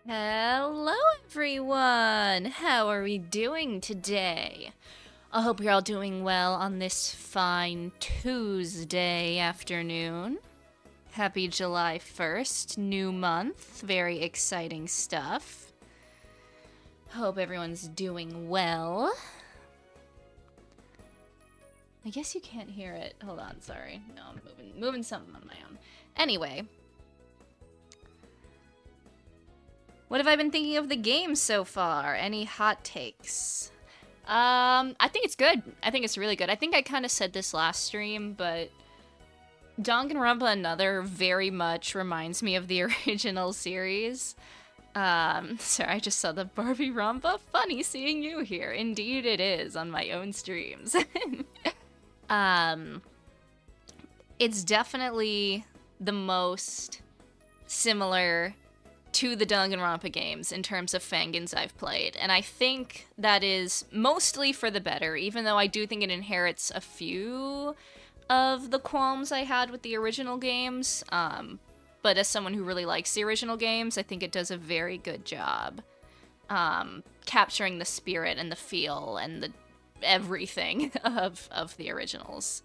Hello, everyone! How are we doing today? I hope you're all doing well on this fine Tuesday afternoon. Happy July 1st, new month, very exciting stuff. Hope everyone's doing well. I guess you can't hear it. Hold on, sorry. No, I'm moving something on my own. Anyway. What have I been thinking of the game so far? Any hot takes? I think it's good. I think it's really good. I think I kind of said this last stream, but Danganronpa Another very much reminds me of the original series. Sorry, I just saw the Barbie Rampa. Funny seeing you here. Indeed it is, on my own streams. It's definitely the most similar to the Danganronpa games in terms of fangins I've played, and I think that is mostly for the better, even though I do think it inherits a few of the qualms I had with the original games, but as someone who really likes the original games, I think it does a very good job capturing the spirit and the feel and the everything of the originals.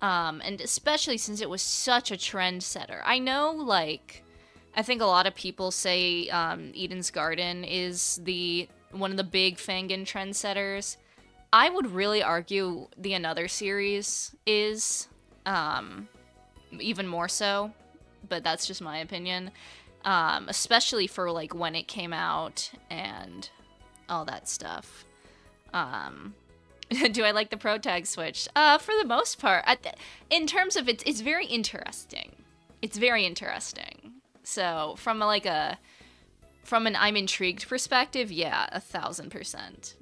And especially since it was such a trendsetter. I know, like, I think a lot of people say Eden's Garden is one of the big fangin trendsetters. I would really argue the Another series is even more so, but that's just my opinion. Especially for like when it came out and all that stuff. Do I like the pro tag switch? For the most part, in terms of it's very interesting. It's very interesting. So from an I'm intrigued perspective, yeah, 1000%.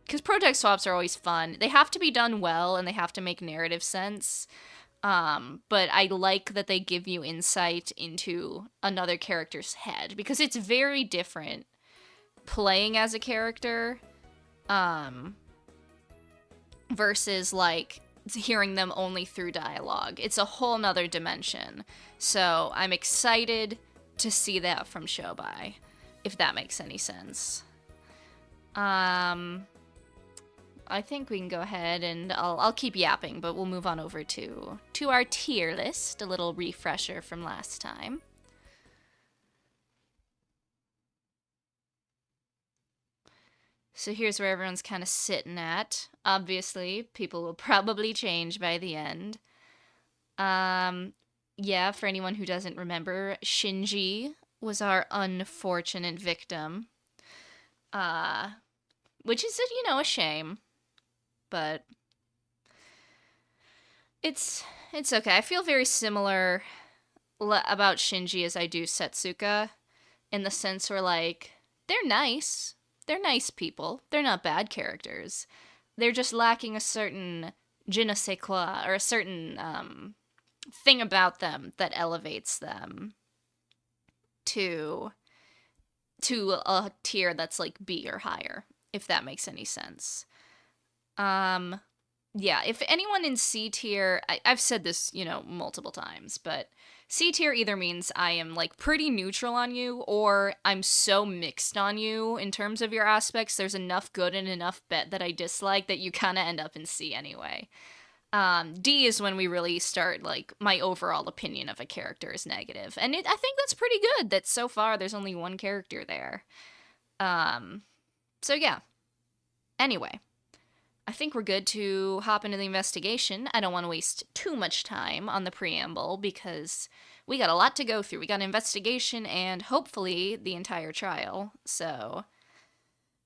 Because protag swaps are always fun. They have to be done well and they have to make narrative sense. But I like that they give you insight into another character's head because it's very different playing as a character, versus like hearing them only through dialogue. It's a whole nother dimension. So I'm excited to see that from Shobai, if that makes any sense. I think we can go ahead and I'll keep yapping, but we'll move on over to our tier list, a little refresher from last time. So here's where everyone's kind of sitting at. Obviously, people will probably change by the end. Yeah, for anyone who doesn't remember, Shinji was our unfortunate victim. Which is, a shame. But it's okay. I feel very similar about Shinji as I do Setsuka, in the sense where, like, they're nice. They're nice people. They're not bad characters. They're just lacking a certain je ne sais quoi, or a certain thing about them that elevates them to a tier that's like B or higher, if that makes any sense. Yeah, if anyone in C tier, I've said this, multiple times, but C tier either means I am, like, pretty neutral on you, or I'm so mixed on you in terms of your aspects, there's enough good and enough bad that I dislike that you kind of end up in C anyway. D is when we really start, like, my overall opinion of a character is negative, and I think that's pretty good that so far there's only one character there. So yeah. Anyway. I think we're good to hop into the investigation. I don't want to waste too much time on the preamble because we got a lot to go through. We got an investigation and hopefully the entire trial. So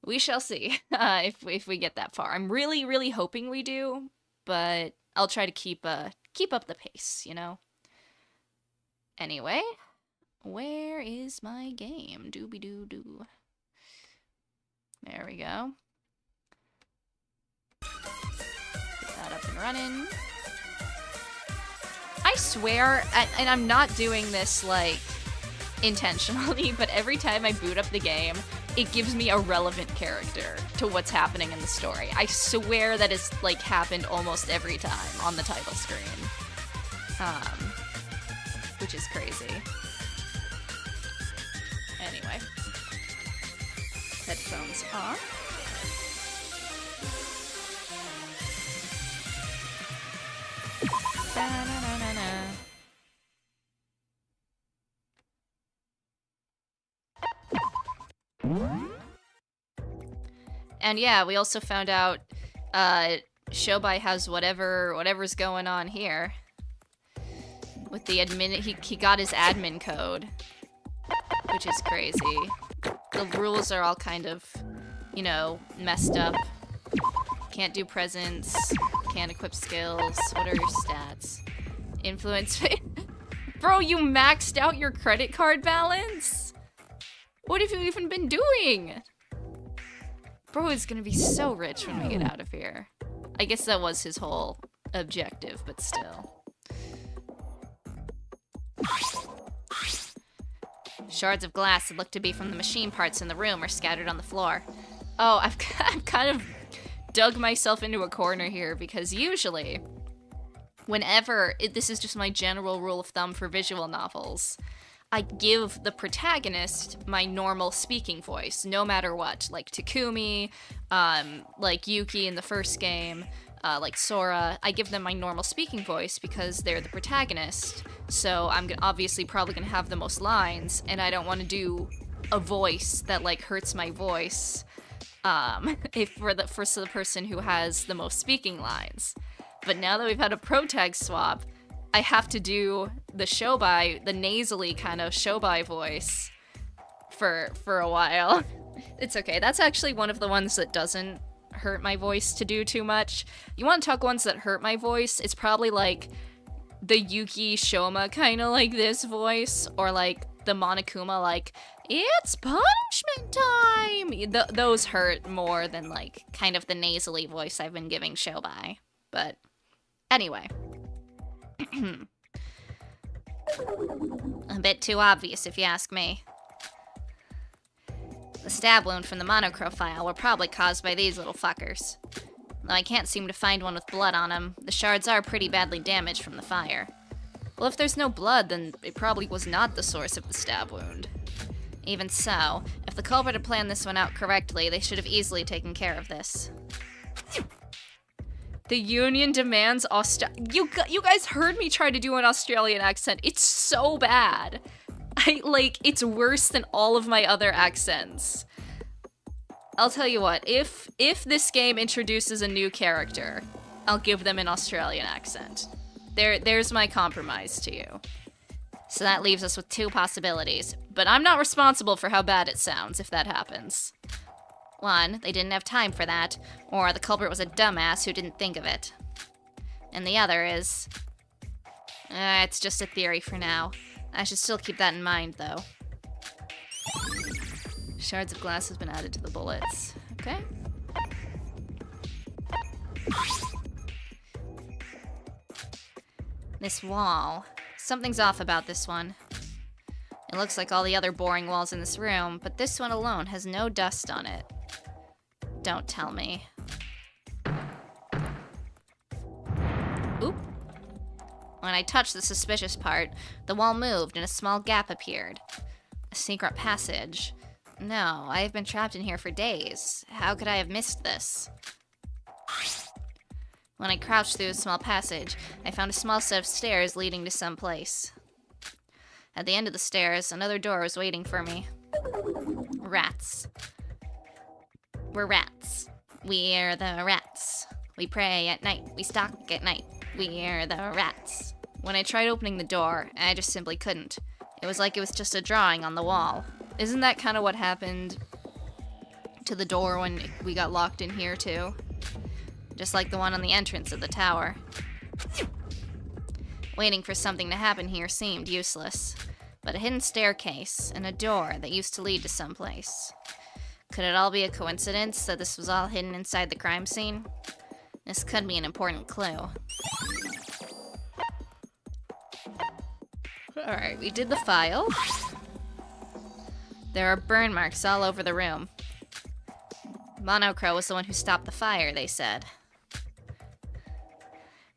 we shall see if we get that far. I'm really, really hoping we do, but I'll try to keep up the pace, Anyway, where is my game? Doobie-doo-doo. There we go. Get that up and running. I swear, and I'm not doing this, like, intentionally, but every time I boot up the game, it gives me a relevant character to what's happening in the story. I swear that it's, like, happened almost every time on the title screen. Which is crazy. headphones on. Ba-na-na-na-na. And yeah, we also found out Shobai has whatever's going on here. With the admin, he got his admin code, which is crazy. The rules are all kind of, you know, messed up. Can't do presents, can't equip skills. What are your stats? Influence. Bro, you maxed out your credit card balance? What have you even been doing? Bro is gonna be so rich when we get out of here. I guess that was his whole objective, but still. Shards of glass that look to be from the machine parts in the room are scattered on the floor. Oh, I've kind of dug myself into a corner here because usually, whenever, this is just my general rule of thumb for visual novels, I give the protagonist my normal speaking voice, no matter what. Like Takumi, like Yuki in the first game, like Sora, I give them my normal speaking voice because they're the protagonist. So I'm obviously probably gonna have the most lines, and I don't want to do a voice that like hurts my voice, if for the person who has the most speaking lines. But now that we've had a protag swap, I have to do the Shobai, the nasally kind of Shobai voice for a while. It's okay. That's actually one of the ones that doesn't hurt my voice to do too much. You want to talk ones that hurt my voice? It's probably like the Yuki Shoma kind of like this voice, or like the Monokuma like, it's punishment time! Those hurt more than like kind of the nasally voice I've been giving Shobai. But anyway. A bit too obvious if you ask me. The stab wound from the monochrome file were probably caused by these little fuckers. Though I can't seem to find one with blood on them, the shards are pretty badly damaged from the fire. Well, if there's no blood, then it probably was not the source of the stab wound. Even so, if the culprit had planned this one out correctly, they should have easily taken care of this. The union demands You guys heard me try to do an Australian accent. It's so bad. It's worse than all of my other accents. I'll tell you what, if this game introduces a new character, I'll give them an Australian accent. There's my compromise to you. So that leaves us with two possibilities, but I'm not responsible for how bad it sounds if that happens. One, they didn't have time for that, or the culprit was a dumbass who didn't think of it. And the other is... it's just a theory for now. I should still keep that in mind, though. Shards of glass has been added to the bullets. Okay. This wall. Something's off about this one. It looks like all the other boring walls in this room, but this one alone has no dust on it. Don't tell me. Oop. When I touched the suspicious part, the wall moved and a small gap appeared. A secret passage. No, I have been trapped in here for days. How could I have missed this? When I crouched through the small passage, I found a small set of stairs leading to some place. At the end of the stairs, another door was waiting for me. Rats. We're rats. We're the rats. We pray at night. We stalk at night. We're the rats. When I tried opening the door, I just simply couldn't. It was like it was just a drawing on the wall. Isn't that kind of what happened to the door when we got locked in here too? Just like the one on the entrance of the tower. Waiting for something to happen here seemed useless. But a hidden staircase and a door that used to lead to someplace. Could it all be a coincidence that this was all hidden inside the crime scene? This could be an important clue. Alright, we did the file. There are burn marks all over the room. Monochrome was the one who stopped the fire, they said.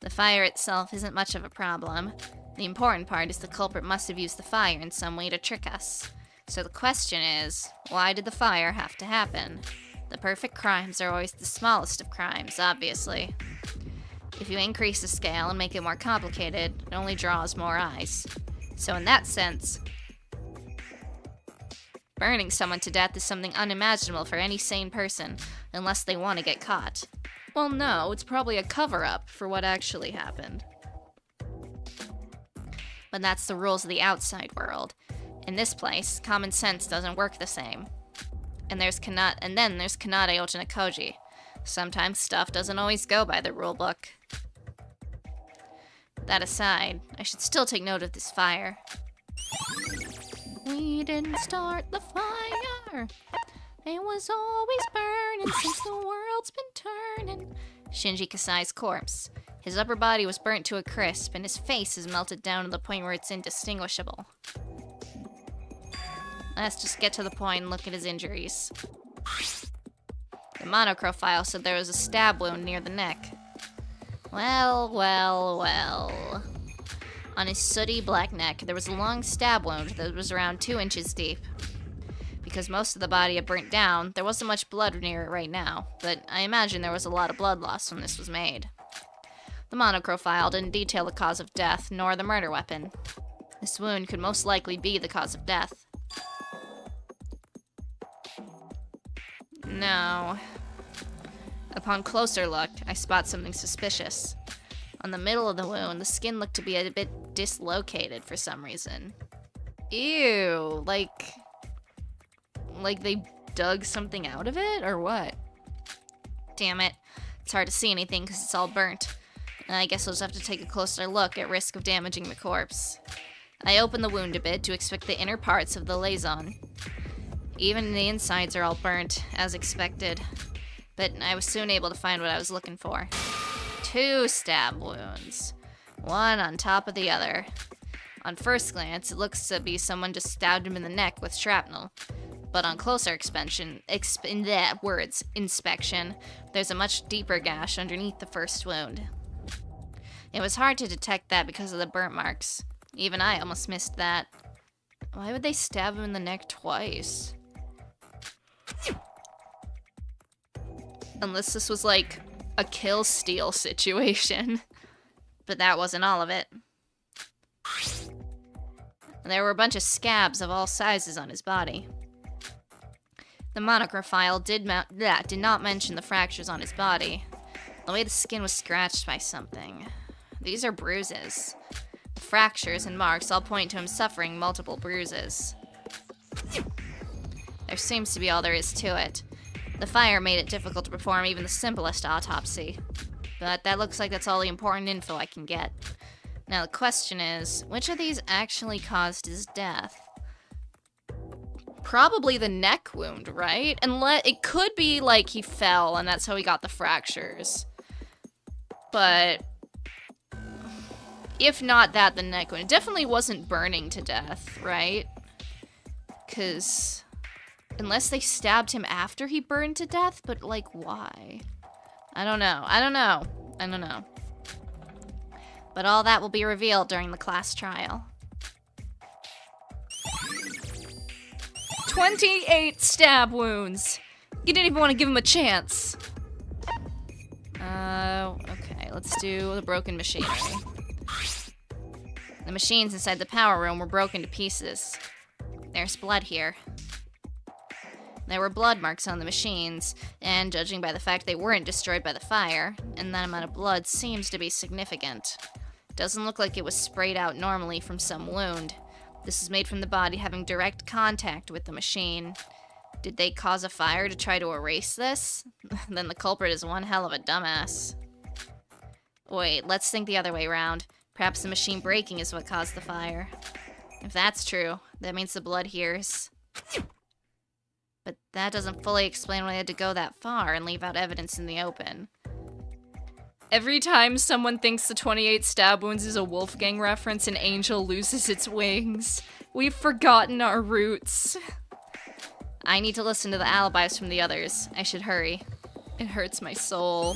The fire itself isn't much of a problem. The important part is the culprit must have used the fire in some way to trick us. So the question is, why did the fire have to happen? The perfect crimes are always the smallest of crimes, obviously. If you increase the scale and make it more complicated, it only draws more eyes. So in that sense, burning someone to death is something unimaginable for any sane person, unless they want to get caught. Well, no, it's probably a cover-up for what actually happened. But that's the rules of the outside world. In this place, common sense doesn't work the same. And then there's Kanade Ochinokoji. Sometimes stuff doesn't always go by the rulebook. That aside, I should still take note of this fire. We didn't start the fire. It was always burning since the world's been turning. Shinji Kasai's corpse. His upper body was burnt to a crisp, and his face is melted down to the point where it's indistinguishable. Let's just get to the point and look at his injuries. The monochrome file said there was a stab wound near the neck. Well, well, well. On his sooty black neck, there was a long stab wound that was around 2 inches deep. Because most of the body had burnt down, there wasn't much blood near it right now, but I imagine there was a lot of blood loss when this was made. The monochrome file didn't detail the cause of death, nor the murder weapon. This wound could most likely be the cause of death. No. Upon closer look, I spot something suspicious. On the middle of the wound, the skin looked to be a bit dislocated for some reason. Ew, like they dug something out of it, or what? Damn it. It's hard to see anything because it's all burnt. I guess I'll just have to take a closer look at risk of damaging the corpse. I open the wound a bit to inspect the inner parts of the liaison. Even the insides are all burnt, as expected. But I was soon able to find what I was looking for. 2 stab wounds. One on top of the other. On first glance, it looks to be someone just stabbed him in the neck with shrapnel. But on closer inspection, there's a much deeper gash underneath the first wound. It was hard to detect that because of the burnt marks. Even I almost missed that. Why would they stab him in the neck twice? Unless this was like a kill steal situation. But that wasn't all of it. There were a bunch of scabs of all sizes on his body. The monochrome file did not mention the fractures on his body. The way the skin was scratched by something. These are bruises. The fractures and marks all point to him suffering multiple bruises. There seems to be all there is to it. The fire made it difficult to perform even the simplest autopsy. But that looks like that's all the important info I can get. Now the question is, which of these actually caused his death? Probably the neck wound, right? It could be like he fell and that's how he got the fractures. But if not that, the neck wound. It definitely wasn't burning to death, right? Because unless they stabbed him after he burned to death, but like why? I don't know. But all that will be revealed during the class trial. 28 stab wounds. You didn't even want to give him a chance. Okay, let's do the broken machinery. The machines inside the power room were broken to pieces. There's blood here. There were blood marks on the machines, and judging by the fact they weren't destroyed by the fire, and that amount of blood seems to be significant. Doesn't look like it was sprayed out normally from some wound. This is made from the body having direct contact with the machine. Did they cause a fire to try to erase this? Then the culprit is one hell of a dumbass. Wait, let's think the other way around. Perhaps the machine breaking is what caused the fire. If that's true, that means the blood here is... But that doesn't fully explain why they had to go that far and leave out evidence in the open. Every time someone thinks the 28 stab wounds is a Wolfgang reference, an angel loses its wings. We've forgotten our roots. I need to listen to the alibis from the others. I should hurry. It hurts my soul.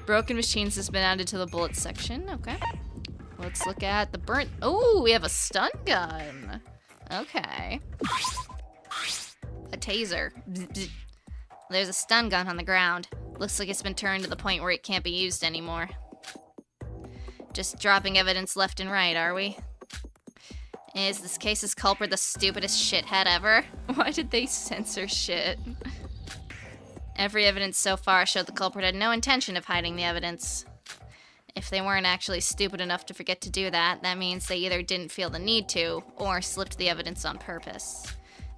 Broken machines has been added to the bullets section. Okay. Let's look at the burnt... Oh, we have a stun gun. Okay. A taser. There's a stun gun on the ground. Looks like it's been turned to the point where it can't be used anymore. Just dropping evidence left and right, are we? Is this case's culprit the stupidest shithead ever? Why did they censor shit? Every evidence so far showed the culprit had no intention of hiding the evidence. If they weren't actually stupid enough to forget to do that, that means they either didn't feel the need to, or slipped the evidence on purpose.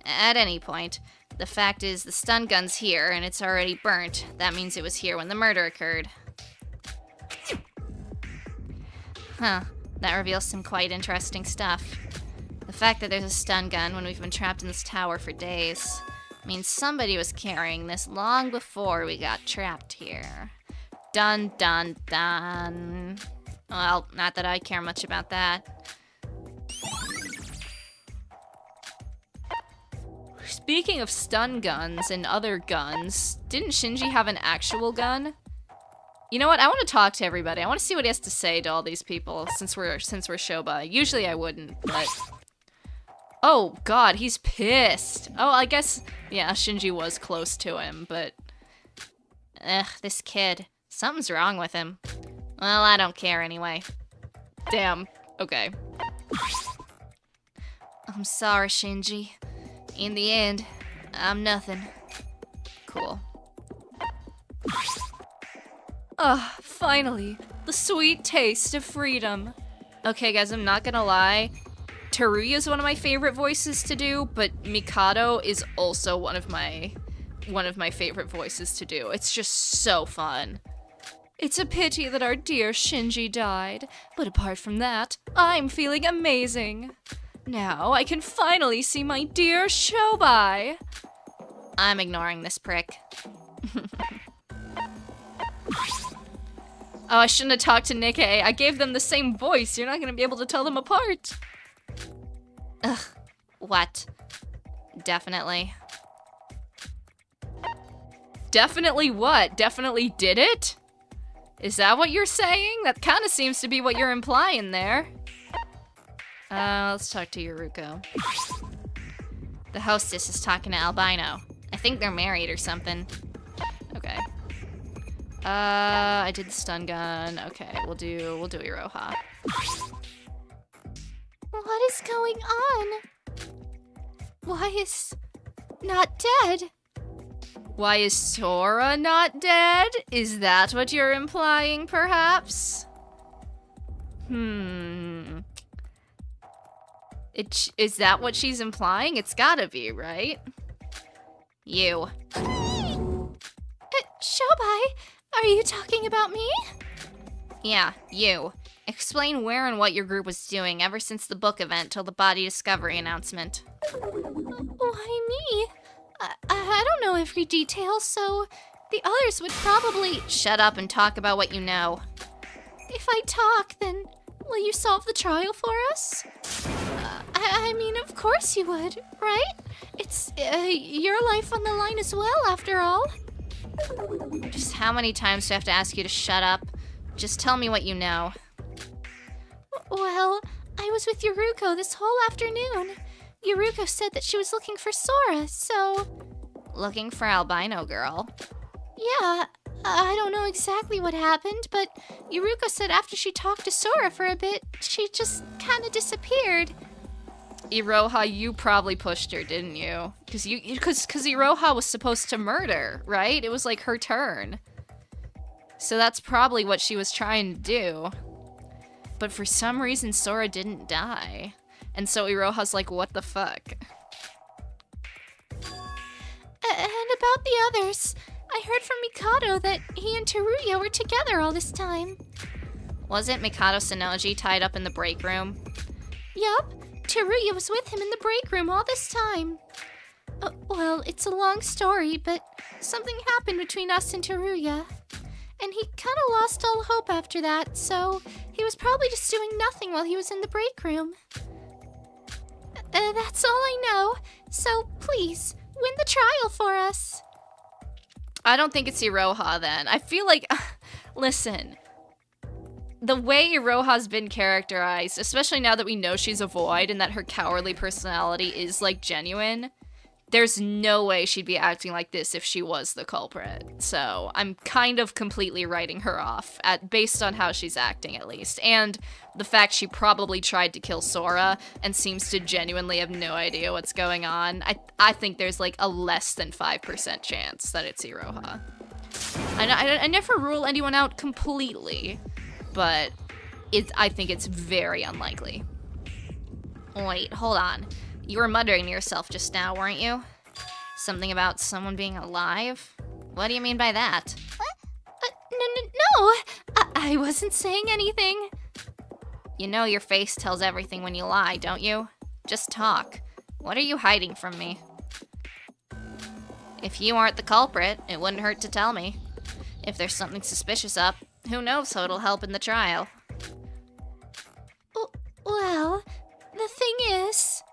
At any point, the fact is the stun gun's here, and it's already burnt. That means it was here when the murder occurred. Huh, that reveals some quite interesting stuff. The fact that there's a stun gun when we've been trapped in this tower for days means somebody was carrying this long before we got trapped here. Dun dun dun. Well, not that I care much about that. Speaking of stun guns and other guns, didn't Shinji have an actual gun? You know what? I want to talk to everybody. I want to see what he has to say to all these people since we're Shoba. Usually I wouldn't, but oh god, he's pissed. Oh, I guess yeah, Shinji was close to him, but this kid. Something's wrong with him. Well, I don't care anyway. Damn. Okay. I'm sorry, Shinji. In the end, I'm nothing. Cool. Ah, finally. The sweet taste of freedom. Okay, guys, I'm not gonna lie. Teruya is one of my favorite voices to do, but Mikado is also one of my favorite voices to do. It's just so fun. It's a pity that our dear Shinji died, but apart from that, I'm feeling amazing. Now I can finally see my dear Shobai. I'm ignoring this prick. Oh, I shouldn't have talked to Nikkei. I gave them the same voice. You're not gonna be able to tell them apart. Ugh. What? Definitely. Definitely what? Definitely did it? Is that what you're saying? That kind of seems to be what you're implying there. Let's talk to Yuruko. The hostess is talking to Albino. I think they're married or something. Okay. I did the stun gun. Okay, we'll do Iroha. What is going on? Why is not dead? Why is Sora not dead? Is that what you're implying, perhaps? Is that what she's implying? It's gotta be, right? You. Shobai, are you talking about me? Yeah, you. Explain where and what your group was doing ever since the book event till the body discovery announcement. Why me? I don't know every detail, so the others would probably... Shut up and talk about what you know. If I talk, then will you solve the trial for us? I mean, of course you would, right? It's your life on the line as well, after all. Just how many times do I have to ask you to shut up? Just tell me what you know. Well, I was with Yuruko this whole afternoon. Yuruko said that she was looking for Sora, so... Looking for Albino Girl? Yeah, I don't know exactly what happened, but Yuruko said after she talked to Sora for a bit, she just kinda disappeared. Iroha, you probably pushed her, didn't you? Because Iroha was supposed to murder, right? It was like her turn. So that's probably what she was trying to do. But for some reason, Sora didn't die. And so Iroha's like, what the fuck? And about the others, I heard from Mikado that he and Teruya were together all this time. Wasn't Mikado Sanoji tied up in the break room? Yup, Teruya was with him in the break room all this time. Well, it's a long story, but something happened between us and Teruya. And he kinda lost all hope after that, so he was probably just doing nothing while he was in the break room. That's all I know, so please, win the trial for us. I don't think it's Iroha then. I feel like, listen, the way Iroha's been characterized, especially now that we know she's a void and that her cowardly personality is, like, genuine, there's no way she'd be acting like this if she was the culprit. So I'm kind of completely writing her off, based on how she's acting, at least. And the fact she probably tried to kill Sora and seems to genuinely have no idea what's going on. I think there's, like, a less than 5% chance that it's Iroha. I never rule anyone out completely, but I think it's very unlikely. Wait, hold on. You were muttering to yourself just now, weren't you? Something about someone being alive? What do you mean by that? What? No. I wasn't saying anything. You know your face tells everything when you lie, don't you? Just talk. What are you hiding from me? If you aren't the culprit, it wouldn't hurt to tell me. If there's something suspicious up, who knows how it'll help in the trial. Well, the thing is,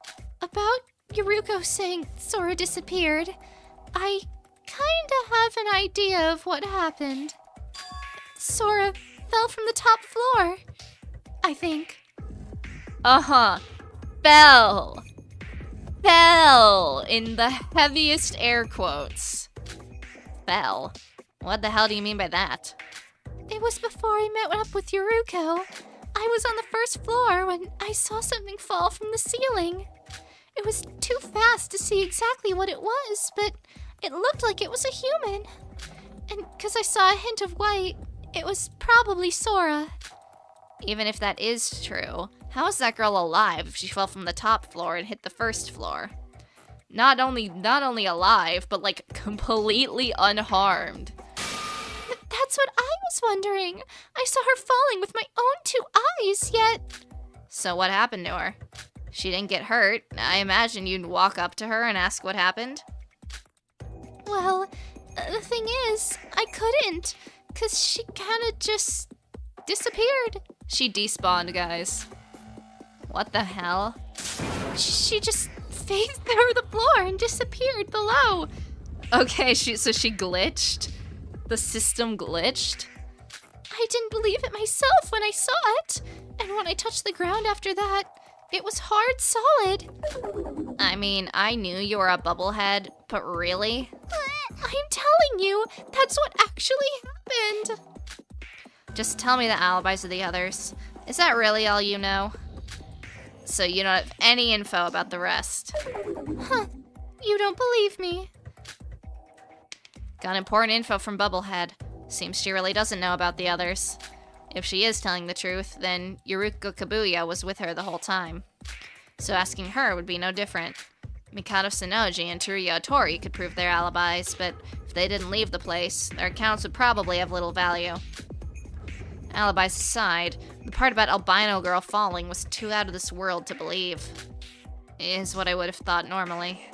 about Yuruko saying Sora disappeared, I kinda have an idea of what happened. Sora fell from the top floor, I think. Uh-huh. Fell in the heaviest air quotes. Fell. What the hell do you mean by that? It was before I met up with Yuruko. I was on the first floor when I saw something fall from the ceiling. It was too fast to see exactly what it was, but it looked like it was a human. And because I saw a hint of white, it was probably Sora. Even if that is true, how is that girl alive if she fell from the top floor and hit the first floor? Not only alive, but, like, completely unharmed. That's what I was wondering. I saw her falling with my own 2 eyes, yet... So what happened to her? She didn't get hurt. I imagine you'd walk up to her and ask what happened. Well, the thing is, I couldn't, because she kinda just disappeared. She despawned, guys. What the hell? She just phased through the floor and disappeared below. Okay, so she glitched? The system glitched? I didn't believe it myself when I saw it. And when I touched the ground after that, it was hard solid. I mean, I knew you were a bubblehead, but really? I'm telling you, that's what actually happened. Just tell me the alibis of the others. Is that really all you know? So you don't have any info about the rest? Huh. You don't believe me. Got important info from Bubblehead. Seems she really doesn't know about the others. If she is telling the truth, then Yuruko Kabuya was with her the whole time. So asking her would be no different. Mikado Sonoji and Teruya Otori could prove their alibis, but if they didn't leave the place, their accounts would probably have little value. Alibis aside, the part about Albino Girl falling was too out of this world to believe. Is what I would have thought normally.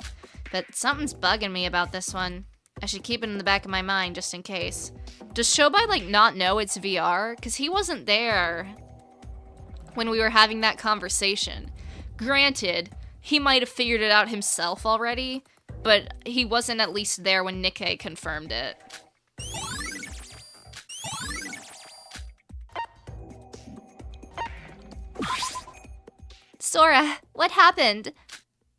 But something's bugging me about this one. I should keep it in the back of my mind just in case. Does Shobai, like, not know it's VR? Because he wasn't there when we were having that conversation. Granted, he might have figured it out himself already, but he wasn't at least there when Nikkei confirmed it. Sora, what happened?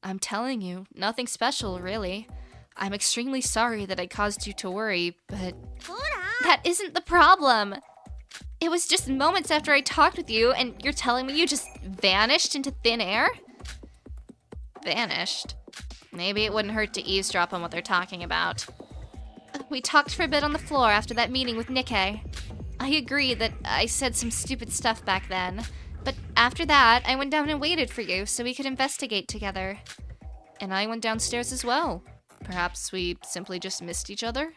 I'm telling you, nothing special, really. I'm extremely sorry that I caused you to worry, but... That isn't the problem. It was just moments after I talked with you, and you're telling me you just vanished into thin air? Vanished? Maybe it wouldn't hurt to eavesdrop on what they're talking about. We talked for a bit on the floor after that meeting with Nikkei. I agree that I said some stupid stuff back then, but after that, I went down and waited for you so we could investigate together. And I went downstairs as well. Perhaps we simply just missed each other?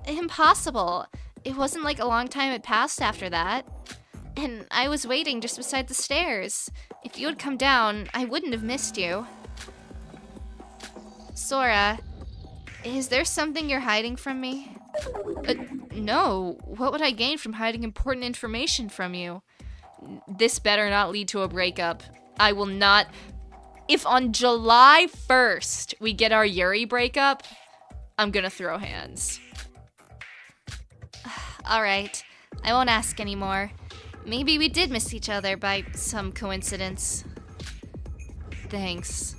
Impossible. It wasn't like a long time had passed after that. And I was waiting just beside the stairs. If you had come down, I wouldn't have missed you. Sora, is there something you're hiding from me? No. What would I gain from hiding important information from you? This better not lead to a breakup. I will not... If on July 1st we get our Yuri breakup, I'm gonna throw hands. All right. I won't ask anymore. Maybe we did miss each other by some coincidence. Thanks.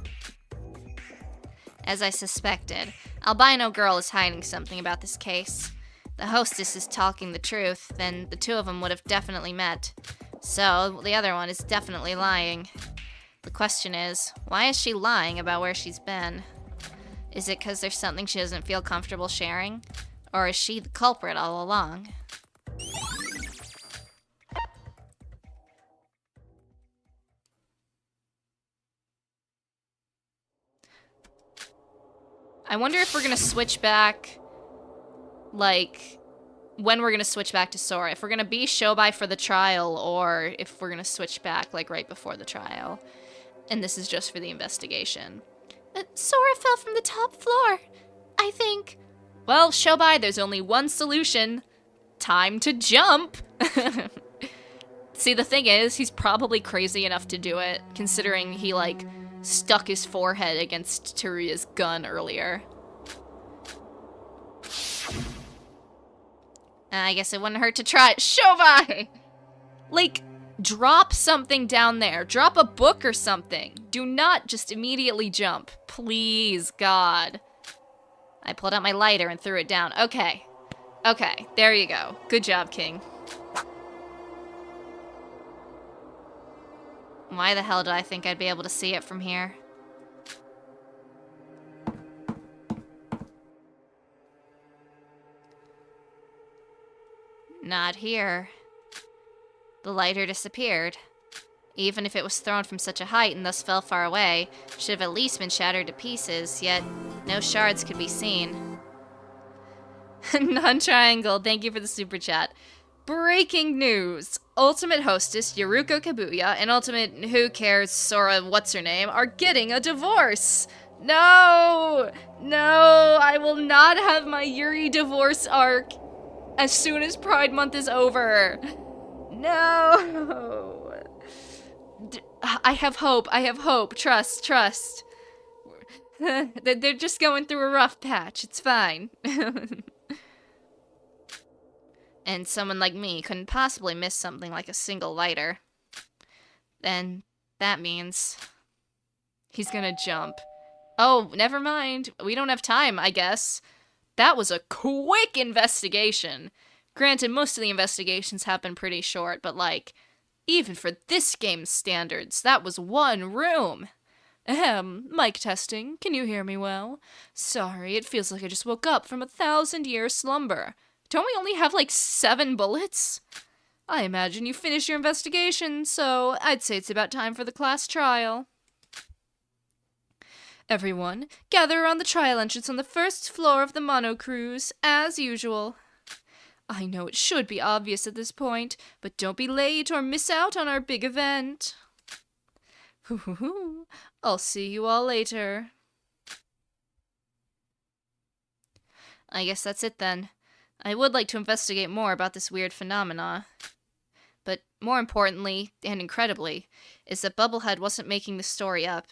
As I suspected, albino girl is hiding something about this case. The hostess is talking the truth, then the two of them would have definitely met. So, the other one is definitely lying. The question is, why is she lying about where she's been? Is it because there's something she doesn't feel comfortable sharing? Or is she the culprit all along? I wonder if we're gonna switch back, like, when we're gonna switch back to Sora. If we're gonna be Shobai for the trial, or if we're gonna switch back, like, right before the trial. And this is just for the investigation. Sora fell from the top floor, I think. Well, Shobai, there's only one solution. Time to jump! See, the thing is, he's probably crazy enough to do it, considering he, like, stuck his forehead against Teruya's gun earlier. I guess it wouldn't hurt to try it. Shobai! Like, drop something down there. Drop a book or something. Do not just immediately jump. Please, God. I pulled out my lighter and threw it down. Okay. Okay, there you go. Good job, King. Why the hell did I think I'd be able to see it from here? Not here. The lighter disappeared. Even if it was thrown from such a height and thus fell far away, it should have at least been shattered to pieces, yet no shards could be seen. Non-triangle, thank you for the super chat. Breaking news! Ultimate hostess Yuruko Kabuya and Ultimate Who Cares Sora What's-Her-Name are getting a divorce! No! No! I will not have my Yuri divorce arc as soon as Pride Month is over! No! I have hope, I have hope. Trust, trust. They're just going through a rough patch, it's fine. And someone like me couldn't possibly miss something like a single lighter. Then that means he's gonna jump. Oh, never mind. We don't have time, I guess. That was a quick investigation. Granted, most of the investigations have been pretty short, but like, even for this game's standards, that was one room. Ahem, mic testing. Can you hear me well? Sorry, it feels like I just woke up from a 1,000-year slumber. Don't we only have, like, 7 bullets? I imagine you finished your investigation, so I'd say it's about time for the class trial. Everyone, gather around the trial entrance on the first floor of the Mono Cruise, as usual. I know it should be obvious at this point, but don't be late or miss out on our big event. I'll see you all later. I guess that's it then. I would like to investigate more about this weird phenomena. But more importantly, and incredibly, is that Bubblehead wasn't making the story up.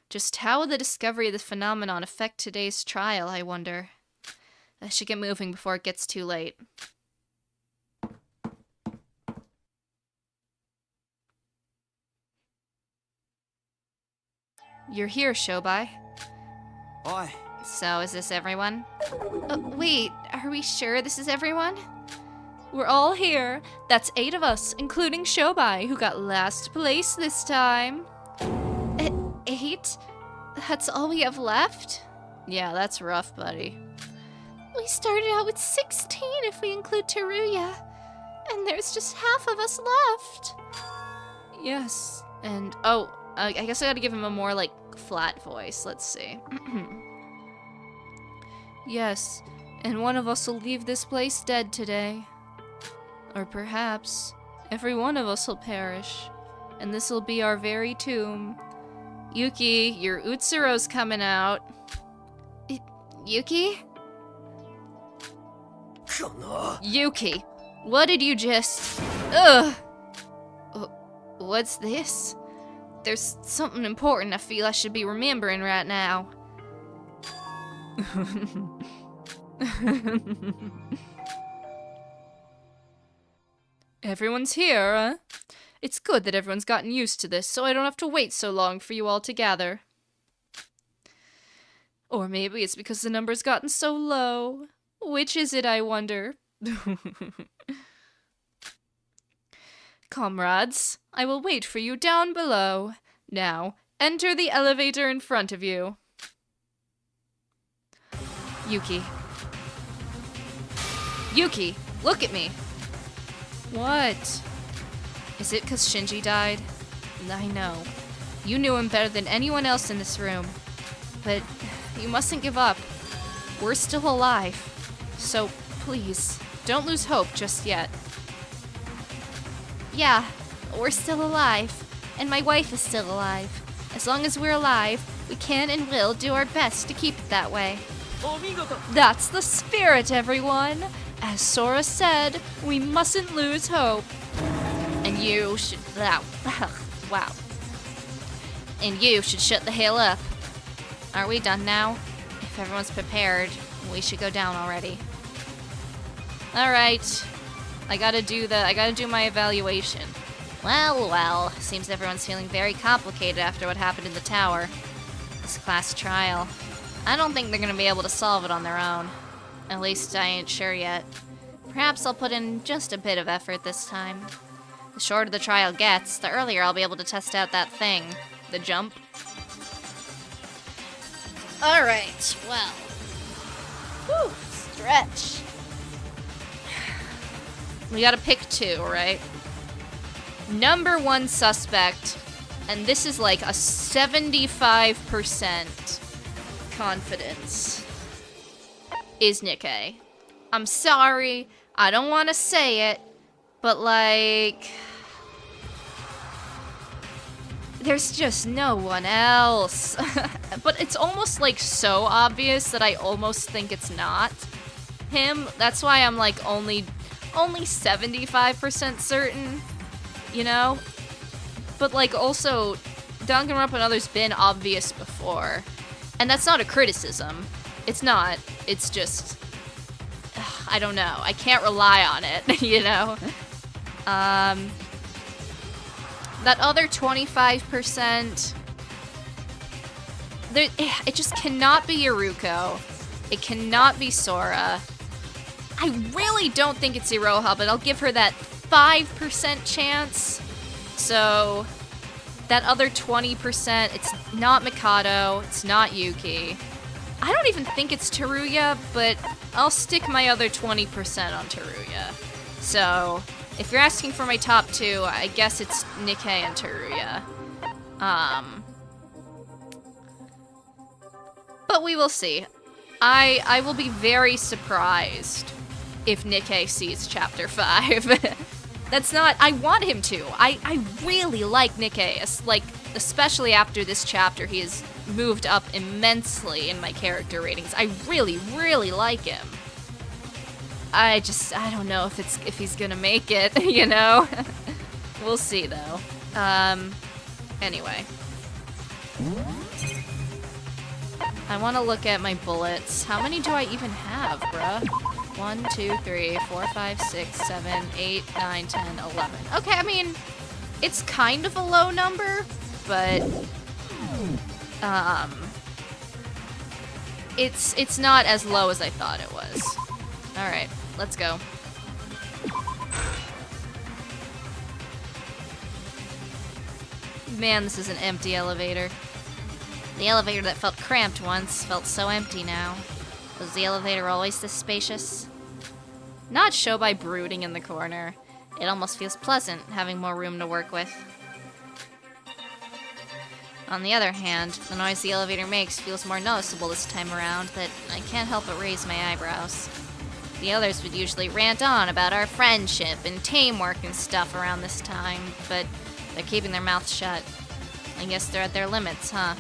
Just how would the discovery of this phenomenon affect today's trial, I wonder? I should get moving before it gets too late. You're here, Shobai. Oi. So, is this everyone? Wait, are we sure this is everyone? We're all here. That's 8 of us, including Shobai, who got last place this time. 8? That's all we have left? Yeah, that's rough, buddy. We started out with 16 if we include Teruya. And there's just half of us left. Yes, and I guess I gotta give him a more, like, flat voice. Let's see. Yes, and one of us will leave this place dead today. Or perhaps every one of us will perish, and this will be our very tomb. Yuki, your Utsuro's coming out. Yuki? Yuki, what did you just... Ugh! What's this? There's something important I feel I should be remembering right now. Everyone's here, huh? It's good that everyone's gotten used to this, so I don't have to wait so long for you all to gather. Or maybe it's because the number's gotten so low. Which is it, I wonder? Comrades, I will wait for you down below. Now, enter the elevator in front of you. Yuki. Yuki, look at me. What? Is it because Shinji died? I know. You knew him better than anyone else in this room. But you mustn't give up. We're still alive. So, please, don't lose hope just yet. Yeah, we're still alive. And my wife is still alive. As long as we're alive, we can and will do our best to keep it that way. That's the spirit, everyone! As Sora said, we mustn't lose hope. And you should... Wow. And you should shut the hell up. Are we done now? If everyone's prepared, we should go down already. Alright. I gotta do my evaluation. Well, seems everyone's feeling very complicated after what happened in the tower. This class trial. I don't think they're gonna be able to solve it on their own. At least I ain't sure yet. Perhaps I'll put in just a bit of effort this time. The shorter the trial gets, the earlier I'll be able to test out that thing. The jump. Alright, well. Whew, stretch. We gotta pick two, right? Number one suspect, and this is like a 75% confidence, is Nikkei. I'm sorry, I don't want to say it, but like, there's just no one else. But it's almost like so obvious that I almost think it's not him. That's why I'm like only 75% certain, you know? But like also, Danganronpa and others been obvious before. And that's not a criticism. It's not. It's just, I don't know. I can't rely on it, you know? That other 25%, it just cannot be Iruko. It cannot be Sora. I really don't think it's Iroha, but I'll give her that 5% chance. So, that other 20%, it's not Mikado, it's not Yuki. I don't even think it's Teruya, but I'll stick my other 20% on Teruya. So, if you're asking for my top two, I guess it's Nikkei and Teruya. But we will see. I will be very surprised if Nikkei sees Chapter 5. That's not... I want him to. I really like Nikkei. Like, especially after this chapter, he has moved up immensely in my character ratings. I really, really like him. I don't know if he's gonna make it, you know? We'll see, though. Anyway. I want to look at my bullets. How many do I even have, bruh? 1, 2, 3, 4, 5, 6, 7, 8, 9, 10, 11. Okay, I mean, it's kind of a low number, but it's not as low as I thought it was. All right, let's go. Man, this is an empty elevator. The elevator that felt cramped once felt so empty now. Was the elevator always this spacious? Not show by brooding in the corner. It almost feels pleasant, having more room to work with. On the other hand, the noise the elevator makes feels more noticeable this time around that I can't help but raise my eyebrows. The others would usually rant on about our friendship and teamwork and stuff around this time, but they're keeping their mouths shut. I guess they're at their limits, huh?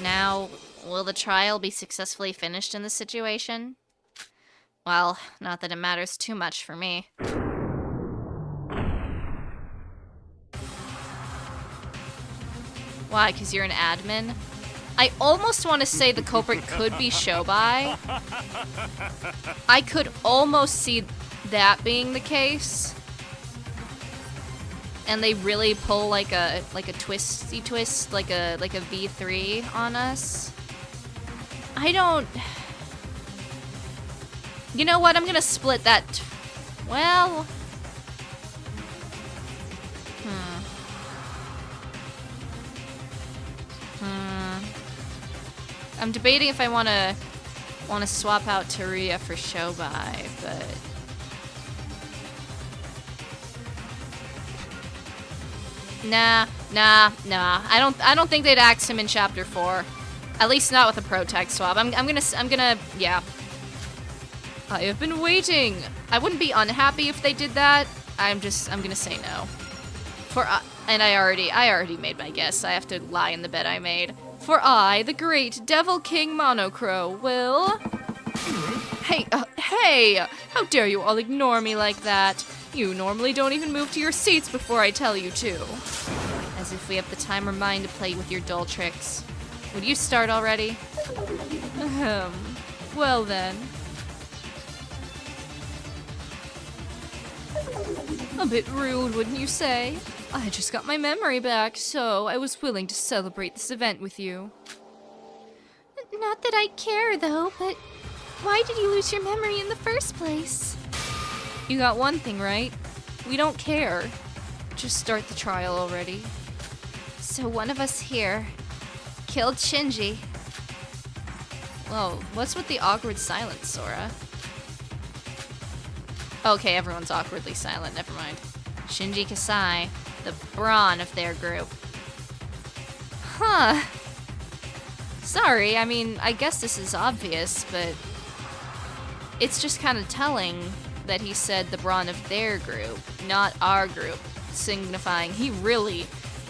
Now, will the trial be successfully finished in this situation? Well, not that it matters too much for me. Why, 'cause you're an admin? I almost want to say the culprit could be Shobai. I could almost see that being the case. And they really pull like a twisty twist, like a V3 on us. I don't. You know what? I'm gonna split that. Well. I'm debating if I wanna swap out Teruya for Shobai, but. Nah. I don't think they'd axe him in Chapter 4. At least not with a protect swap. I'm gonna, yeah. I have been waiting. I wouldn't be unhappy if they did that. I'm gonna say no. And I already made my guess. I have to lie in the bed I made. For I, the great Devil King Monocro, will... Hey! How dare you all ignore me like that? You normally don't even move to your seats before I tell you to. As if we have the time or mind to play with your dull tricks. Would you start already? Well then. A bit rude, wouldn't you say? I just got my memory back, so I was willing to celebrate this event with you. Not that I care, though, but why did you lose your memory in the first place? You got one thing right. We don't care. Just start the trial already. So one of us here killed Shinji. Whoa, what's with the awkward silence, Sora? Okay, everyone's awkwardly silent, never mind. Shinji Kasai, the brawn of their group. Huh. Sorry, I mean, I guess this is obvious, but it's just kind of telling that he said the brawn of their group, not our group, signifying he really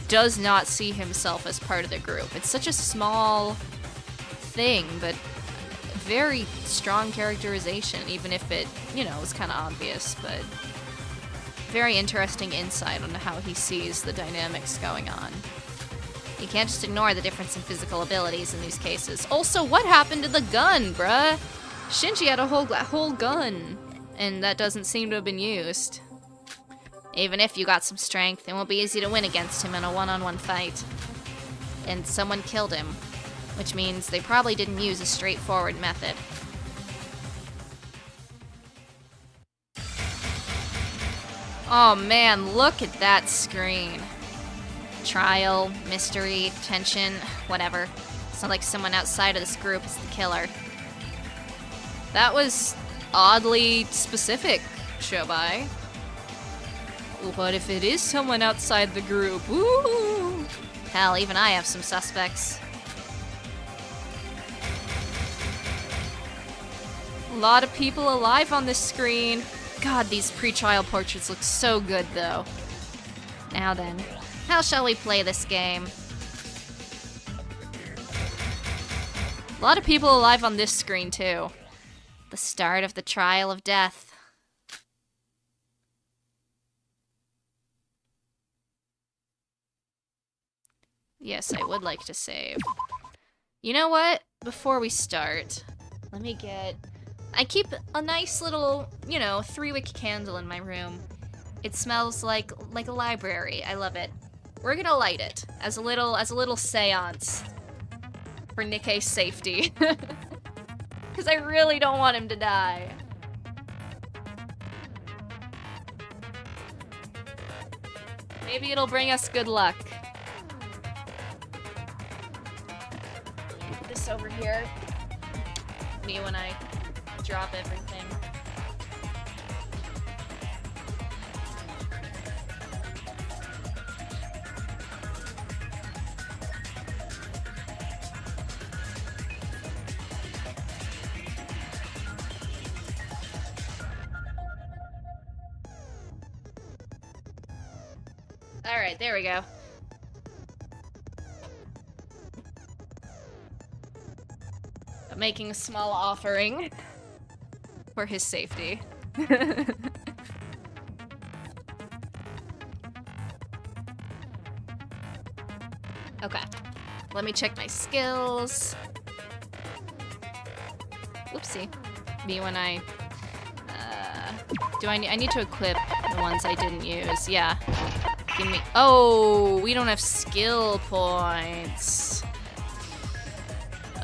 does not see himself as part of the group. It's such a small thing, but very strong characterization, even if it, you know, is kind of obvious, but very interesting insight on how he sees the dynamics going on. You can't just ignore the difference in physical abilities in these cases. Also, what happened to the gun, bruh? Shinji had a whole gun, and that doesn't seem to have been used. Even if you got some strength, it won't be easy to win against him in a one-on-one fight. And someone killed him, which means they probably didn't use a straightforward method. Oh man, look at that screen. Trial, mystery, tension, whatever. It's not like someone outside of this group is the killer. That was oddly specific, Shobai. What if it is someone outside the group? Ooh! Hell, even I have some suspects. A lot of people alive on this screen. God, these pre-trial portraits look so good, though. Now then, how shall we play this game? A lot of people alive on this screen, too. The start of the trial of death. Yes, I would like to save. You know what? Before we start, let me get... I keep a nice little, you know, 3-wick candle in my room. It smells like a library. I love it. We're gonna light it as a little seance for Nikkei's safety. Because I really don't want him to die. Maybe it'll bring us good luck. Put this over here. Me when I drop everything. Alright, there we go. I'm making a small offering for his safety. Okay. Let me check my skills. Whoopsie. Me when I I need to equip the ones I didn't use. Yeah. Give me. Oh, we don't have skill points.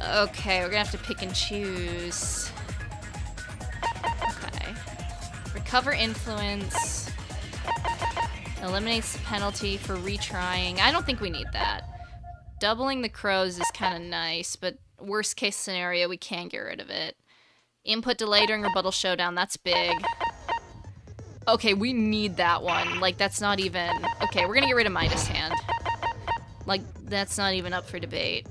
Okay, we're gonna have to pick and choose. Okay. Recover influence. Eliminates the penalty for retrying. I don't think we need that. Doubling the crows is kind of nice, but worst case scenario, we can get rid of it. Input delay during rebuttal showdown, that's big. Okay, we need that one. Like, that's not even... Okay, we're gonna get rid of Midas Hand. Like, that's not even up for debate.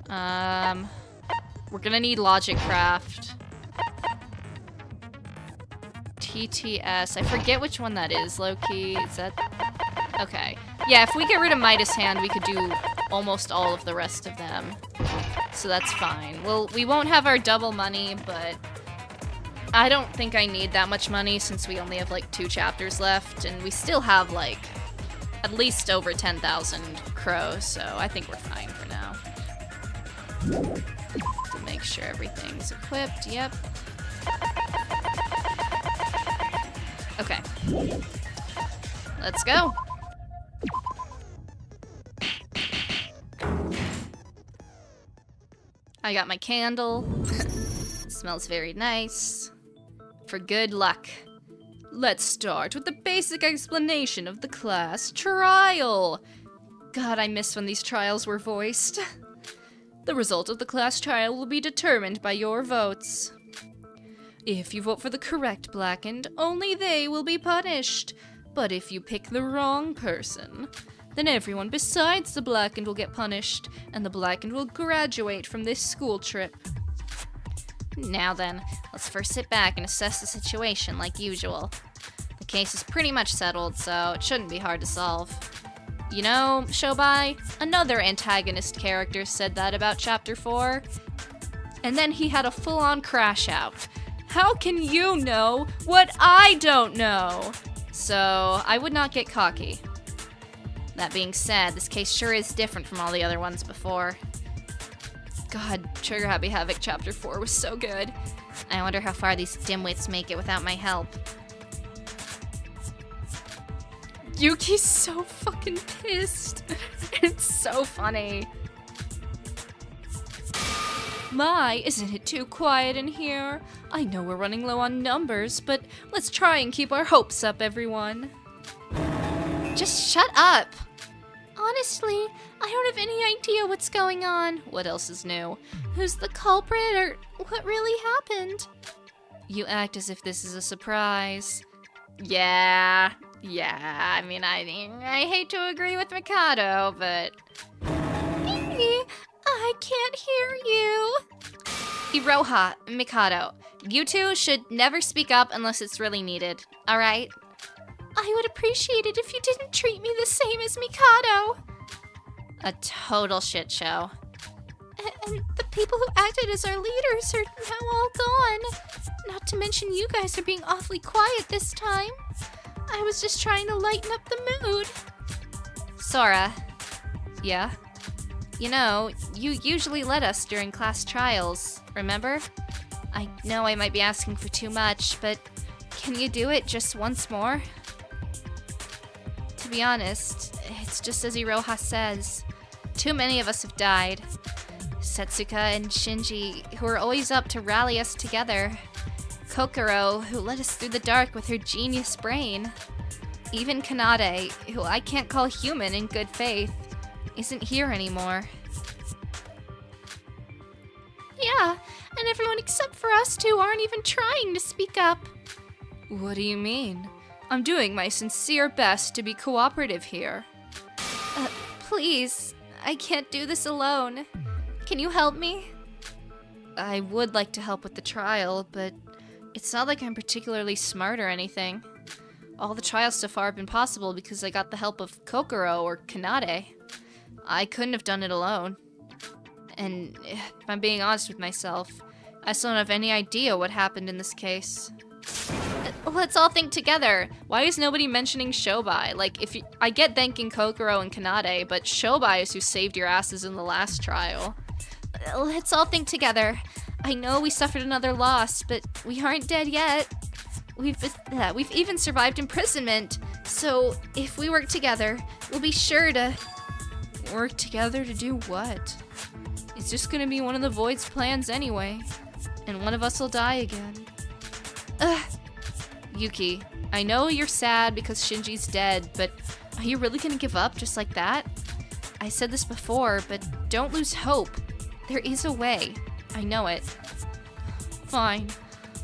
We're gonna need Logic Craft. TTS. I forget which one that is, low-key. Is that... Okay. Yeah, if we get rid of Midas Hand, we could do almost all of the rest of them. So that's fine. Well, we won't have our double money, but... I don't think I need that much money since we only have, like, 2 chapters left, and we still have, like, at least over 10,000 crows, so I think we're fine for now. To make sure everything's equipped, yep. Okay. Let's go. I got my candle. Smells very nice. For good luck. Let's start with the basic explanation of the class trial. God, I miss when these trials were voiced. The result of the class trial will be determined by your votes. If you vote for the correct blackened, only they will be punished. But if you pick the wrong person, then everyone besides the blackened will get punished, and the blackened will graduate from this school trip. Now then, let's first sit back and assess the situation like usual. The case is pretty much settled, so it shouldn't be hard to solve. You know, Shobai, another antagonist character said that about Chapter 4, and then he had a full-on crash out. How can you know what I don't know? So, I would not get cocky. That being said, this case sure is different from all the other ones before. God, Trigger Happy Havoc Chapter 4 was so good. I wonder how far these dimwits make it without my help. Yuki's so fucking pissed. It's so funny. My, isn't it too quiet in here? I know we're running low on numbers, but let's try and keep our hopes up, everyone. Just shut up. Honestly, I don't have any idea what's going on. What else is new? Who's the culprit, or what really happened? You act as if this is a surprise. Yeah, I mean, I hate to agree with Mikado, but... I can't hear you. Iroha, Mikado, you two should never speak up unless it's really needed, alright? I would appreciate it if you didn't treat me the same as Mikado. A total shit show. And the people who acted as our leaders are now all gone. Not to mention you guys are being awfully quiet this time. I was just trying to lighten up the mood. Sora. Yeah? You know, you usually let us during class trials, remember? I know I might be asking for too much, but can you do it just once more? To be honest, it's just as Iroha says. Too many of us have died. Setsuka and Shinji, who are always up to rally us together. Kokoro, who led us through the dark with her genius brain. Even Kanade, who I can't call human in good faith, isn't here anymore. Yeah, and everyone except for us two aren't even trying to speak up. What do you mean? I'm doing my sincere best to be cooperative here. Please, I can't do this alone. Can you help me? I would like to help with the trial, but it's not like I'm particularly smart or anything. All the trials so far have been possible because I got the help of Kokoro or Kanade. I couldn't have done it alone. And if I'm being honest with myself, I still don't have any idea what happened in this case. Let's all think together. Why is nobody mentioning Shobai? Like, I get thanking Kokoro and Kanade, but Shobai is who saved your asses in the last trial. Let's all think together. I know we suffered another loss, but we aren't dead yet. We've even survived imprisonment. So if we work together, we'll be sure to... Work together to do what? It's just gonna be one of the Void's plans anyway. And one of us will die again. Yuki, I know you're sad because Shinji's dead, but are you really gonna give up just like that? I said this before, but don't lose hope. There is a way. I know it. Fine.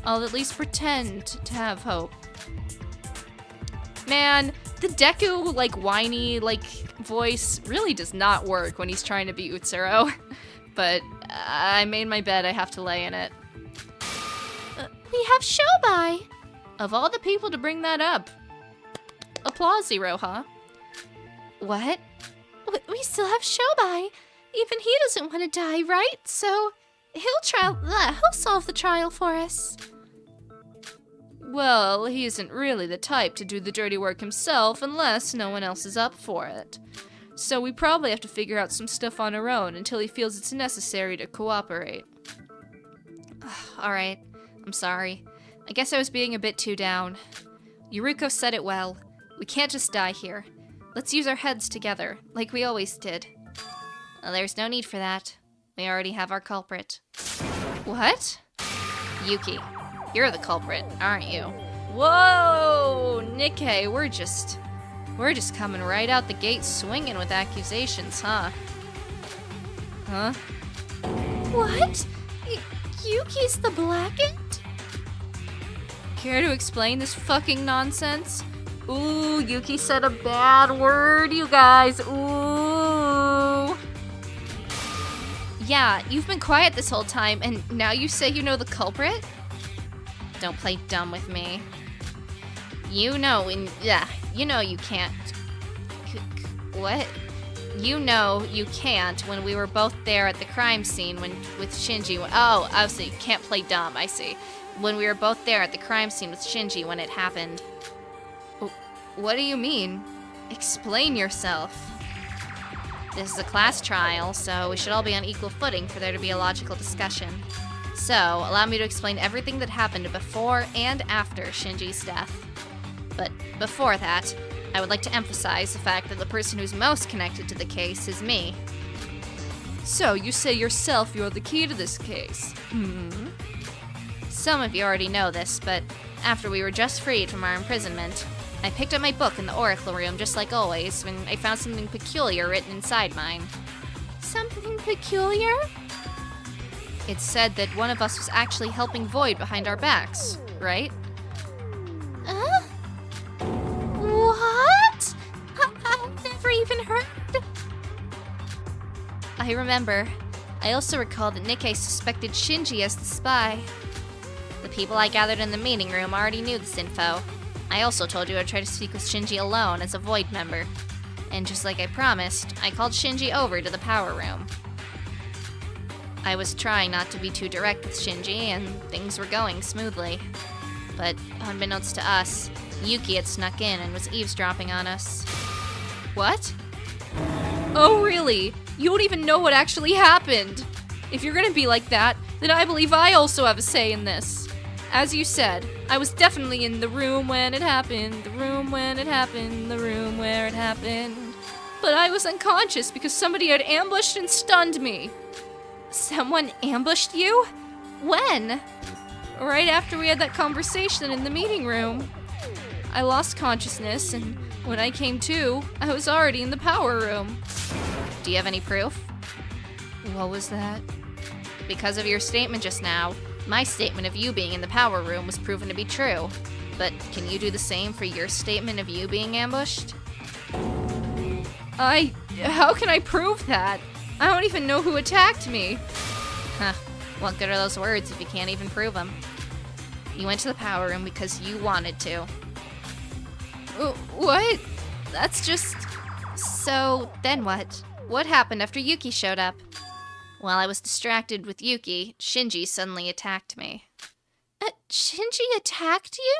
I'll at least pretend to have hope. Man, the Deku, whiny, voice really does not work when he's trying to be Utsuro. But I made my bed, I have to lay in it. We have Shobai! Of all the people to bring that up. Applause zero, huh? What? We still have Shobai. Even he doesn't want to die, right? So he'll solve the trial for us. Well, he isn't really the type to do the dirty work himself unless no one else is up for it. So we probably have to figure out some stuff on our own until he feels it's necessary to cooperate. Alright, I'm sorry. I guess I was being a bit too down. Yuruko said it well. We can't just die here. Let's use our heads together, like we always did. Well, there's no need for that. We already have our culprit. What? Yuki, you're the culprit, aren't you? Whoa, Nikkei, we're just coming right out the gate swinging with accusations, huh? Huh? What? Yuki's the Blackened? Care to explain this fucking nonsense? Ooh, Yuki said a bad word, you guys. Ooh. Yeah, you've been quiet this whole time, and now you say you know the culprit? Don't play dumb with me. You know you can't. What? You know you can't when we were both there at the crime scene with Shinji. Oh, so you can't play dumb, I see. When we were both there at the crime scene with Shinji when it happened. What do you mean? Explain yourself. This is a class trial, so we should all be on equal footing for there to be a logical discussion. So, allow me to explain everything that happened before and after Shinji's death. But before that, I would like to emphasize the fact that the person who's most connected to the case is me. So, you say yourself you're the key to this case? Some of you already know this, but after we were just freed from our imprisonment, I picked up my book in the oracle room just like always when I found something peculiar written inside mine. Something peculiar? It said that one of us was actually helping Void behind our backs, right? What? I've never even heard. I remember. I also recall that Nikkei suspected Shinji as the spy. The people I gathered in the meeting room already knew this info. I also told you I'd try to speak with Shinji alone as a Void member. And just like I promised, I called Shinji over to the power room. I was trying not to be too direct with Shinji, and things were going smoothly. But unbeknownst to us, Yuki had snuck in and was eavesdropping on us. What? Oh, really? You don't even know what actually happened! If you're gonna be like that, then I believe I also have a say in this. As you said, I was definitely in the room when it happened, the room when it happened, the room where it happened. But I was unconscious because somebody had ambushed and stunned me. Someone ambushed you? When? Right after we had that conversation in the meeting room. I lost consciousness, and when I came to, I was already in the power room. Do you have any proof? What was that? Because of your statement just now, my statement of you being in the power room was proven to be true. But can you do the same for your statement of you being ambushed? How can I prove that? I don't even know who attacked me. Huh, what good are those words if you can't even prove them? You went to the power room because you wanted to. What? That's just... So, then what? What happened after Yuki showed up? While I was distracted with Yuki, Shinji suddenly attacked me. Shinji attacked you?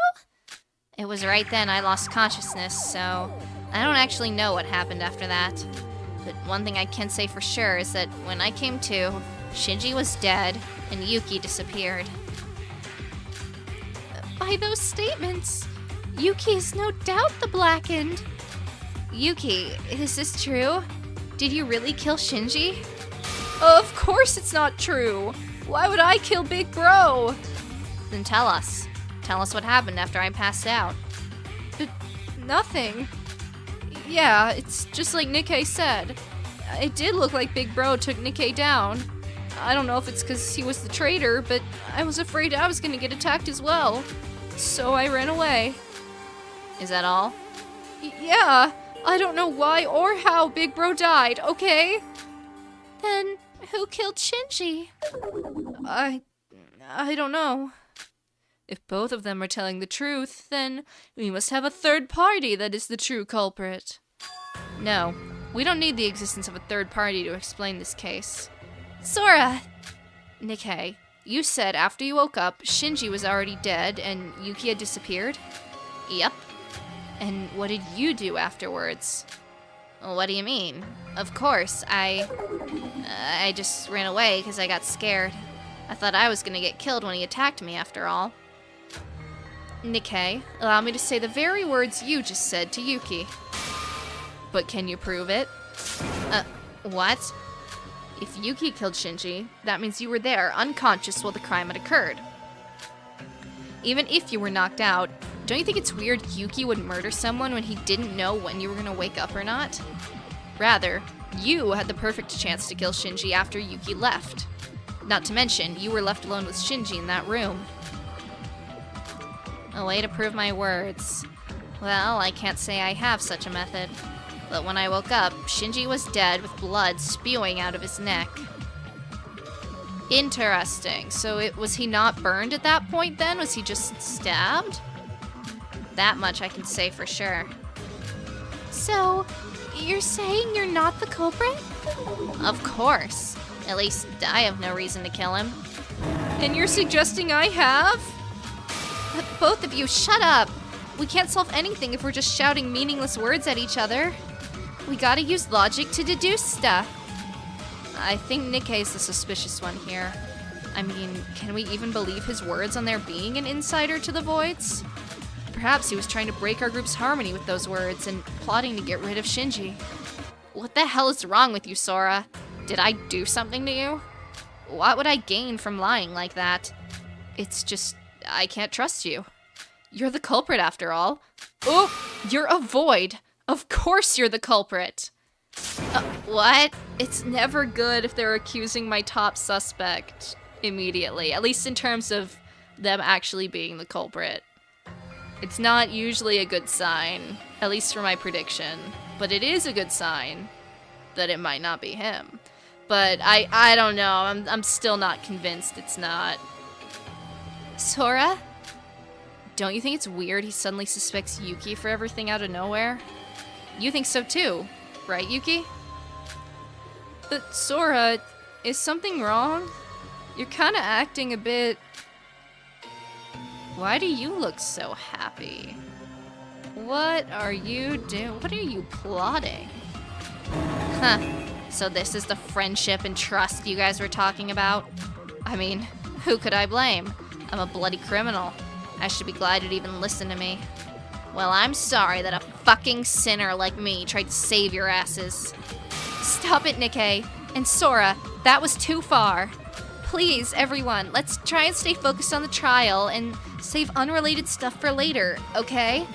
It was right then I lost consciousness, so I don't actually know what happened after that. But one thing I can say for sure is that when I came to, Shinji was dead and Yuki disappeared. By those statements, Yuki is no doubt the Blackened. Yuki, is this true? Did you really kill Shinji? Of course it's not true. Why would I kill Big Bro? Then tell us. Tell us what happened after I passed out. Nothing. Yeah, it's just like Nikkei said. It did look like Big Bro took Nikkei down. I don't know if it's because he was the traitor, but I was afraid I was gonna get attacked as well. So I ran away. Is that all? Yeah, I don't know why or how Big Bro died, okay? Then who killed Shinji? I don't know. If both of them are telling the truth, then we must have a third party that is the true culprit. No, we don't need the existence of a third party to explain this case. Sora! Nikkei, you said after you woke up, Shinji was already dead and Yuki had disappeared? Yep. And what did you do afterwards? What do you mean? Of course, I just ran away because I got scared. I thought I was gonna get killed when he attacked me after all. Nikkei, allow me to say the very words you just said to Yuki. But can you prove it? What? If Yuki killed Shinji, that means you were there, unconscious while the crime had occurred. Even if you were knocked out, don't you think it's weird Yuki would murder someone when he didn't know when you were gonna wake up or not? Rather, you had the perfect chance to kill Shinji after Yuki left. Not to mention, you were left alone with Shinji in that room. A way to prove my words. Well, I can't say I have such a method. But when I woke up, Shinji was dead with blood spewing out of his neck. Interesting. So was he not burned at that point then? Was he just stabbed? That much I can say for sure. So, you're saying you're not the culprit? Of course. At least I have no reason to kill him. And you're suggesting I have? Both of you, shut up! We can't solve anything if we're just shouting meaningless words at each other. We gotta use logic to deduce stuff. I think Nikkei's the suspicious one here. I mean, can we even believe his words on there being an insider to the Voids? Perhaps he was trying to break our group's harmony with those words and plotting to get rid of Shinji. What the hell is wrong with you, Sora? Did I do something to you? What would I gain from lying like that? It's just, I can't trust you. You're the culprit after all. Oh, you're a Void. Of course you're the culprit. What? It's never good if they're accusing my top suspect immediately, at least in terms of them actually being the culprit. It's not usually a good sign, at least for my prediction, but it is a good sign that it might not be him. But I don't know, I'm still not convinced it's not. Sora? Don't you think it's weird he suddenly suspects Yuki for everything out of nowhere? You think so too, right, Yuki? But Sora, is something wrong? You're kinda acting a bit... Why do you look so happy? What are you doing? What are you plotting? Huh. So this is the friendship and trust you guys were talking about? I mean, who could I blame? I'm a bloody criminal. I should be glad you'd even listen to me. Well, I'm sorry that a fucking sinner like me tried to save your asses. Stop it, Nikkei. And Sora, that was too far. Please, everyone, let's try and stay focused on the trial and save unrelated stuff for later, okay?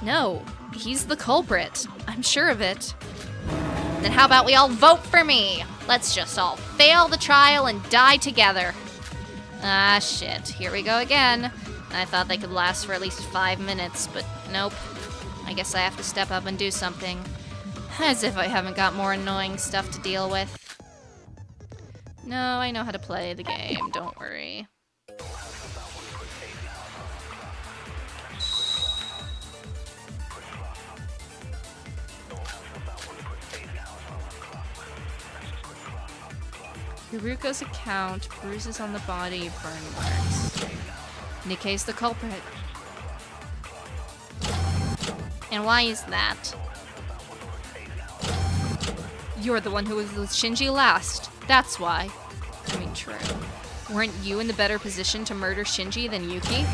No, he's the culprit. I'm sure of it. Then how about we all vote for me? Let's just all fail the trial and die together. Ah, shit. Here we go again. I thought they could last for at least 5 minutes, but nope. I guess I have to step up and do something. As if I haven't got more annoying stuff to deal with. No, I know how to play the game, don't worry. Hiruko's account, bruises on the body, burn marks. Nikkei's the culprit. And why is that? You're the one who was with Shinji last. That's why. I mean, true. Weren't you in the better position to murder Shinji than Yuki?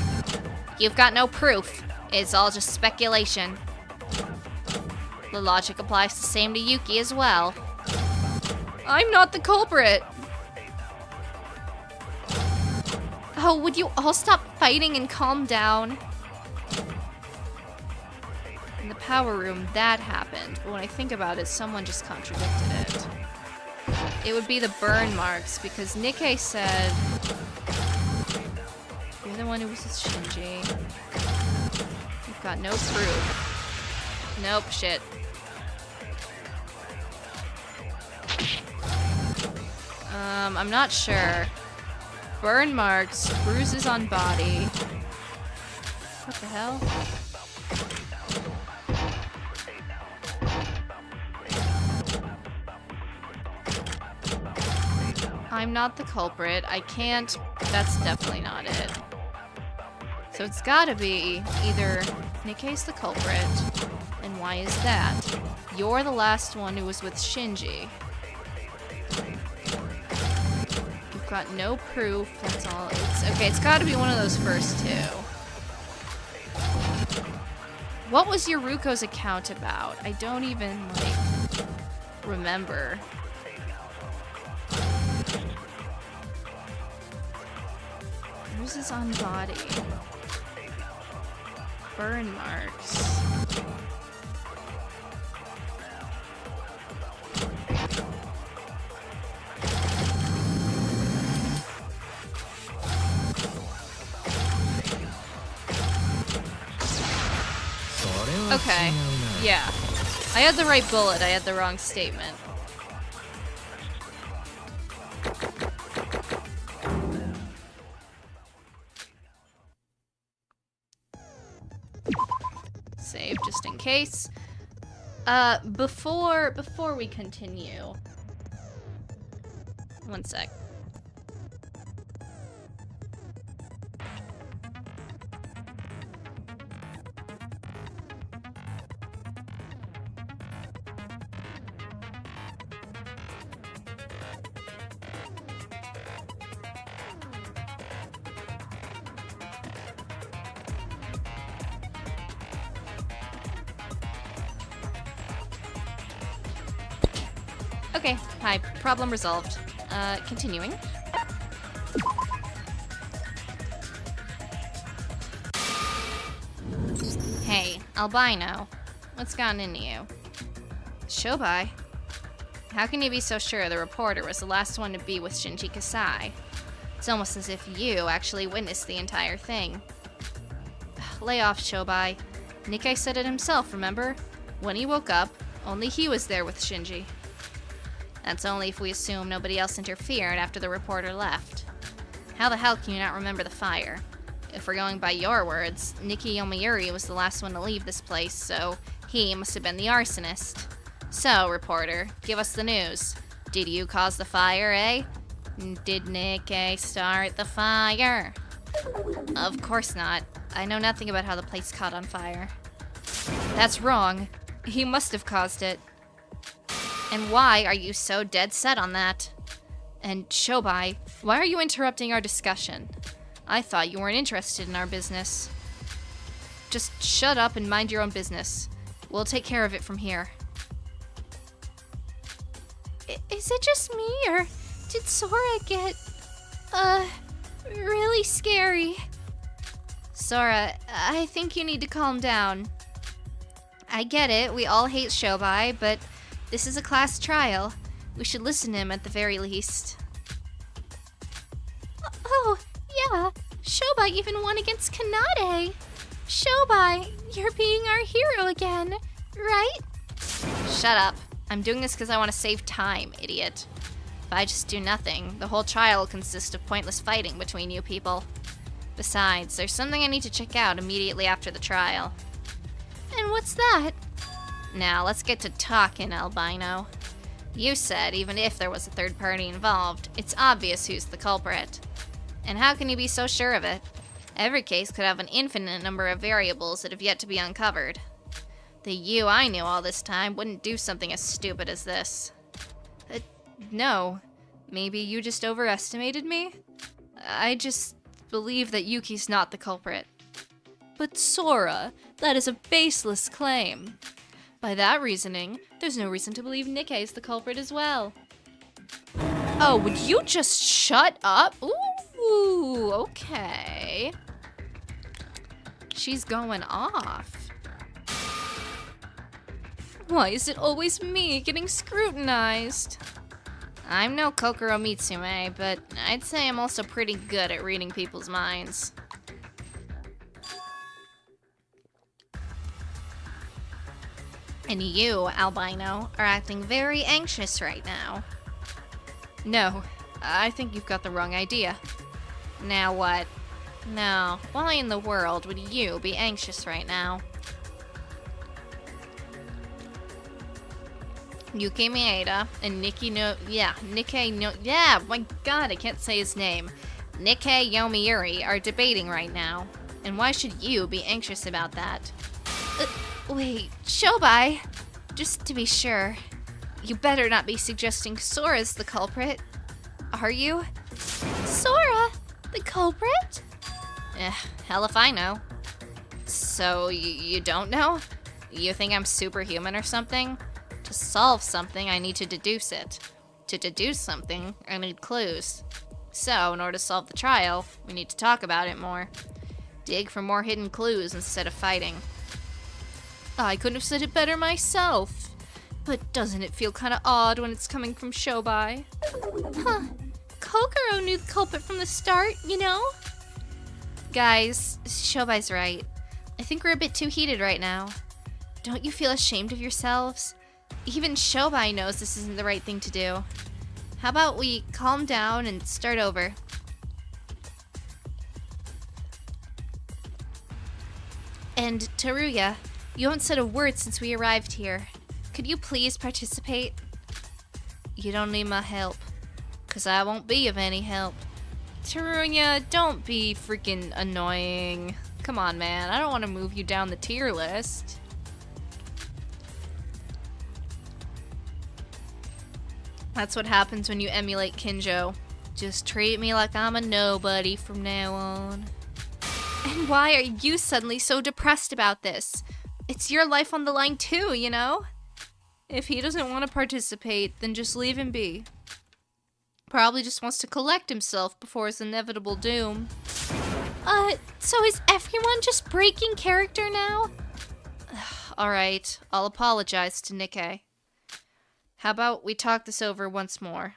You've got no proof. It's all just speculation. The logic applies the same to Yuki as well. I'm not the culprit! Oh, would you all stop fighting and calm down? In the power room, that happened, but when I think about it, someone just contradicted it. It would be the burn marks, because Nikkei said, you're the one who was with Shinji. You've got no proof. Nope, shit. I'm not sure. Burn marks, bruises on body. What the hell? I'm not the culprit. I can't. That's definitely not it. So it's gotta be either Nikkei's the culprit, and why is that? You're the last one who was with Shinji. You've got no proof. That's all. It's gotta be one of those first two. What was Yoruko's account about? I don't even, remember. Bruises on body. Burn marks. Okay, yeah. I had the right bullet, I had the wrong statement. Save just in case. Before we continue. One sec. Okay, hi, problem resolved. Continuing. Hey, albino. What's gotten into you? Shobai? How can you be so sure the reporter was the last one to be with Shinji Kasai? It's almost as if you actually witnessed the entire thing. Lay off, Shobai. Nikkei said it himself, remember? When he woke up, only he was there with Shinji. That's only if we assume nobody else interfered after the reporter left. How the hell can you not remember the fire? If we're going by your words, Nikki Yomiuri was the last one to leave this place, so he must have been the arsonist. So, reporter, give us the news. Did you cause the fire, eh? Did Nikkei start the fire? Of course not. I know nothing about how the place caught on fire. That's wrong. He must have caused it. And why are you so dead set on that? And Shobai, why are you interrupting our discussion? I thought you weren't interested in our business. Just shut up and mind your own business. We'll take care of it from here. Is it just me, or did Sora get, really scary? Sora, I think you need to calm down. I get it, we all hate Shobai, but this is a class trial. We should listen to him at the very least. Oh, yeah. Shobai even won against Kanade. Shobai, you're being our hero again, right? Shut up. I'm doing this because I want to save time, idiot. If I just do nothing, the whole trial will consist of pointless fighting between you people. Besides, there's something I need to check out immediately after the trial. And what's that? Now, let's get to talking, albino. You said even if there was a third party involved, it's obvious who's the culprit. And how can you be so sure of it? Every case could have an infinite number of variables that have yet to be uncovered. The you I knew all this time wouldn't do something as stupid as this. No. Maybe you just overestimated me? I just believe that Yuki's not the culprit. But Sora, that is a baseless claim. By that reasoning, there's no reason to believe Nikkei's the culprit as well. Oh, would you just shut up? Ooh, okay. She's going off. Why is it always me getting scrutinized? I'm no Kokoro Mitsume, but I'd say I'm also pretty good at reading people's minds. And you, albino, are acting very anxious right now. No, I think you've got the wrong idea. Now what? No, why in the world would you be anxious right now? Yuki Maeda and Nikkei my god, I can't say his name. Nikkei Yomiuri are debating right now. And why should you be anxious about that? Wait, Shobai, just to be sure, you better not be suggesting Sora's the culprit. Are you? Sora? The culprit? Hell if I know. So, you don't know? You think I'm superhuman or something? To solve something, I need to deduce it. To deduce something, I need clues. So, in order to solve the trial, we need to talk about it more. Dig for more hidden clues instead of fighting. I couldn't have said it better myself. But doesn't it feel kind of odd when it's coming from Shobai? Huh. Kokoro knew the culprit from the start, you know? Guys, Shobai's right. I think we're a bit too heated right now. Don't you feel ashamed of yourselves? Even Shobai knows this isn't the right thing to do. How about we calm down and start over? And Teruya, you haven't said a word since we arrived here. Could you please participate? You don't need my help, 'cause I won't be of any help. Teruya, don't be freaking annoying. Come on, man, I don't want to move you down the tier list. That's what happens when you emulate Kinjo. Just treat me like I'm a nobody from now on. And why are you suddenly so depressed about this? It's your life on the line too, you know? If he doesn't want to participate, then just leave him be. Probably just wants to collect himself before his inevitable doom. So is everyone just breaking character now? Alright, I'll apologize to Nikkei. How about we talk this over once more?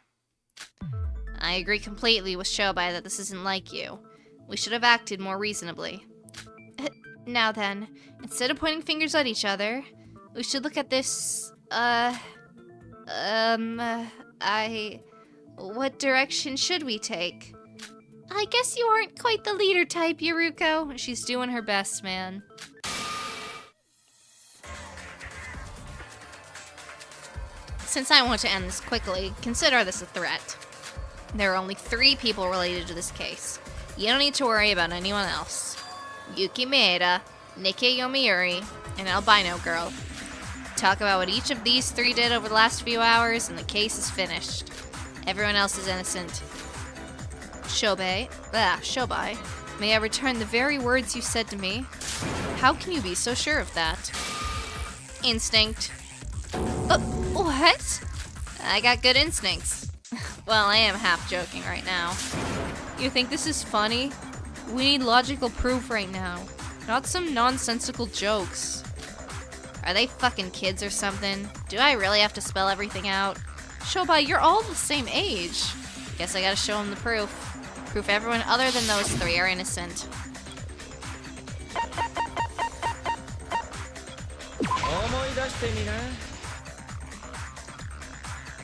I agree completely with Shobai that this isn't like you. We should have acted more reasonably. Now then, instead of pointing fingers at each other, we should look at this, what direction should we take? I guess you aren't quite the leader type, Yuruko. She's doing her best, man. Since I want to end this quickly, consider this a threat. There are only 3 people related to this case. You don't need to worry about anyone else. Yuki Maeda, Nikkei Yomiuri, and Albino Girl. Talk about what each of these 3 did over the last few hours, and the case is finished. Everyone else is innocent. Shobai, may I return the very words you said to me? How can you be so sure of that? Instinct. What? I got good instincts. Well, I am half joking right now. You think this is funny? We need logical proof right now, not some nonsensical jokes. Are they fucking kids or something? Do I really have to spell everything out? Shobai, you're all the same age. Guess I gotta show them the proof. Proof everyone other than those 3 are innocent.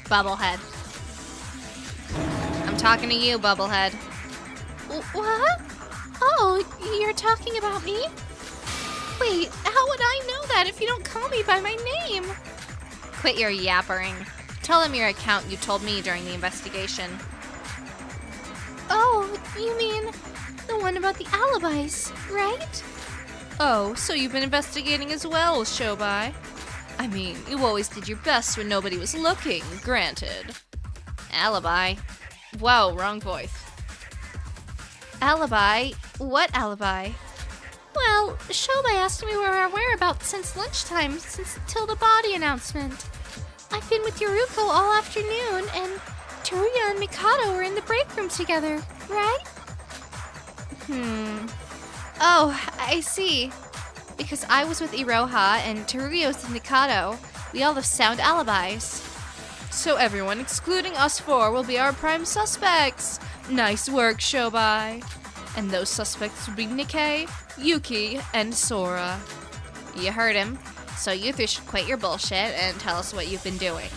Bubblehead. I'm talking to you, Bubblehead. What? Oh, you're talking about me? Wait, how would I know that if you don't call me by my name? Quit your yappering. Tell them your account you told me during the investigation. Oh, you mean the one about the alibis, right? Oh, so you've been investigating as well, Shobai. I mean, you always did your best when nobody was looking, granted. Alibi. Whoa, wrong voice. Alibi? What alibi? Well, Shobai asked me where our whereabouts since lunchtime, till the body announcement. I've been with Yuruko all afternoon, and Teruya and Mikado were in the break room together, right? Oh, I see. Because I was with Iroha and Teruya was with Mikado. We all have sound alibis. So everyone, excluding us four, will be our prime suspects. Nice work, Shobai. And those suspects would be Nikkei, Yuki, and Sora. You heard him. So you three should quit your bullshit and tell us what you've been doing.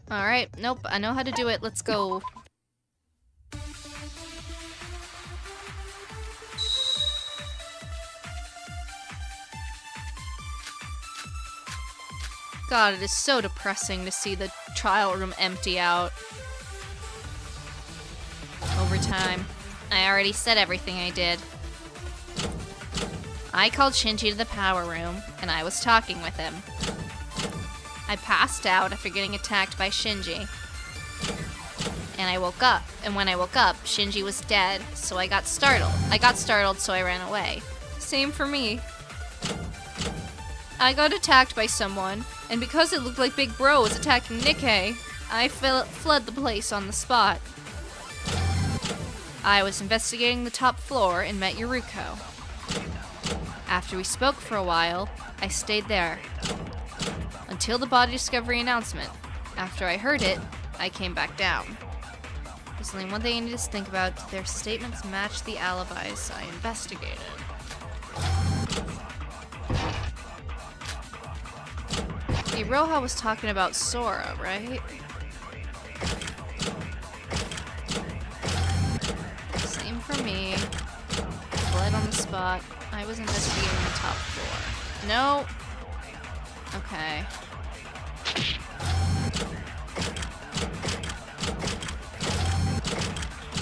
Alright, nope, I know how to do it. Let's go. God, it is so depressing to see the trial room empty out. Over time. I already said everything I did. I called Shinji to the power room, and I was talking with him. I passed out after getting attacked by Shinji. And I woke up, and when I woke up, Shinji was dead, so I got startled. So I ran away. Same for me. I got attacked by someone, and because it looked like Big Bro was attacking Nikkei, I fled the place on the spot. I was investigating the top floor and met Yuruko. After we spoke for a while, I stayed there. Until the body discovery announcement. After I heard it, I came back down. There's only one thing I need to think about. Their statements match the alibis I investigated. Iroha was talking about Sora, right? Same for me. Blood on the spot. I was investigating the top floor. No. Okay.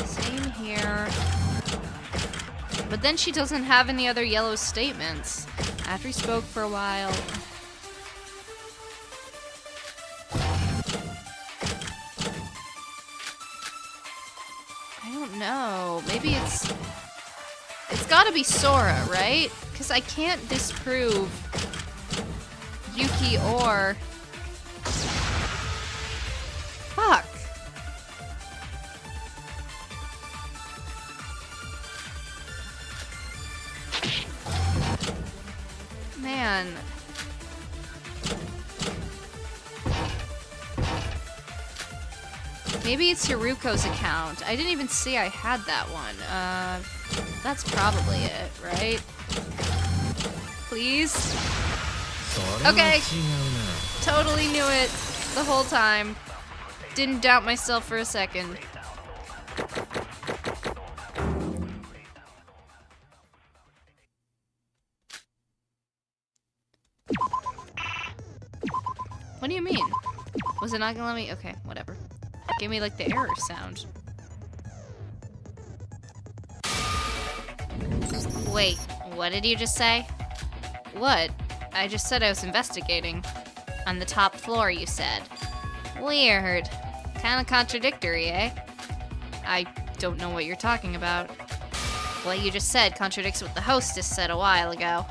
Same here. But then she doesn't have any other yellow statements. After we spoke for a while. I don't know. Maybe it's gotta be Sora, right? Because I can't disprove Yuki or... Fuck. Man. Maybe it's Yuruko's account. I didn't even see I had that one. That's probably it, right? Please? Okay. Totally knew it the whole time. Didn't doubt myself for a second. What do you mean? Was it not gonna let me? Okay, whatever. Give me like the error sound. Wait, what did you just say? What? I just said I was investigating. On the top floor, you said. Weird. Kinda contradictory, eh? I don't know what you're talking about. What you just said contradicts what the hostess said a while ago.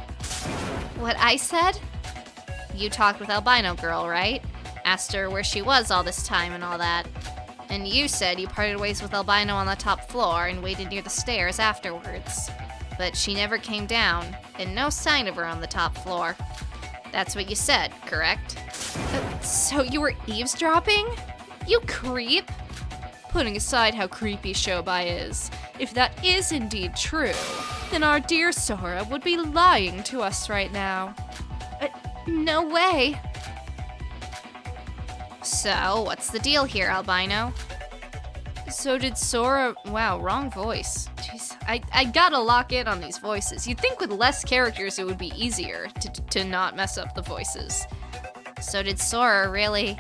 What I said? You talked with Albino Girl, right? Asked her where she was all this time and all that. And you said you parted ways with Albino on the top floor and waited near the stairs afterwards. But she never came down, and no sign of her on the top floor. That's what you said, correct? So you were eavesdropping? You creep! Putting aside how creepy Shobai is, if that is indeed true, then our dear Sora would be lying to us right now. No way. So, what's the deal here, Albino? So did Sora... Wow, wrong voice. Jeez, I gotta lock in on these voices. You'd think with less characters it would be easier to not mess up the voices. So did Sora really...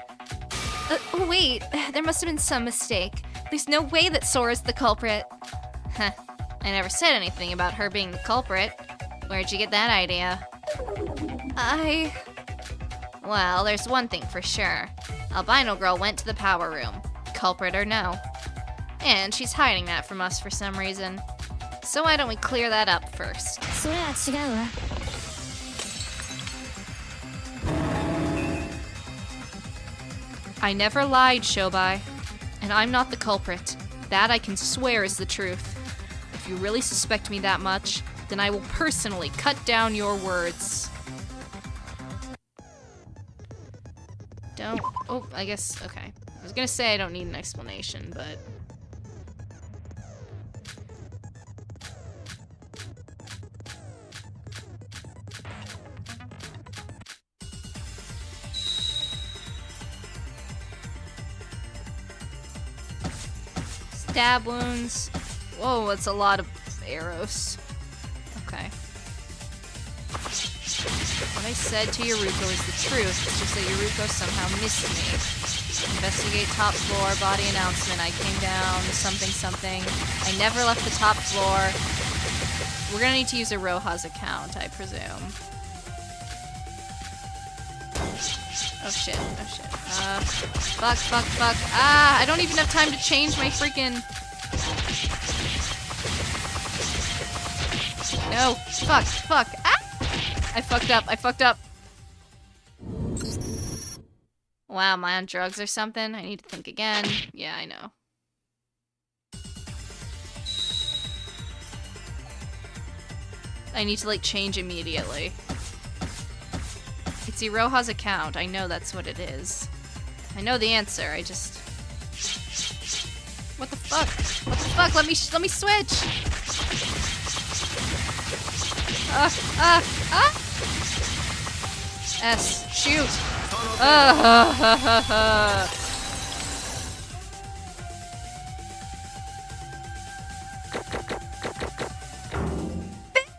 wait, there must have been some mistake. There's no way that Sora's the culprit. Huh. I never said anything about her being the culprit. Where'd you get that idea? Well, there's one thing for sure. Albino girl went to the power room, culprit or no. And she's hiding that from us for some reason. So why don't we clear that up first? それは違うわ。I never lied, Shobai. And I'm not the culprit. That I can swear is the truth. If you really suspect me that much, then I will personally cut down your words. Don't... Oh, I guess... Okay. I was gonna say I don't need an explanation, but... Stab wounds. Whoa, that's a lot of arrows. Okay. What I said to Yuruko is the truth. It's just that Yuruko somehow missed me. Investigate top floor, body announcement. I came down, something, something. I never left the top floor. We're gonna need to use a Roja's account, I presume. Oh shit, oh shit. Fuck. Ah, I don't even have time to change my freaking... No, fuck. Ah! I fucked up. Wow, am I on drugs or something? I need to think again. Yeah, I know. I need to, like, change immediately. It's Iroha's account. I know that's what it is. I know the answer. I just... What the fuck? What the fuck? Let me switch! S. Shoot!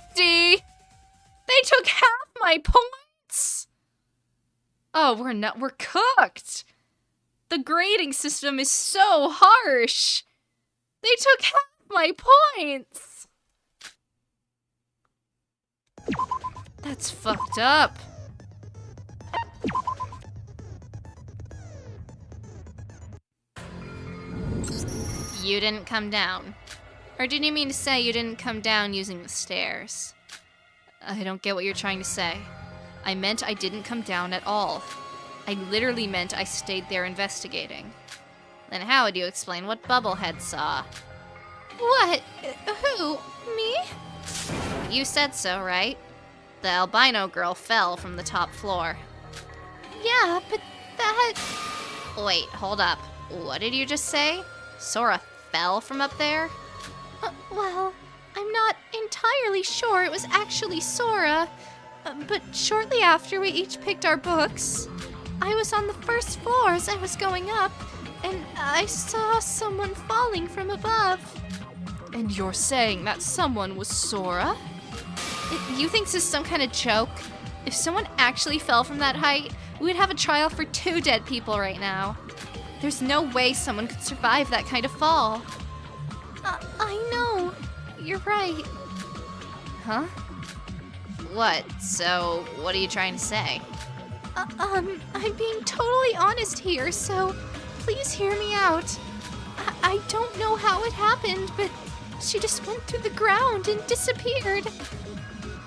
$50! They took half my points! Oh, we're cooked! The grading system is so harsh! They took half my points! That's fucked up. You didn't come down. Or did you mean to say you didn't come down using the stairs? I don't get what you're trying to say. I meant I didn't come down at all. I literally meant I stayed there investigating. Then how would you explain what Bubblehead saw? What? Who? Me? You said so, right? The albino girl fell from the top floor. Yeah, but that... Wait, hold up. What did you just say? Sora fell from up there? Well, I'm not entirely sure it was actually Sora. But shortly after we each picked our books, I was on the first floor as I was going up, and I saw someone falling from above. And you're saying that someone was Sora? You think this is some kind of joke? If someone actually fell from that height, we would have a trial for 2 dead people right now. There's no way someone could survive that kind of fall. I know. You're right. Huh? What? So, what are you trying to say? I'm being totally honest here, so please hear me out. I don't know how it happened, but she just went through the ground and disappeared.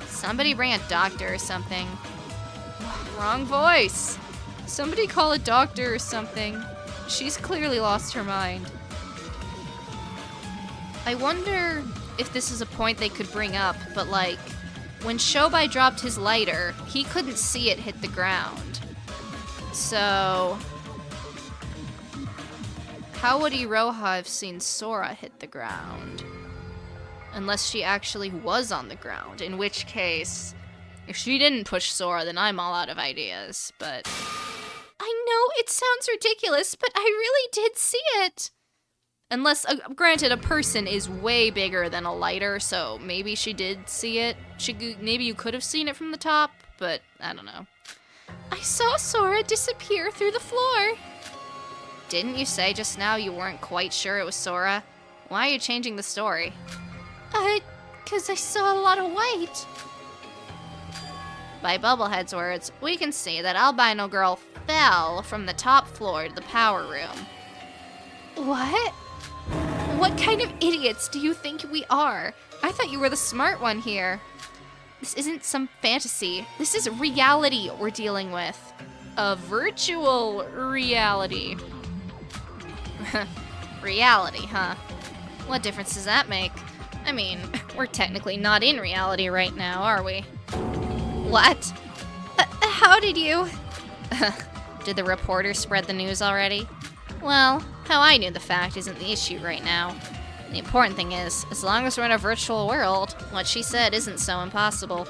Somebody bring a doctor or something. Wrong voice. Somebody call a doctor or something. She's clearly lost her mind. I wonder if this is a point they could bring up, but like, when Shobai dropped his lighter, he couldn't see it hit the ground. So, how would Iroha have seen Sora hit the ground? Unless she actually was on the ground, in which case, if she didn't push Sora, then I'm all out of ideas, but... I know it sounds ridiculous, but I really did see it. Unless, granted, a person is way bigger than a lighter, so maybe she did see it. Maybe you could have seen it from the top, but I don't know. I saw Sora disappear through the floor. Didn't you say just now you weren't quite sure it was Sora? Why are you changing the story? 'Cause I saw a lot of white. By Bubblehead's words, we can see that Albino Girl fell from the top floor to the power room. What? What kind of idiots do you think we are? I thought you were the smart one here. This isn't some fantasy. This is reality we're dealing with. A virtual reality. Reality, huh? What difference does that make? I mean, we're technically not in reality right now, are we? What? How did you? Did the reporter spread the news already? Well, how I knew the fact isn't the issue right now. The important thing is, as long as we're in a virtual world, what she said isn't so impossible.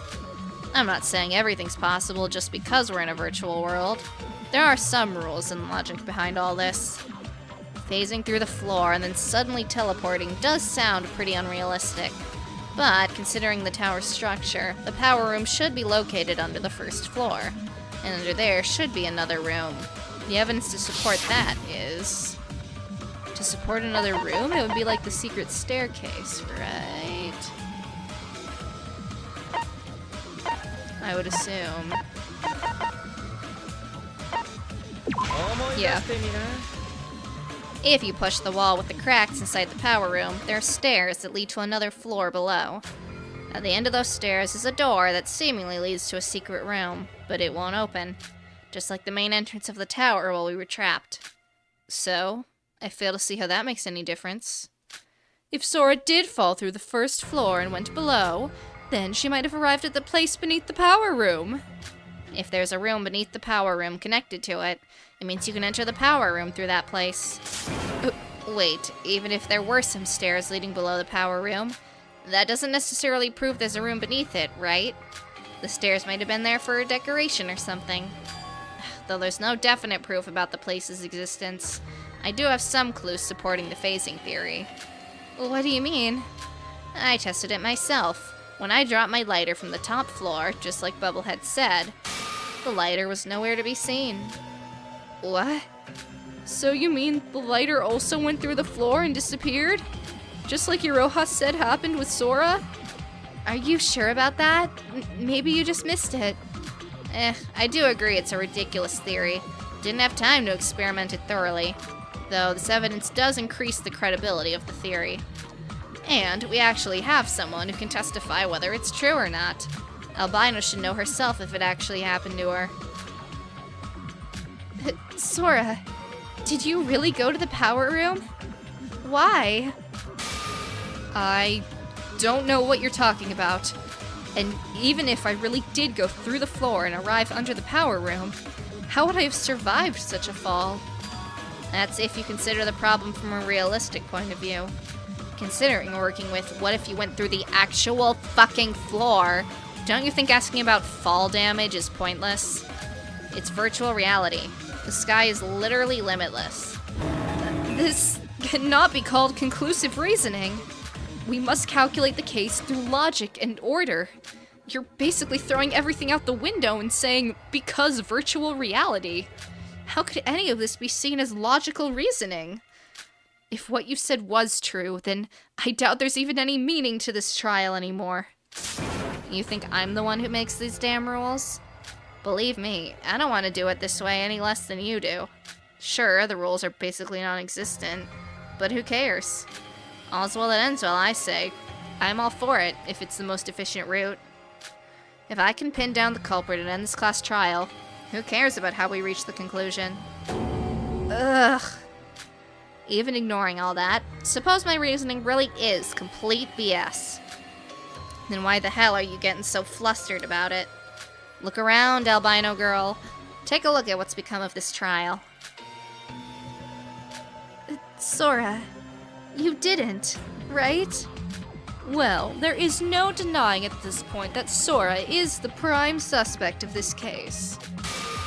I'm not saying everything's possible just because we're in a virtual world. There are some rules and logic behind all this. Phasing through the floor and then suddenly teleporting does sound pretty unrealistic. But considering the tower's structure, the power room should be located under the first floor. And under there should be another room. The evidence to support that is... To support another room, it would be like the secret staircase, right? I would assume. Yeah. If you push the wall with the cracks inside the power room, there are stairs that lead to another floor below. At the end of those stairs is a door that seemingly leads to a secret room, but it won't open. Just like the main entrance of the tower while we were trapped. So, I fail to see how that makes any difference. If Sora did fall through the first floor and went below, then she might have arrived at the place beneath the power room. If there's a room beneath the power room connected to it, it means you can enter the power room through that place. Wait, even if there were some stairs leading below the power room, that doesn't necessarily prove there's a room beneath it, right? The stairs might have been there for a decoration or something. Though there's no definite proof about the place's existence, I do have some clues supporting the phasing theory. What do you mean? I tested it myself. When I dropped my lighter from the top floor, just like Bubblehead said, the lighter was nowhere to be seen. What? So you mean the lighter also went through the floor and disappeared? Just like Iroha said happened with Sora? Are you sure about that? Maybe you just missed it. I do agree it's a ridiculous theory. Didn't have time to experiment it thoroughly. Though this evidence does increase the credibility of the theory. And we actually have someone who can testify whether it's true or not. Albino should know herself if it actually happened to her. Sora, did you really go to the power room? Why? I don't know what you're talking about. And even if I really did go through the floor and arrive under the power room, how would I have survived such a fall? That's if you consider the problem from a realistic point of view. Considering working with what if you went through the actual fucking floor, don't you think asking about fall damage is pointless? It's virtual reality. The sky is literally limitless. This cannot be called conclusive reasoning. We must calculate the case through logic and order. You're basically throwing everything out the window and saying, because virtual reality. How could any of this be seen as logical reasoning? If what you said was true, then I doubt there's even any meaning to this trial anymore. You think I'm the one who makes these damn rules? Believe me, I don't want to do it this way any less than you do. Sure, the rules are basically non-existent, but who cares? All's well that ends well, I say. I'm all for it, if it's the most efficient route. If I can pin down the culprit and end this class trial, who cares about how we reach the conclusion? Ugh. Even ignoring all that, suppose my reasoning really is complete BS. Then why the hell are you getting so flustered about it? Look around, Albino Girl. Take a look at what's become of this trial. Sora, you didn't, right? Well, there is no denying at this point that Sora is the prime suspect of this case.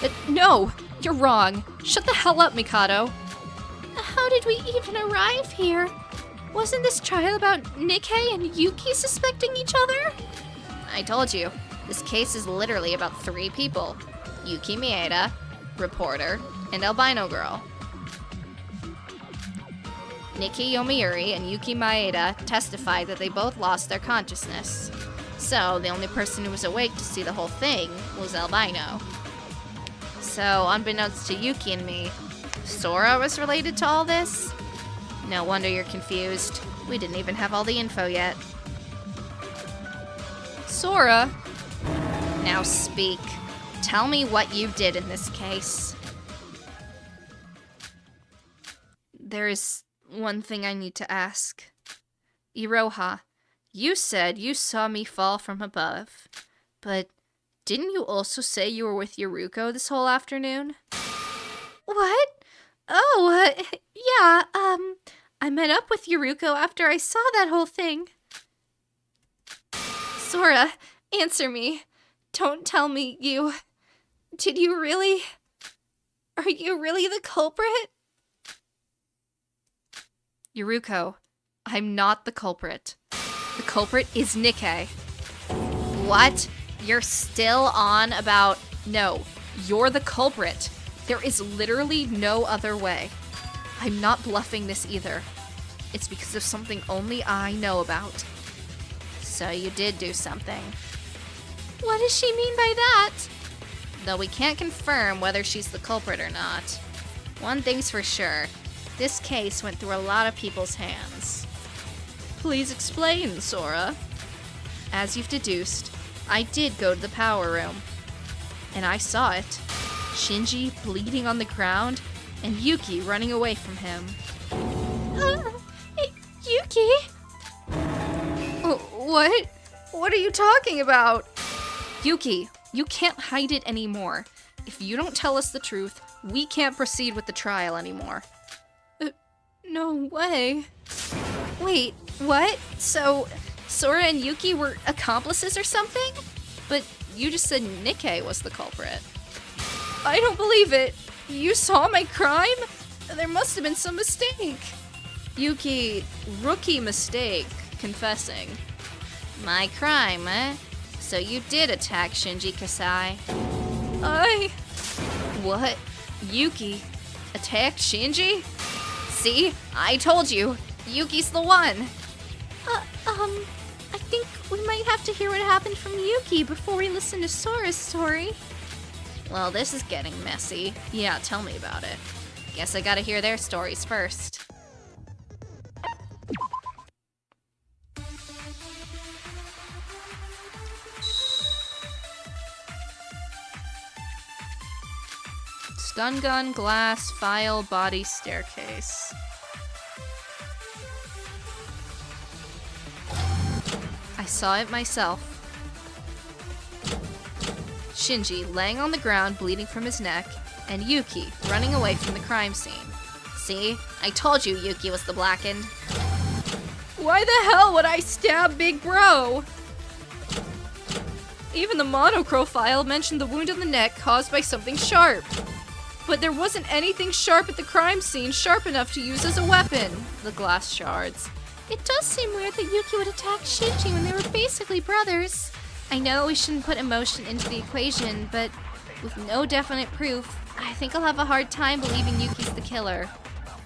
But no, you're wrong. Shut the hell up, Mikado. How did we even arrive here? Wasn't this trial about Nikkei and Yuki suspecting each other? I told you, this case is literally about 3 people. Yuki Mieda, reporter, and Albino Girl. Nikki Yomiuri and Yuki Maeda testified that they both lost their consciousness. So, the only person who was awake to see the whole thing was Albino. So, unbeknownst to Yuki and me, Sora was related to all this? No wonder you're confused. We didn't even have all the info yet. Sora? Now speak. Tell me what you did in this case. There is one thing I need to ask. Iroha, you said you saw me fall from above, but didn't you also say you were with Yuruko this whole afternoon? What? Oh, yeah, I met up with Yuruko after I saw that whole thing. Sora, answer me. Don't tell me Did you really? Are you really the culprit? Yuruko, I'm not the culprit. The culprit is Nikkei. What? You're still on about... No, you're the culprit. There is literally no other way. I'm not bluffing this either. It's because of something only I know about. So you did do something. What does she mean by that? Though we can't confirm whether she's the culprit or not. One thing's for sure. This case went through a lot of people's hands. Please explain, Sora. As you've deduced, I did go to the power room. And I saw it. Shinji bleeding on the ground, and Yuki running away from him. Yuki? What? What are you talking about? Yuki, you can't hide it anymore. If you don't tell us the truth, we can't proceed with the trial anymore. No way. Wait, what? So, Sora and Yuki were accomplices or something? But you just said Nikkei was the culprit. I don't believe it. You saw my crime? There must have been some mistake. Yuki, rookie mistake, confessing. My crime, eh? So you did attack Shinji Kasai. What? Yuki attacked Shinji? See? I told you. Yuki's the one. I think we might have to hear what happened from Yuki before we listen to Sora's story. Well, this is getting messy. Yeah, tell me about it. Guess I gotta hear their stories first. Stun gun, glass, file, body, staircase. I saw it myself. Shinji laying on the ground bleeding from his neck, and Yuki running away from the crime scene. See? I told you Yuki was the blackened. Why the hell would I stab Big Bro? Even the monochrome file mentioned the wound on the neck caused by something sharp. But there wasn't anything sharp at the crime scene sharp enough to use as a weapon. The glass shards. It does seem weird that Yuki would attack Shinji when they were basically brothers. I know we shouldn't put emotion into the equation, but with no definite proof, I think I'll have a hard time believing Yuki's the killer.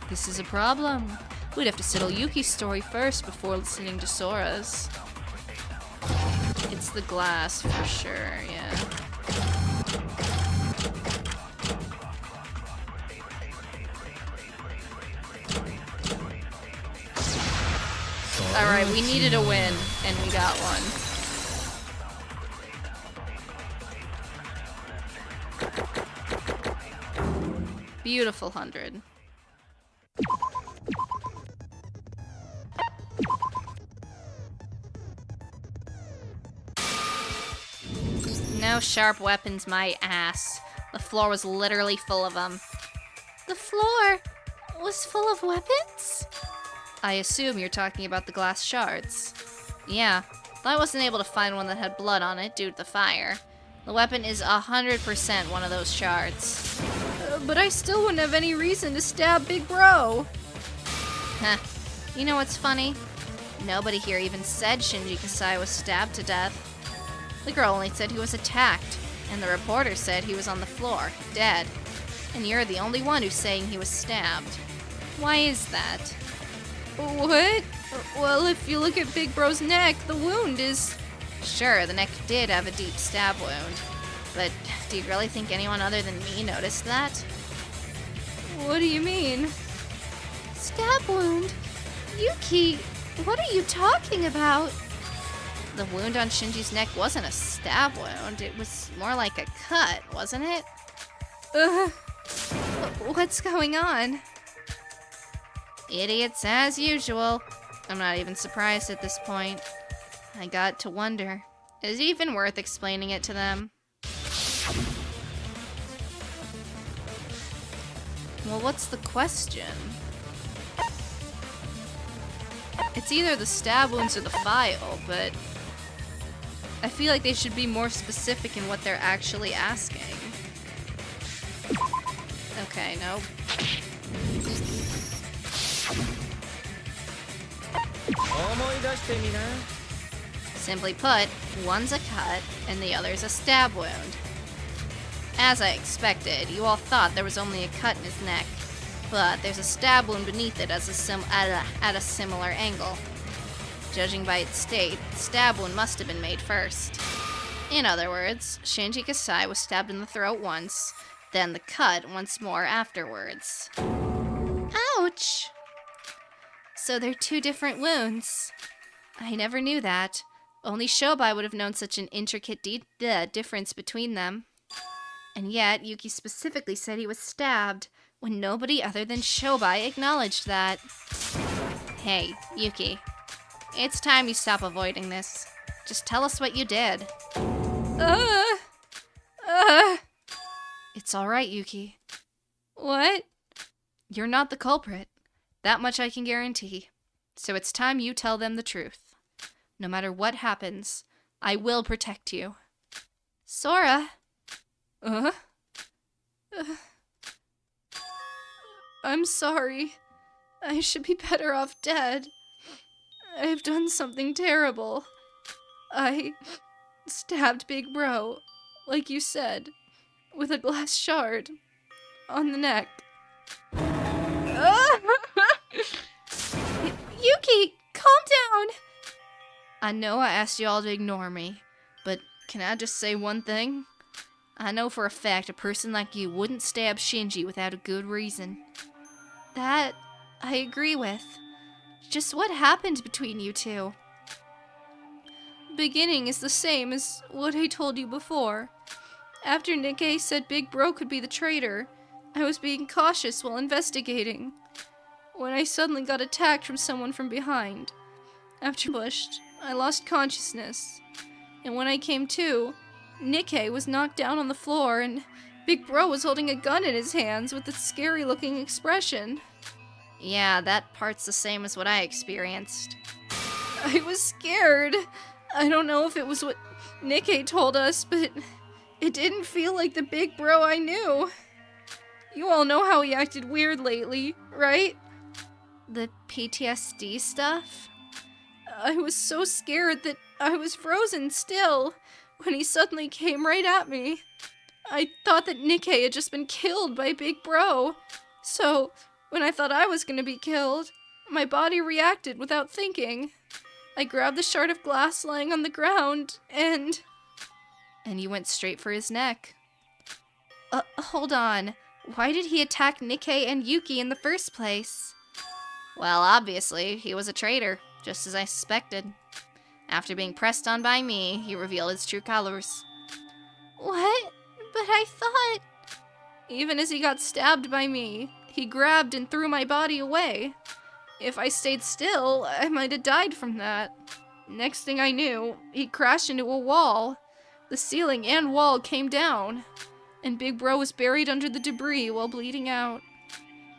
This is a problem. We'd have to settle Yuki's story first before listening to Sora's. It's the glass for sure, yeah. Alright, we needed a win, and we got one. Beautiful 100. No sharp weapons, my ass. The floor was literally full of them. The floor was full of weapons? I assume you're talking about the glass shards. Yeah, I wasn't able to find one that had blood on it due to the fire. The weapon is 100% one of those shards. But I still wouldn't have any reason to stab Big Bro. Huh. You know what's funny? Nobody here even said Shinji Kasai was stabbed to death. The girl only said he was attacked, and the reporter said he was on the floor, dead. And you're the only one who's saying he was stabbed. Why is that? What? Well, if you look at Big Bro's neck, the wound is... Sure, the neck did have a deep stab wound. But do you really think anyone other than me noticed that? What do you mean? Stab wound? Yuki, what are you talking about? The wound on Shinji's neck wasn't a stab wound. It was more like a cut, wasn't it? What's going on? Idiots as usual. I'm not even surprised at this point. I got to wonder, is it even worth explaining it to them? Well, what's the question? It's either the stab wounds or the file, but I feel like they should be more specific in what they're actually asking. Okay, no. Simply put, one's a cut and the other's a stab wound. As I expected, you all thought there was only a cut in his neck, but there's a stab wound beneath it at a similar angle. Judging by its state, the stab wound must have been made first. In other words, Shinji Kasai was stabbed in the throat once, then the cut once more afterwards. Ouch! So they're two different wounds. I never knew that. Only Shobai would have known such an intricate difference between them. And yet, Yuki specifically said he was stabbed, when nobody other than Shobai acknowledged that. Hey, Yuki. It's time you stop avoiding this. Just tell us what you did. It's alright, Yuki. What? You're not the culprit. That much I can guarantee. So it's time you tell them the truth. No matter what happens, I will protect you. Sora? I'm sorry. I should be better off dead. I've done something terrible. I stabbed Big Bro, like you said, with a glass shard on the neck. Yuki, calm down! I know I asked you all to ignore me, but can I just say one thing? I know for a fact a person like you wouldn't stab Shinji without a good reason. That I agree with. Just what happened between you two? Beginning is the same as what I told you before. After Nikkei said Big Bro could be the traitor, I was being cautious while investigating. When I suddenly got attacked from someone from behind. After pushed, I lost consciousness. And when I came to, Nikkei was knocked down on the floor and Big Bro was holding a gun in his hands with a scary looking expression. Yeah, that part's the same as what I experienced. I was scared. I don't know if it was what Nikkei told us, but it didn't feel like the Big Bro I knew. You all know how he acted weird lately, right? The PTSD stuff? I was so scared that I was frozen still when he suddenly came right at me. I thought that Nikkei had just been killed by Big Bro. So, when I thought I was gonna be killed, my body reacted without thinking. I grabbed the shard of glass lying on the ground, and you went straight for his neck. Hold on. Why did he attack Nikkei and Yuki in the first place? Well, obviously, he was a traitor, just as I suspected. After being pressed on by me, he revealed his true colors. What? But I thought... Even as he got stabbed by me, he grabbed and threw my body away. If I stayed still, I might have died from that. Next thing I knew, he crashed into a wall. The ceiling and wall came down, and Big Bro was buried under the debris while bleeding out.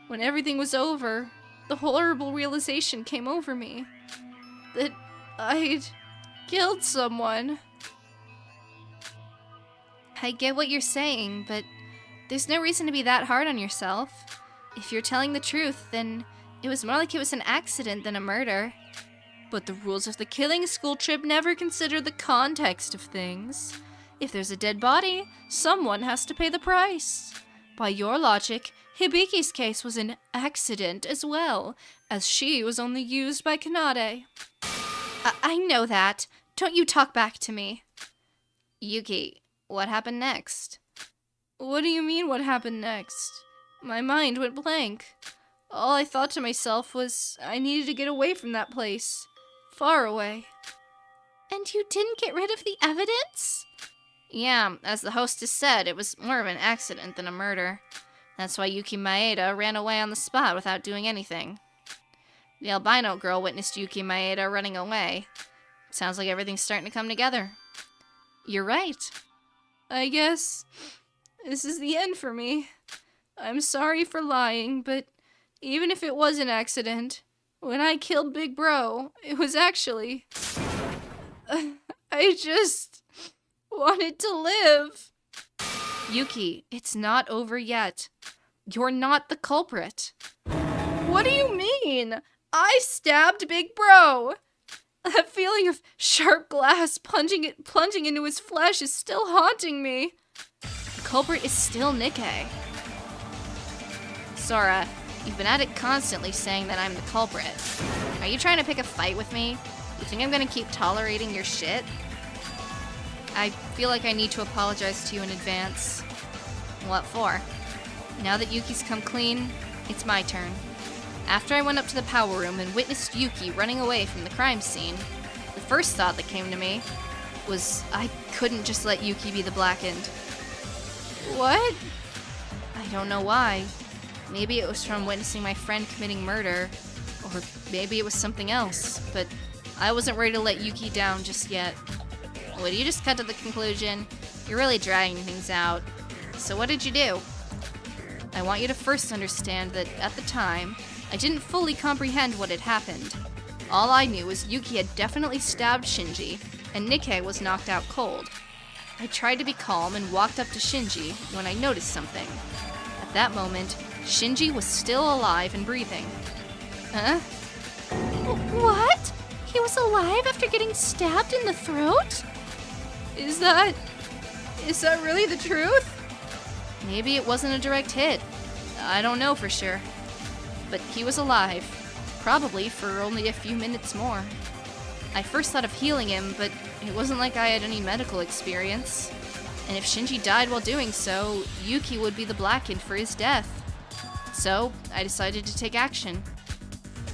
When everything was over, the horrible realization came over me that I'd killed someone. I get what you're saying, but there's no reason to be that hard on yourself. If you're telling the truth, then it was more like it was an accident than a murder. But the rules of the killing school trip never consider the context of things. If there's a dead body, someone has to pay the price. By your logic, Hibiki's case was an accident as well, as she was only used by Kanade. I know that. Don't you talk back to me. Yuki, what happened next? What do you mean, what happened next? My mind went blank. All I thought to myself was I needed to get away from that place. Far away. And you didn't get rid of the evidence? Yeah, as the hostess said, it was more of an accident than a murder. That's why Yuki Maeda ran away on the spot without doing anything. The albino girl witnessed Yuki Maeda running away. Sounds like everything's starting to come together. You're right. I guess this is the end for me. I'm sorry for lying, but even if it was an accident, when I killed Big Bro, it was actually... I just wanted to live. Yuki, it's not over yet. You're not the culprit. What do you mean? I stabbed Big Bro. That feeling of sharp glass plunging into his flesh is still haunting me. The culprit is still Nikkei. Sora, you've been at it constantly saying that I'm the culprit. Are you trying to pick a fight with me? You think I'm gonna keep tolerating your shit? I feel like I need to apologize to you in advance. What for? Now that Yuki's come clean, it's my turn. After I went up to the power room and witnessed Yuki running away from the crime scene, the first thought that came to me was I couldn't just let Yuki be the blackened. What? I don't know why. Maybe it was from witnessing my friend committing murder, or maybe it was something else, but I wasn't ready to let Yuki down just yet. Would you just cut to the conclusion? You're really dragging things out. So what did you do? I want you to first understand that at the time, I didn't fully comprehend what had happened. All I knew was Yuki had definitely stabbed Shinji, and Nikkei was knocked out cold. I tried to be calm and walked up to Shinji when I noticed something. At that moment, Shinji was still alive and breathing. Huh? What? He was alive after getting stabbed in the throat? Is that really the truth? Maybe it wasn't a direct hit. I don't know for sure. But he was alive. Probably for only a few minutes more. I first thought of healing him, but it wasn't like I had any medical experience. And if Shinji died while doing so, Yuki would be the blackened for his death. So, I decided to take action.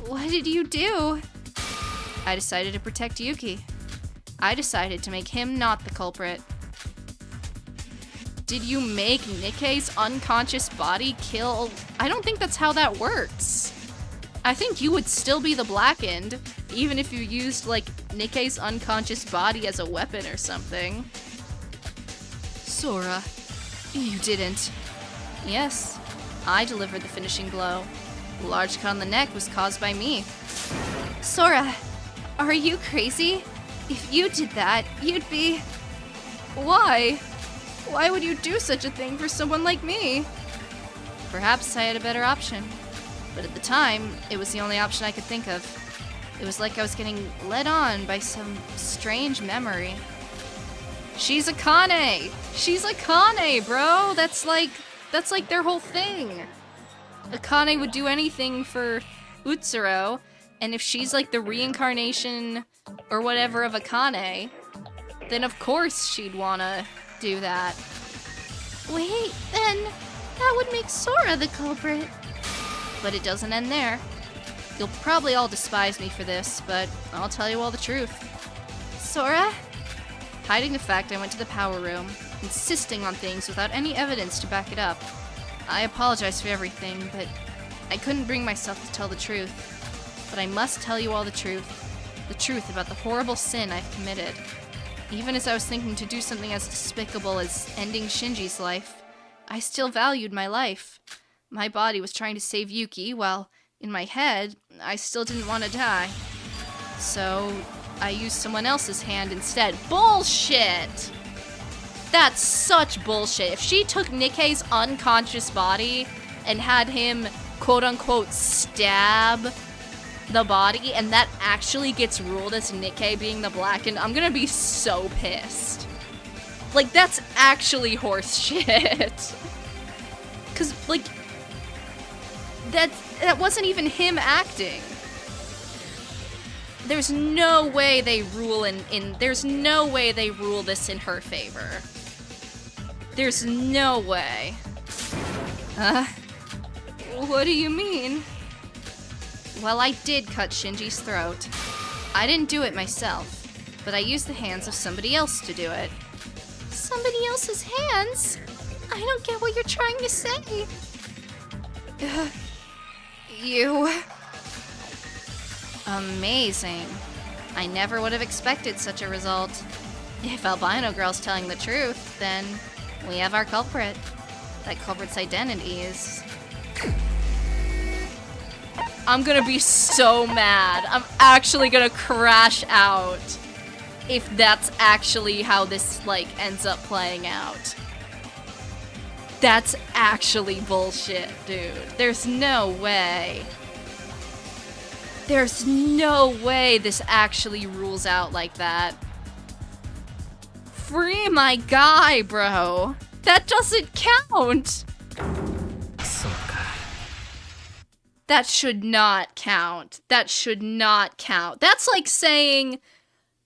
What did you do? I decided to protect Yuki. I decided to make him not the culprit. Did you make Nikkei's unconscious body kill? I don't think that's how that works. I think you would still be the blackened, even if you used, like, Nikkei's unconscious body as a weapon or something. Sora, you didn't. Yes, I delivered the finishing blow. The large cut on the neck was caused by me. Sora, are you crazy? If you did that, you'd be... Why? Why would you do such a thing for someone like me? Perhaps I had a better option. But at the time, it was the only option I could think of. It was like I was getting led on by some strange memory. She's a Kane! She's a Kane, bro! That's like their whole thing. Akane would do anything for Utsuro, and if she's like the reincarnation or whatever of Akane, then of course she'd wanna do that. Wait, then that would make Sora the culprit. But it doesn't end there. You'll probably all despise me for this, but I'll tell you all the truth. Sora? Hiding the fact I went to the power room, insisting on things without any evidence to back it up. I apologize for everything, but I couldn't bring myself to tell the truth. But I must tell you all the truth about the horrible sin I've committed. Even as I was thinking to do something as despicable as ending Shinji's life, I still valued my life. My body was trying to save Yuki, while in my head, I still didn't want to die. So I used someone else's hand instead. Bullshit! That's such bullshit. If she took Nikkei's unconscious body and had him, quote-unquote, stab the body, and that actually gets ruled as Nikkei being the blackened, I'm gonna be so pissed. Like, that's actually horse shit. Cause, like, That wasn't even him acting. There's no way they rule there's no way they rule this in her favor. There's no way. What do you mean? Well, I did cut Shinji's throat. I didn't do it myself, but I used the hands of somebody else to do it. Somebody else's hands? I don't get what you're trying to say. You... Amazing. I never would have expected such a result. If Albino Girl's telling the truth, then we have our culprit. That culprit's identity is... I'm gonna be so mad. I'm actually gonna crash out if that's actually how this, like, ends up playing out. That's actually bullshit, dude. There's no way. There's no way this actually rules out like that. Free my guy, bro. That doesn't count. That should not count. That should not count. That's like saying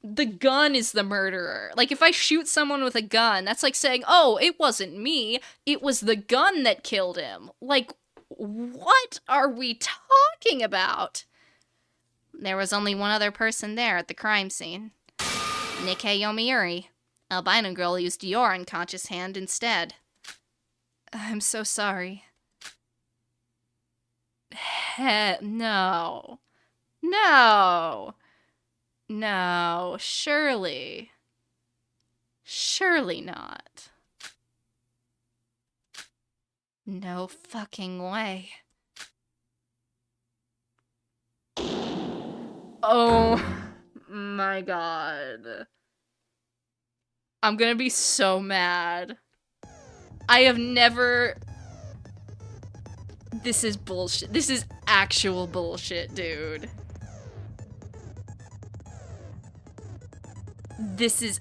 the gun is the murderer. Like, if I shoot someone with a gun, that's like saying, oh, it wasn't me. It was the gun that killed him. Like, what are we talking about? There was only one other person there at the crime scene. Nikkei Yomiuri. Albino Girl used your unconscious hand instead. I'm so sorry. No. No. No, surely. Surely not. No fucking way. Oh my god. I'm gonna be so mad. I have never... This is bullshit. This is actual bullshit, dude. This is...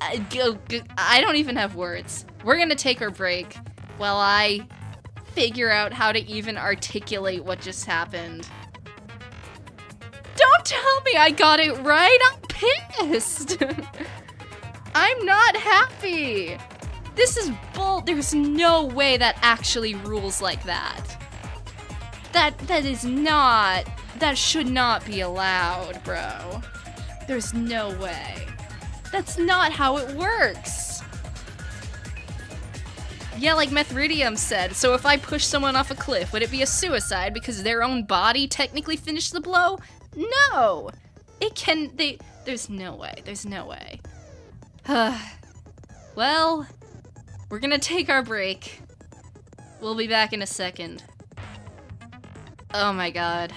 I don't even have words. We're gonna take our break while I figure out how to even articulate what just happened. Don't tell me I got it right! I'm pissed! I'm not happy! This is bull- There's no way that actually rules like that. That is not- That should not be allowed, bro. There's no way. That's not how it works! Yeah, like Methridium said, so if I push someone off a cliff, would it be a suicide because their own body technically finished the blow? No! It can- There's no way. There's no way. Well, we're gonna take our break. We'll be back in a second. Oh my god.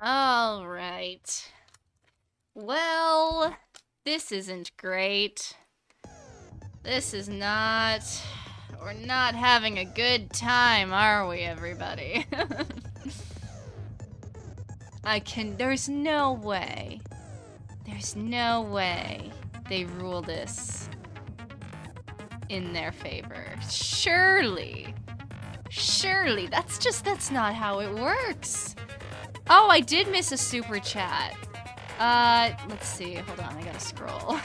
All right. Well, this isn't great. This is not... We're not having a good time, are we, everybody? There's no way. There's no way they rule this in their favor. Surely. Surely. That's not how it works. Oh, I did miss a super chat. Let's see. Hold on, I gotta scroll.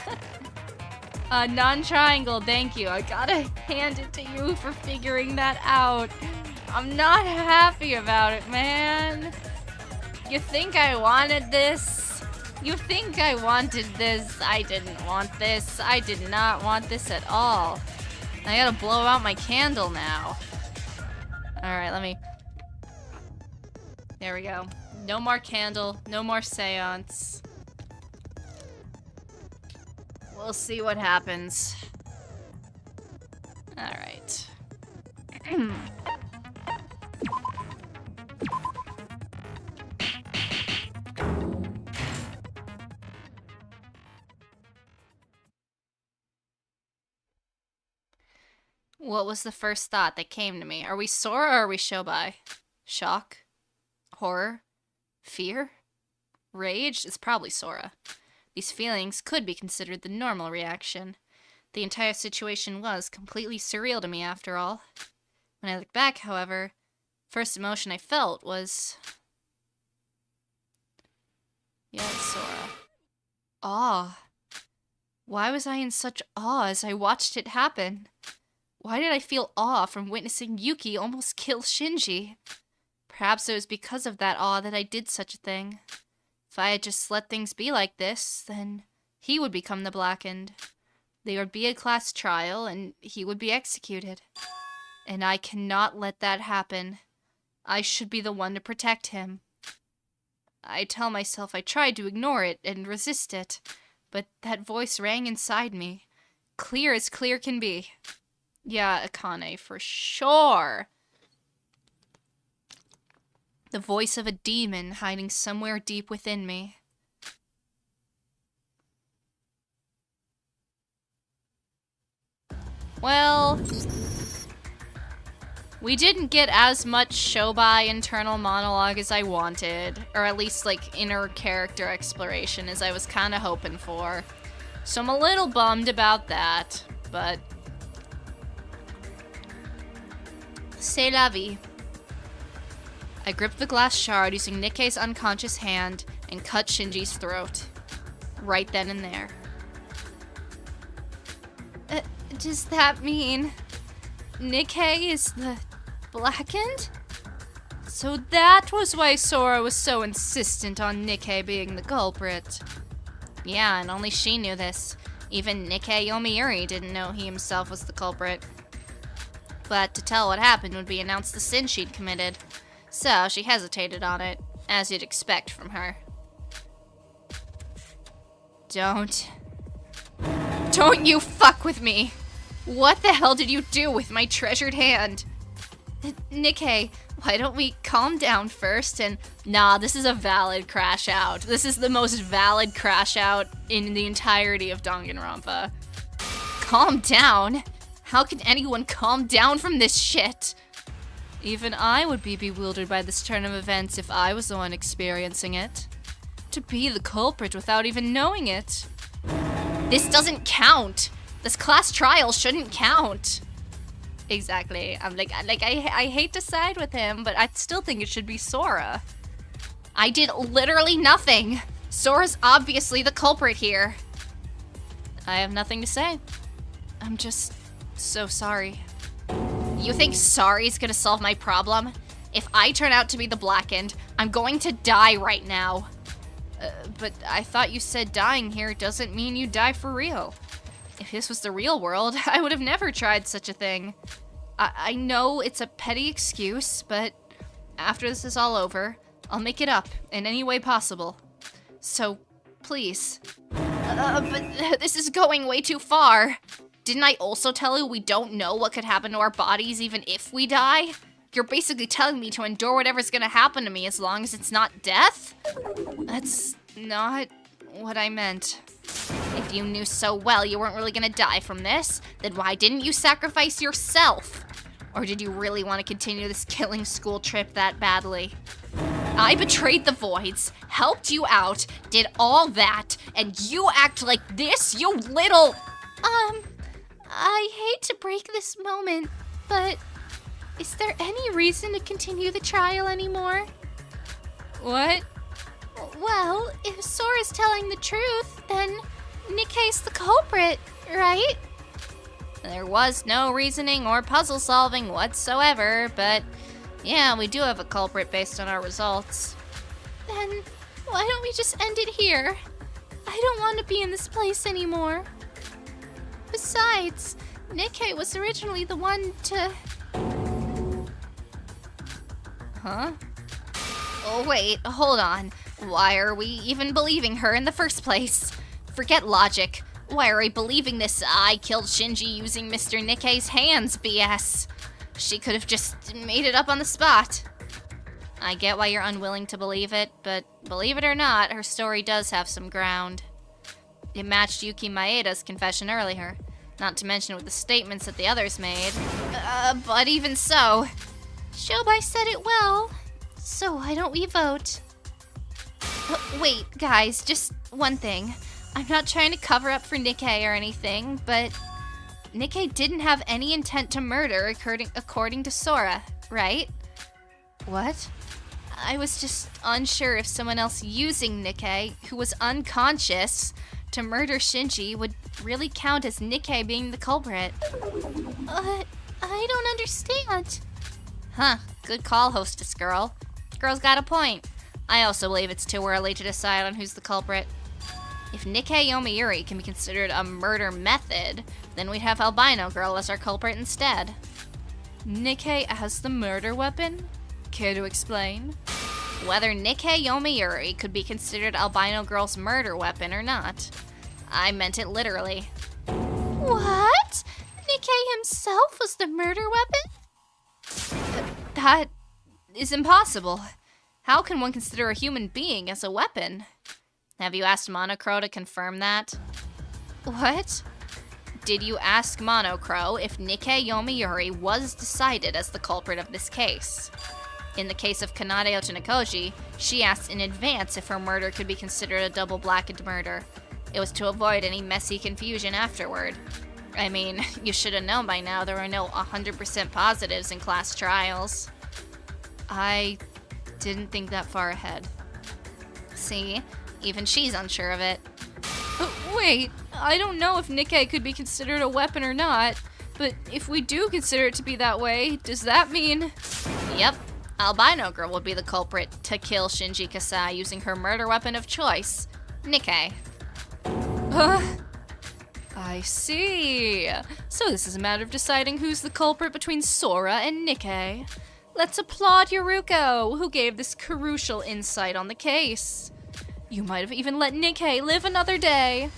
Non-triangle, thank you. I gotta hand it to you for figuring that out. I'm not happy about it, man. You think I wanted this? You think I wanted this? I didn't want this. I did not want this at all. I gotta blow out my candle now. Alright, let me... There we go. No more candle, no more seance. We'll see what happens. Alright. What was the first thought that came to me? Are we Sora or are we Shobai? Shock? Horror? Fear? Rage? It's probably Sora. These feelings could be considered the normal reaction. The entire situation was completely surreal to me after all. When I look back, however, first emotion I felt was... Yeah, Sora. Awe. Why was I in such awe as I watched it happen? Why did I feel awe from witnessing Yuki almost kill Shinji? Perhaps it was because of that awe that I did such a thing. If I had just let things be like this, then he would become the Blackened. There would be a class trial, and he would be executed. And I cannot let that happen. I should be the one to protect him. I tell myself I tried to ignore it and resist it, but that voice rang inside me, clear as clear can be. Yeah, Akane, for sure. The voice of a demon hiding somewhere deep within me. Well, we didn't get as much Shobai internal monologue as I wanted, or at least like inner character exploration as I was kind of hoping for. So I'm a little bummed about that, but c'est la vie. I gripped the glass shard using Nikkei's unconscious hand and cut Shinji's throat. Right then and there. Does that mean Nikkei is the Blackened? So that was why Sora was so insistent on Nikkei being the culprit. Yeah, and only she knew this. Even Nikkei Yomiuri didn't know he himself was the culprit. But to tell what happened would be announce the sin she'd committed. So she hesitated on it, as you'd expect from her. Don't you fuck with me! What the hell did you do with my treasured hand? Nikkei, why don't we calm down first and... Nah, this is a valid crash out. This is the most valid crash out in the entirety of Danganronpa. Calm down? How can anyone calm down from this shit? Even I would be bewildered by this turn of events if I was the one experiencing it. To be the culprit without even knowing it. This doesn't count! This class trial shouldn't count! Exactly. I'm like I hate to side with him, but I still think it should be Sora. I did literally nothing! Sora's obviously the culprit here. I have nothing to say. I'm just so sorry. You think sorry's gonna solve my problem? If I turn out to be the Blackened, I'm going to die right now. But I thought you said dying here doesn't mean you die for real. If this was the real world, I would have never tried such a thing. I know it's a petty excuse, but after this is all over, I'll make it up in any way possible. So, please. But this is going way too far. Didn't I also tell you we don't know what could happen to our bodies even if we die? You're basically telling me to endure whatever's gonna happen to me as long as it's not death? That's not what I meant. If you knew so well you weren't really gonna die from this, then why didn't you sacrifice yourself? Or did you really want to continue this killing school trip that badly? I betrayed the Voids, helped you out, did all that, and you act like this, you little... I hate to break this moment, but is there any reason to continue the trial anymore? What? Well, if Sora's telling the truth, then Nikkei's the culprit, right? There was no reasoning or puzzle solving whatsoever, but yeah, we do have a culprit based on our results. Then why don't we just end it here? I don't want to be in this place anymore. Besides, Nikkei was originally the one to... Huh? Oh wait, hold on. Why are we even believing her in the first place? Forget logic. Why are we believing this I killed Shinji using Mr. Nikkei's hands BS? She could have just made it up on the spot. I get why you're unwilling to believe it, but believe it or not, her story does have some ground. It matched Yuki Maeda's confession earlier, not to mention with the statements that the others made. But even so... Shobai said it well, so why don't we vote? Wait, guys, just one thing. I'm not trying to cover up for Nikkei or anything, but Nikkei didn't have any intent to murder according to Sora, right? What? I was just unsure if someone else using Nikkei, who was unconscious, to murder Shinji would really count as Nikkei being the culprit. I don't understand. Huh, good call, hostess girl. Girl's got a point. I also believe it's too early to decide on who's the culprit. If Nikkei Yomiuri can be considered a murder method, then we'd have Albino Girl as our culprit instead. Nikkei as the murder weapon? Care to explain? Whether Nikkei Yomiuri could be considered Albino Girl's murder weapon or not. I meant it literally. What? Nikkei himself was the murder weapon? That is impossible. How can one consider a human being as a weapon? Have you asked Monocro to confirm that? What? Did you ask Monocro if Nikkei Yomiuri was decided as the culprit of this case? In the case of Kanade Ochinokoji, she asked in advance if her murder could be considered a double-blackened murder. It was to avoid any messy confusion afterward. I mean, you should have known by now there are no 100% positives in class trials. I didn't think that far ahead. See? Even she's unsure of it. Wait, I don't know if Nikkei could be considered a weapon or not, but if we do consider it to be that way, does that mean... Yep, Albino Girl would be the culprit to kill Shinji Kasai using her murder weapon of choice, Nikkei. I see. So this is a matter of deciding who's the culprit between Sora and Nikkei. Let's applaud Yoruko, who gave this crucial insight on the case. You might have even let Nikkei live another day.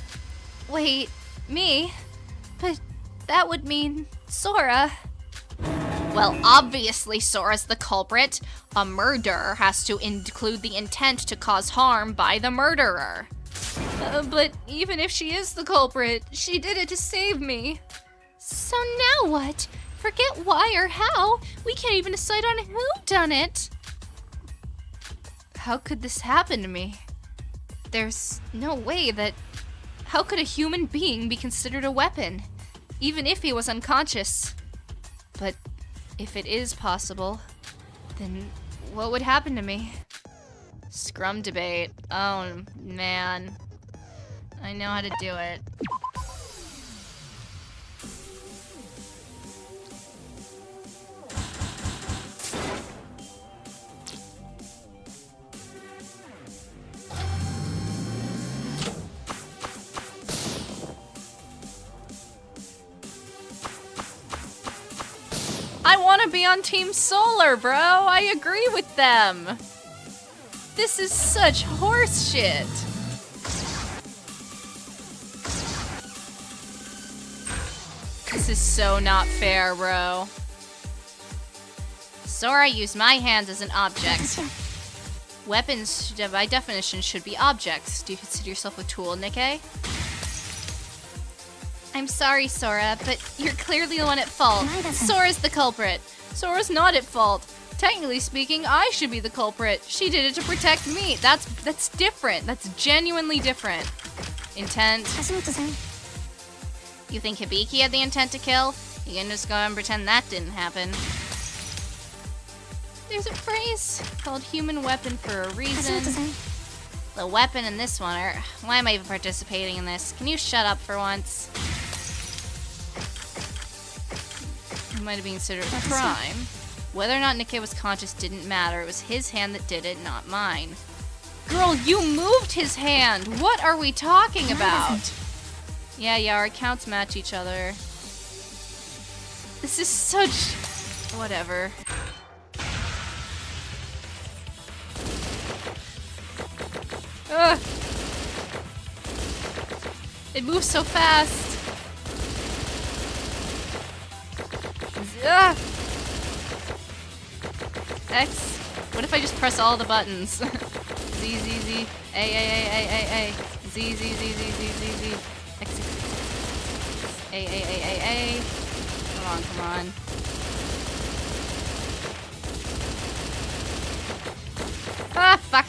Wait, me? But that would mean Sora. Well, obviously Sora's the culprit. A murder has to include the intent to cause harm by the murderer. But even if she is the culprit, she did it to save me. So now what? Forget why or how. We can't even decide on who done it. How could this happen to me? There's no way that... How could a human being be considered a weapon, even if he was unconscious? But if it is possible, then what would happen to me? Scrum debate. Oh, man. I know how to do it. I want to be on Team Solar, bro. I agree with them. This is such horse shit. This is so not fair, bro. Sora used my hands as an object. Weapons, by definition, should be objects. Do you consider yourself a tool, Nikke? I'm sorry, Sora, but you're clearly the one at fault. Sora's the culprit. Sora's not at fault. Technically speaking, I should be the culprit. She did it to protect me. That's different. That's genuinely different. Intent. You think Hibiki had the intent to kill? You can just go and pretend that didn't happen. There's a phrase called human weapon for a reason. The weapon in this one, or why am I even participating in this? Can you shut up for once? It might have been considered a crime. Whether or not Nikke was conscious didn't matter. It was his hand that did it, not mine. Girl, you moved his hand! What are we talking about? Yeah, our accounts match each other. This is such... whatever. Ugh! It moves so fast! Ugh! X. What if I just press all the buttons? Z, Z, Z. A. Z, Z, Z, Z, Z, Z, Z. X, X, X, A. Come on. Ah, fuck.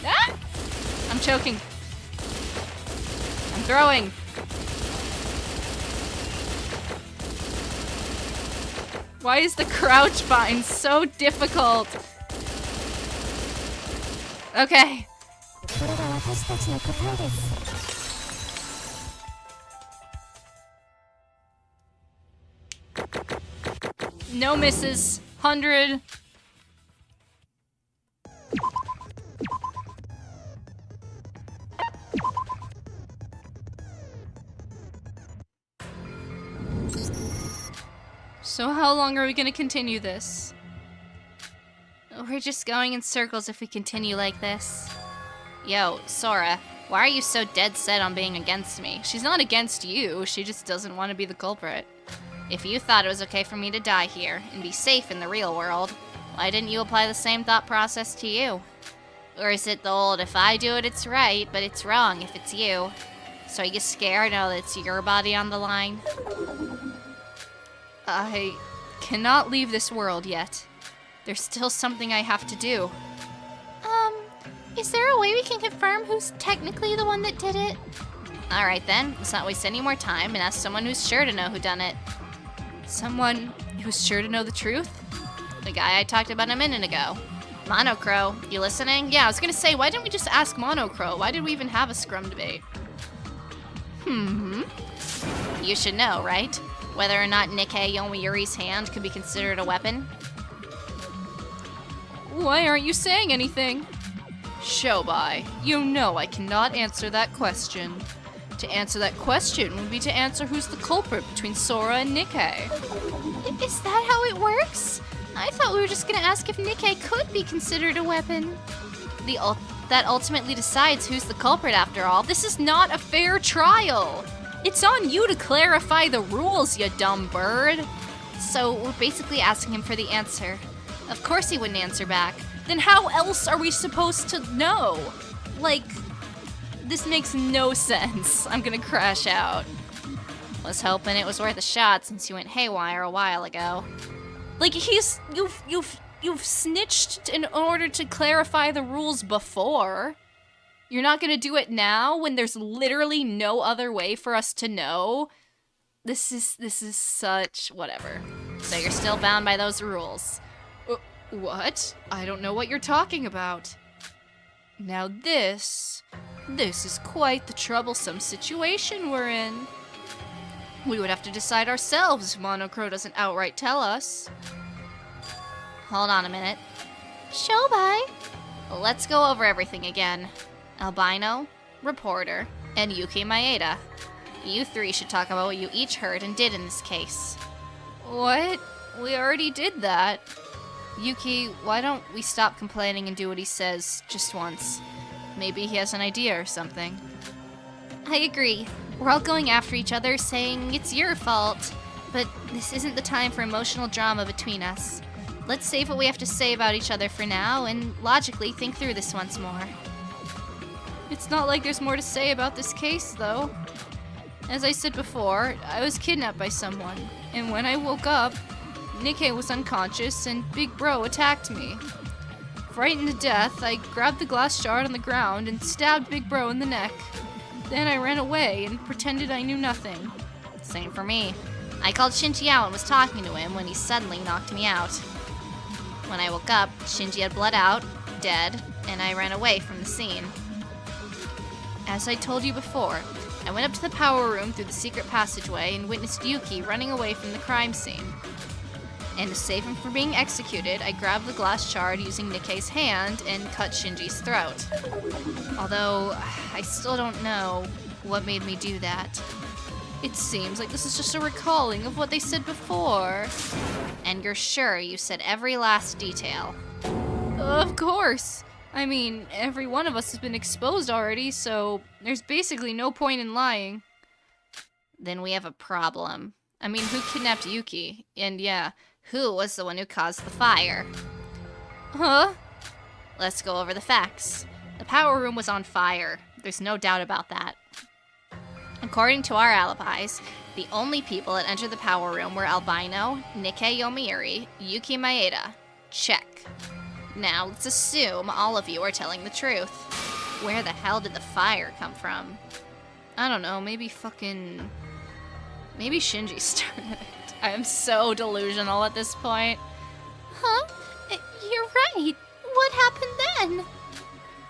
Ah! I'm choking. I'm throwing. Why is the crouch bind so difficult? Okay. No misses. 100. So how long are we gonna continue this? We're just going in circles if we continue like this. Yo, Sora, why are you so dead set on being against me? She's not against you, she just doesn't want to be the culprit. If you thought it was okay for me to die here and be safe in the real world, why didn't you apply the same thought process to you? Or is it the old, if I do it, it's right, but it's wrong if it's you? So are you scared now that it's your body on the line? I cannot leave this world yet. There's still something I have to do. Is there a way we can confirm who's technically the one that did it? Alright then, let's not waste any more time and ask someone who's sure to know who done it. Someone who's sure to know the truth? The guy I talked about a minute ago. Monocro, you listening? Yeah, I was gonna say, why didn't we just ask Monocro? Why did we even have a scrum debate? You should know, right? Whether or not Nikke Yomiuri's hand could be considered a weapon? Why aren't you saying anything? Shobai, you know I cannot answer that question. To answer that question would be to answer who's the culprit between Sora and Nikke. Is that how it works? I thought we were just gonna ask if Nikke could be considered a weapon. That ultimately decides who's the culprit after all. This is not a fair trial. It's on you to clarify the rules, you dumb bird. So we're basically asking him for the answer. Of course he wouldn't answer back. Then how else are we supposed to know? Like, this makes no sense. I'm gonna crash out. Was hoping it was worth a shot since you went haywire a while ago. Like, you've snitched in order to clarify the rules before. You're not gonna do it now when there's literally no other way for us to know? This is such whatever. So you're still bound by those rules. What? I don't know what you're talking about. Now this is quite the troublesome situation we're in. We would have to decide ourselves if Monocro doesn't outright tell us. Hold on a minute. Shobai? Let's go over everything again. Albino, Reporter, and Yuki Maeda. You three should talk about what you each heard and did in this case. What? We already did that. Yuki, why don't we stop complaining and do what he says just once? Maybe he has an idea or something. I agree. We're all going after each other saying it's your fault. But this isn't the time for emotional drama between us. Let's save what we have to say about each other for now and logically think through this once more. It's not like there's more to say about this case, though. As I said before, I was kidnapped by someone, and when I woke up, Nikkei was unconscious and Big Bro attacked me. Frightened to death, I grabbed the glass shard on the ground and stabbed Big Bro in the neck. Then I ran away and pretended I knew nothing. Same for me. I called Shinji out and was talking to him when he suddenly knocked me out. When I woke up, Shinji had bled out, dead, and I ran away from the scene. As I told you before, I went up to the power room through the secret passageway and witnessed Yuki running away from the crime scene. And to save him from being executed, I grabbed the glass shard using Nikkei's hand and cut Shinji's throat. Although, I still don't know what made me do that. It seems like this is just a recalling of what they said before. And you're sure you said every last detail? Of course. I mean, every one of us has been exposed already, so there's basically no point in lying. Then we have a problem. I mean, who kidnapped Yuki? And yeah, who was the one who caused the fire? Huh? Let's go over the facts. The power room was on fire. There's no doubt about that. According to our alibis, the only people that entered the power room were Albino, Nikkei Yomiuri, Yuki Maeda. Check. Now, let's assume all of you are telling the truth. Where the hell did the fire come from? I don't know, maybe Shinji started it. I am so delusional at this point. Huh? You're right. What happened then?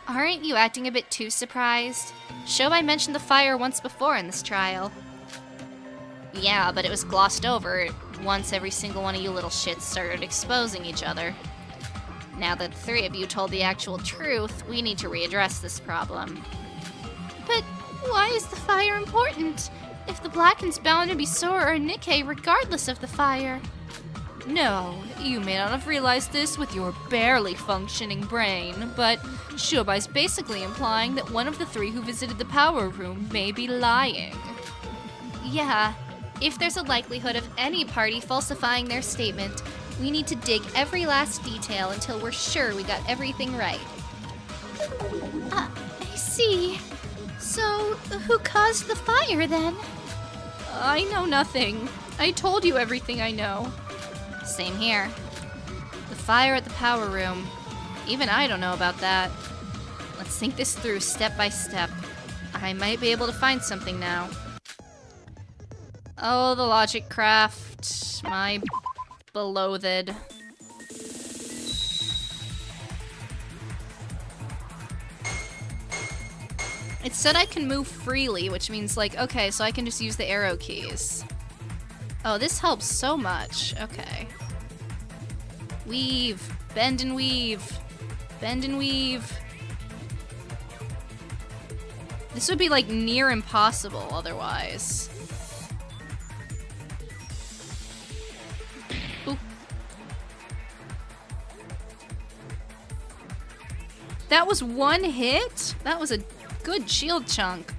Aren't you acting a bit too surprised? Shobai mentioned the fire once before in this trial. Yeah, but it was glossed over once every single one of you little shits started exposing each other. Now that the three of you told the actual truth, we need to readdress this problem. But why is the fire important? If the Blacken's bound to be Sora or Nikkei regardless of the fire. No, you may not have realized this with your barely functioning brain, but Shobai's basically implying that one of the three who visited the power room may be lying. Yeah, if there's a likelihood of any party falsifying their statement, we need to dig every last detail until we're sure we got everything right. I see. So, who caused the fire then? I know nothing. I told you everything I know. Same here. The fire at the power room. Even I don't know about that. Let's think this through step by step. I might be able to find something now. Oh, the logic craft. My beloved. It said I can move freely, which means like, okay, so I can just use the arrow keys. Oh, this helps so much. Okay. Weave. Bend and weave. Bend and weave. This would be like near impossible otherwise. Oop. That was one hit? That was a good shield chunk.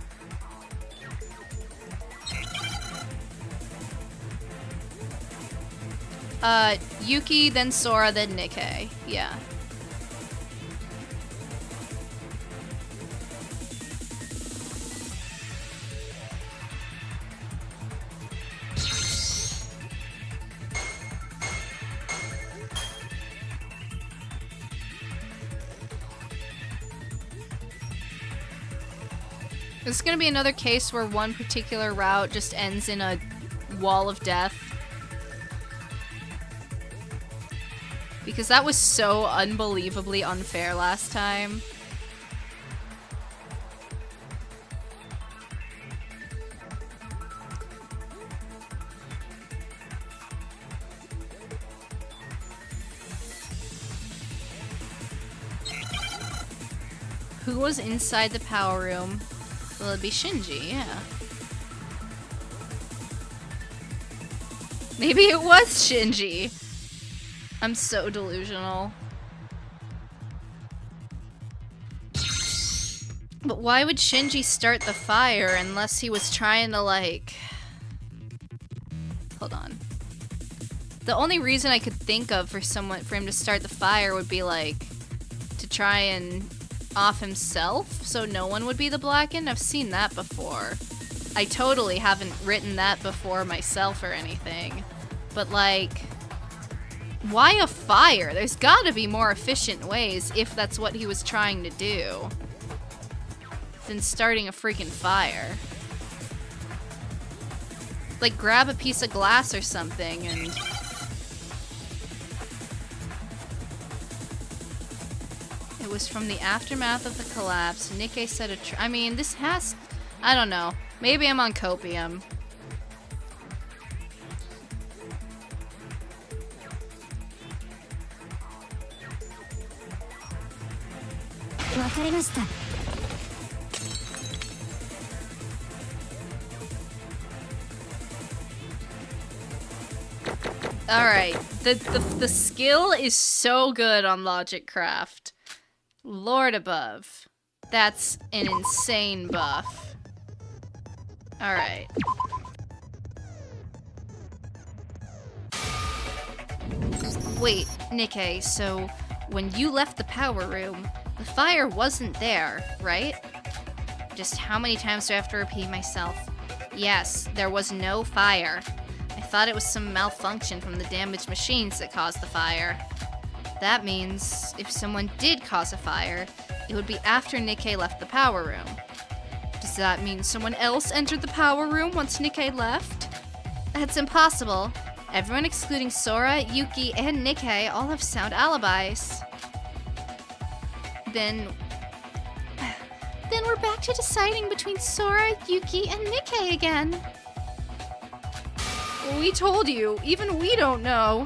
Yuki, then Sora, then Nikkei. Yeah. This is gonna be another case where one particular route just ends in a wall of death. Because that was so unbelievably unfair last time. Who was inside the power room? Well, it'd be Shinji, yeah. Maybe it was Shinji. I'm so delusional. But why would Shinji start the fire unless he was trying to, like... Hold on. The only reason I could think of for him to start the fire would be like to try and off himself so no one would be the blackened. I've seen that before. I totally haven't written that before myself or anything. But like, why a fire? There's gotta be more efficient ways if that's what he was trying to do than starting a freaking fire. Like, grab a piece of glass or something and... It was from the aftermath of the collapse. Nikkei said I mean, this has... I don't know. Maybe I'm on copium. Alright, the skill is so good on Logic Craft. Lord above. That's an insane buff. Alright. Wait, Nikkei, so when you left the power room, the fire wasn't there, right? Just how many times do I have to repeat myself? Yes, there was no fire. I thought it was some malfunction from the damaged machines that caused the fire. That means if someone did cause a fire, it would be after Nikkei left the power room. Does that mean someone else entered the power room once Nikkei left? That's impossible. Everyone excluding Sora, Yuki, and Nikkei all have sound alibis. Then we're back to deciding between Sora, Yuki, and Nikkei again. We told you, even we don't know.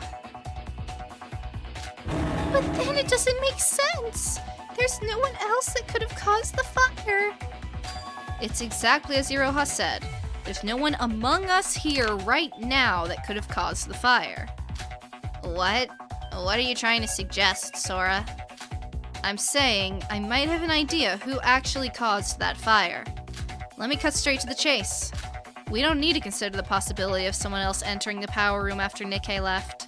But then it doesn't make sense. There's no one else that could have caused the fire. It's exactly as Iroha said. There's no one among us here right now that could have caused the fire. What? What are you trying to suggest, Sora? I'm saying I might have an idea who actually caused that fire. Let me cut straight to the chase. We don't need to consider the possibility of someone else entering the power room after Nikkei left,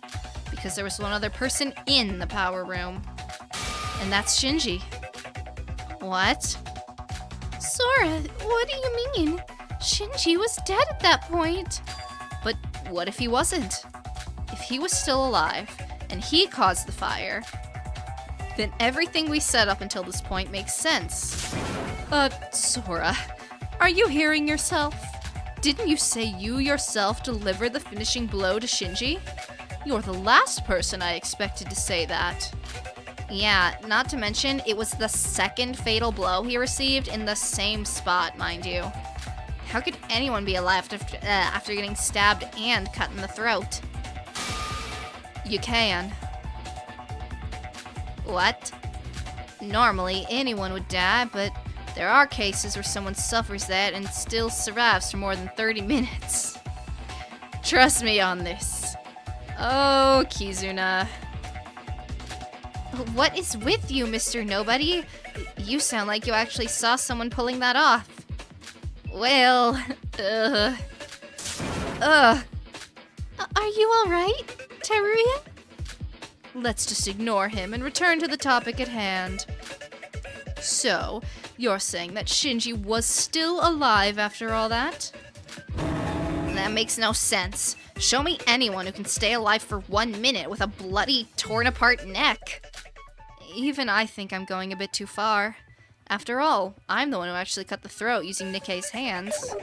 because there was one other person in the power room. And that's Shinji. What? Sora, what do you mean? Shinji was dead at that point. But what if he wasn't? If he was still alive, and he caused the fire, then everything we said up until this point makes sense. Sora, are you hearing yourself? Didn't you say you yourself delivered the finishing blow to Shinji? You're the last person I expected to say that. Yeah, not to mention, it was the second fatal blow he received in the same spot, mind you. How could anyone be alive after getting stabbed and cut in the throat? You can. What? Normally, anyone would die, but there are cases where someone suffers that and still survives for more than 30 minutes. Trust me on this. Oh, Kizuna. What is with you, Mr. Nobody? You sound like you actually saw someone pulling that off. Well, Are you alright, Teruya? Let's just ignore him and return to the topic at hand. So, you're saying that Shinji was still alive after all that? That makes no sense. Show me anyone who can stay alive for 1 minute with a bloody, torn-apart neck. Even I think I'm going a bit too far. After all, I'm the one who actually cut the throat using Nikkei's hands.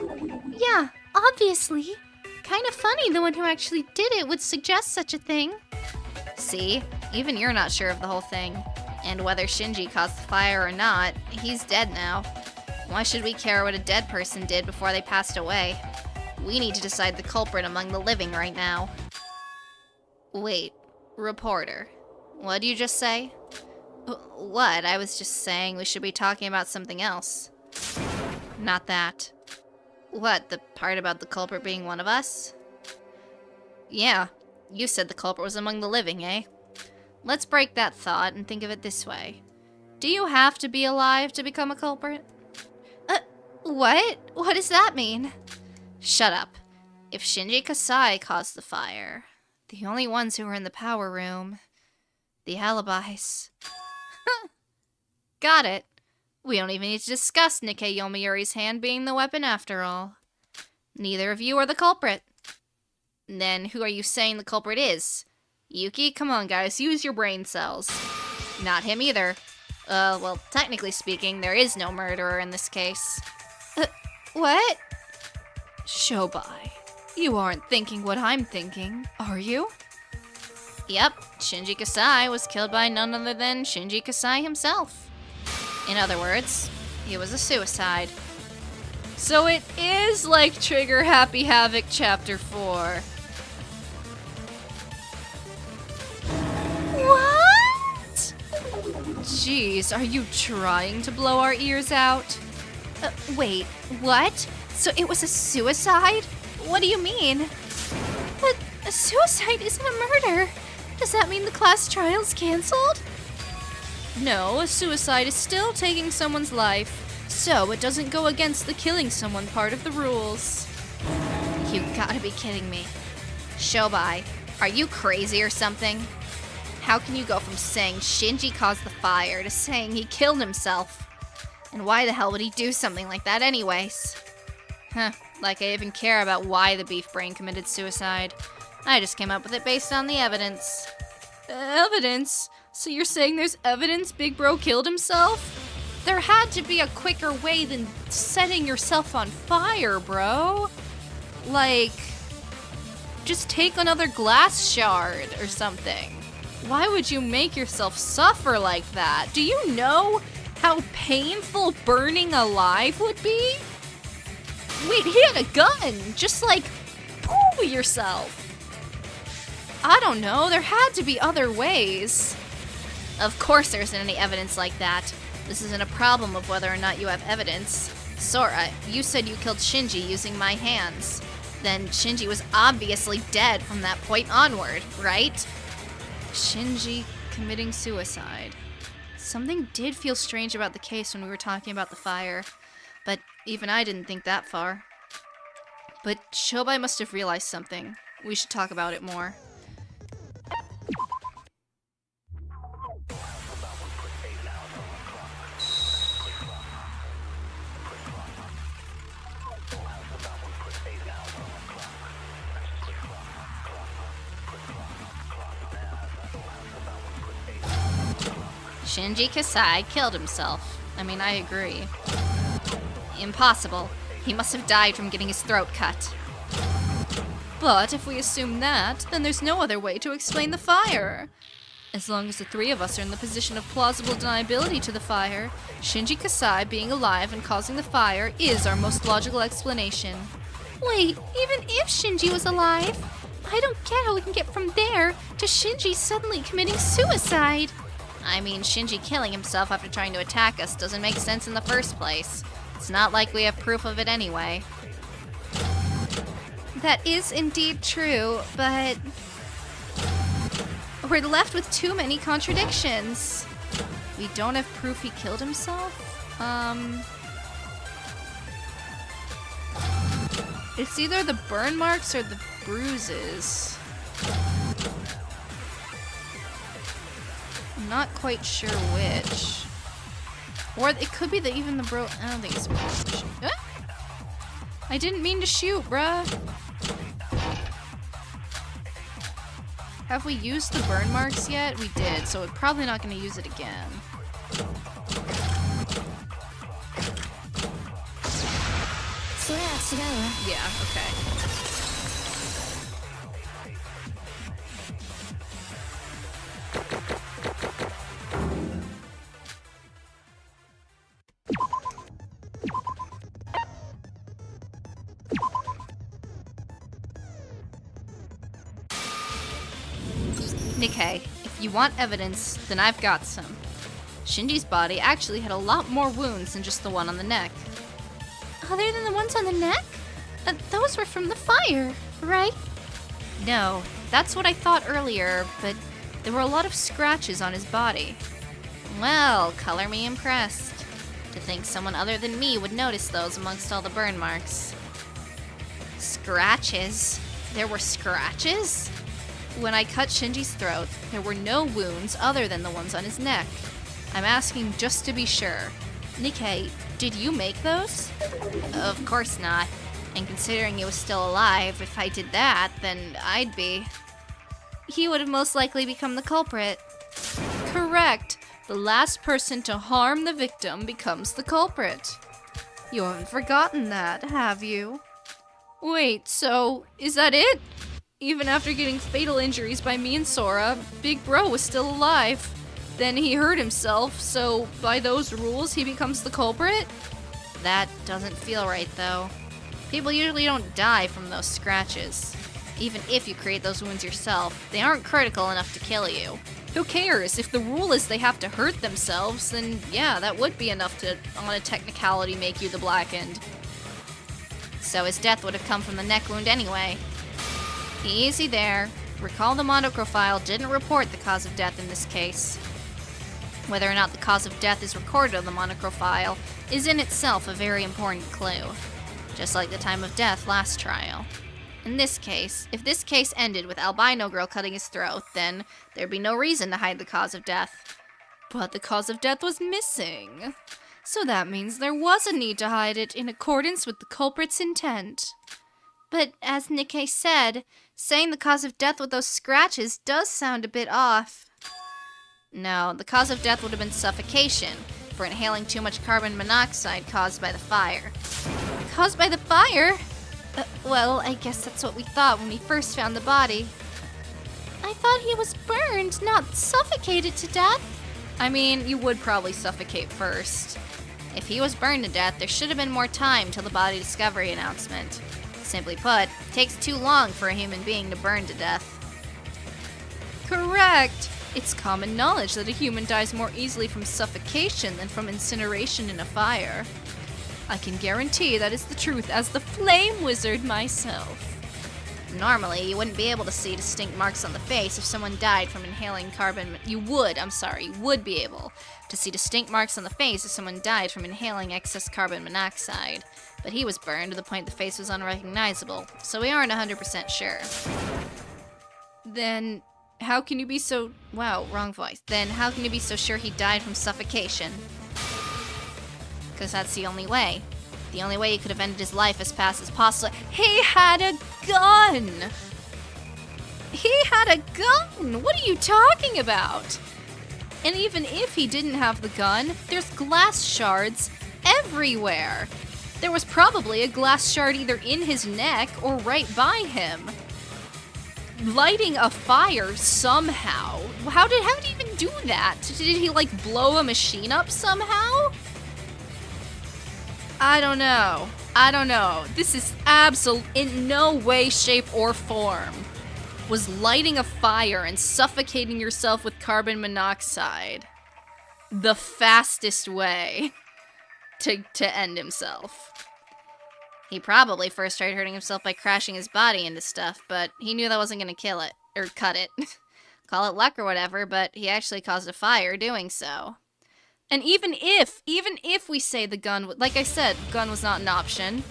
Yeah, obviously. Kind of funny the one who actually did it would suggest such a thing. See? Even you're not sure of the whole thing. And whether Shinji caused the fire or not, he's dead now. Why should we care what a dead person did before they passed away? We need to decide the culprit among the living right now. Wait, reporter. What did you just say? What? I was just saying we should be talking about something else. Not that. What, the part about the culprit being one of us? Yeah, you said the culprit was among the living, eh? Let's break that thought and think of it this way. Do you have to be alive to become a culprit? What? What does that mean? Shut up. If Shinji Kasai caused the fire, The only ones who were in the power room. The alibis. Got it. We don't even need to discuss Nikkei Yomiuri's hand being the weapon after all. Neither of you are the culprit. Then who are you saying the culprit is? Yuki, come on guys, use your brain cells. Not him either. Well, technically speaking, there is no murderer in this case. What? Shobai, you aren't thinking what I'm thinking, are you? Yep, Shinji Kasai was killed by none other than Shinji Kasai himself. In other words, it was a suicide. So it is like Trigger Happy Havoc Chapter 4. What? Jeez, are you trying to blow our ears out? Wait, what? So it was a suicide? What do you mean? But a suicide isn't a murder. Does that mean the class trial's canceled? No, a suicide is still taking someone's life, so it doesn't go against the killing someone part of the rules. You gotta be kidding me. Shobai, are you crazy or something? How can you go from saying Shinji caused the fire to saying he killed himself? And why the hell would he do something like that anyways? Like I even care about why the beef brain committed suicide. I just came up with it based on the evidence. Evidence? So you're saying there's evidence Big Bro killed himself? There had to be a quicker way than setting yourself on fire, bro. Like, just take another glass shard or something. Why would you make yourself suffer like that? Do you know how painful burning alive would be? Wait, he had a gun! Just like, poo yourself! I don't know, there had to be other ways. Of course there isn't any evidence like that. This isn't a problem of whether or not you have evidence. Sora, you said you killed Shinji using my hands. Then Shinji was obviously dead from that point onward, right? Shinji committing suicide. Something did feel strange about the case when we were talking about the fire, but even I didn't think that far. But Shobai must have realized something. We should talk about it more. Shinji Kasai killed himself. I mean, I agree. Impossible. He must have died from getting his throat cut. But if we assume that, then there's no other way to explain the fire. As long as the three of us are in the position of plausible deniability to the fire, Shinji Kasai being alive and causing the fire is our most logical explanation. Wait, even if Shinji was alive, I don't get how we can get from there to Shinji suddenly committing suicide. I mean, Shinji killing himself after trying to attack us doesn't make sense in the first place. It's not like we have proof of it anyway. That is indeed true, but we're left with too many contradictions. We don't have proof he killed himself? It's either the burn marks or the bruises. I'm not quite sure which. Or it could be that even the bro. I don't think it's supposed to shoot. Ah! I didn't mean to shoot, bruh. Have we used the burn marks yet? We did, so we're probably not going to use it again. Yeah, okay. Nikkei, if you want evidence, then I've got some. Shinji's body actually had a lot more wounds than just the one on the neck. Other than the ones on the neck? Those were from the fire, right? No, that's what I thought earlier, but there were a lot of scratches on his body. Well, color me impressed. To think someone other than me would notice those amongst all the burn marks. Scratches? There were scratches? When I cut Shinji's throat, there were no wounds other than the ones on his neck. I'm asking just to be sure. Nikkei, did you make those? Of course not. And considering he was still alive, if I did that, then I'd be... He would have most likely become the culprit. Correct. The last person to harm the victim becomes the culprit. You haven't forgotten that, have you? Wait, so is that it? Even after getting fatal injuries by me and Sora, Big Bro was still alive. Then he hurt himself, so by those rules, he becomes the culprit? That doesn't feel right, though. People usually don't die from those scratches. Even if you create those wounds yourself, they aren't critical enough to kill you. Who cares? If the rule is they have to hurt themselves, then yeah, that would be enough to, on a technicality, make you the blackened. So his death would have come from the neck wound anyway. Easy there. Recall the monochrome file didn't report the cause of death in this case. Whether or not the cause of death is recorded on the monochrome file is in itself a very important clue. Just like the time of death last trial. In this case, if this case ended with Albino Girl cutting his throat, then there'd be no reason to hide the cause of death. But the cause of death was missing. So that means there was a need to hide it in accordance with the culprit's intent. But as Nikkei said, saying the cause of death with those scratches does sound a bit off. No, the cause of death would have been suffocation, for inhaling too much carbon monoxide caused by the fire. Caused by the fire? Well, I guess that's what we thought when we first found the body. I thought he was burned, not suffocated to death. I mean, you would probably suffocate first. If he was burned to death, there should have been more time till the body discovery announcement. Simply put, it takes too long for a human being to burn to death. Correct! It's common knowledge that a human dies more easily from suffocation than from incineration in a fire. I can guarantee that is the truth as the flame wizard myself. Normally, you wouldn't be able to see distinct marks on the face if someone died from inhaling carbon... You would be able to see distinct marks on the face if someone died from inhaling excess carbon monoxide. But he was burned to the point the face was unrecognizable, so we aren't 100% sure. Then, how can you be so... Wow, wrong voice. Then, how can you be so sure he died from suffocation? Because that's the only way. The only way he could have ended his life as fast as possible. He had a gun! He had a gun! What are you talking about? And even if he didn't have the gun, there's glass shards everywhere. There was probably a glass shard either in his neck or right by him. Lighting a fire somehow. How did he even do that? Did he like blow a machine up somehow? I don't know. This is in no way, shape, or form was lighting a fire and suffocating yourself with carbon monoxide the fastest way to end himself. He probably first tried hurting himself by crashing his body into stuff, but he knew that wasn't going to kill it, or cut it. Call it luck or whatever, but he actually caused a fire doing so. And even if we say the gun, like I said, gun was not an option,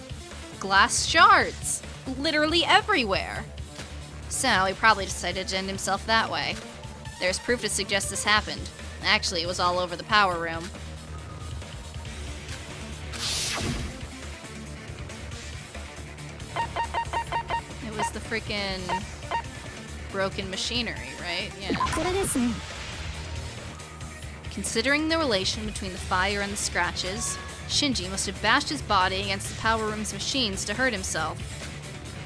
glass shards, literally everywhere. So he probably decided to end himself that way. There's proof to suggest this happened. Actually, it was all over the power room. It was the freaking broken machinery, right? Yeah. Considering the relation between the fire and the scratches, Shinji must have bashed his body against the power room's machines to hurt himself.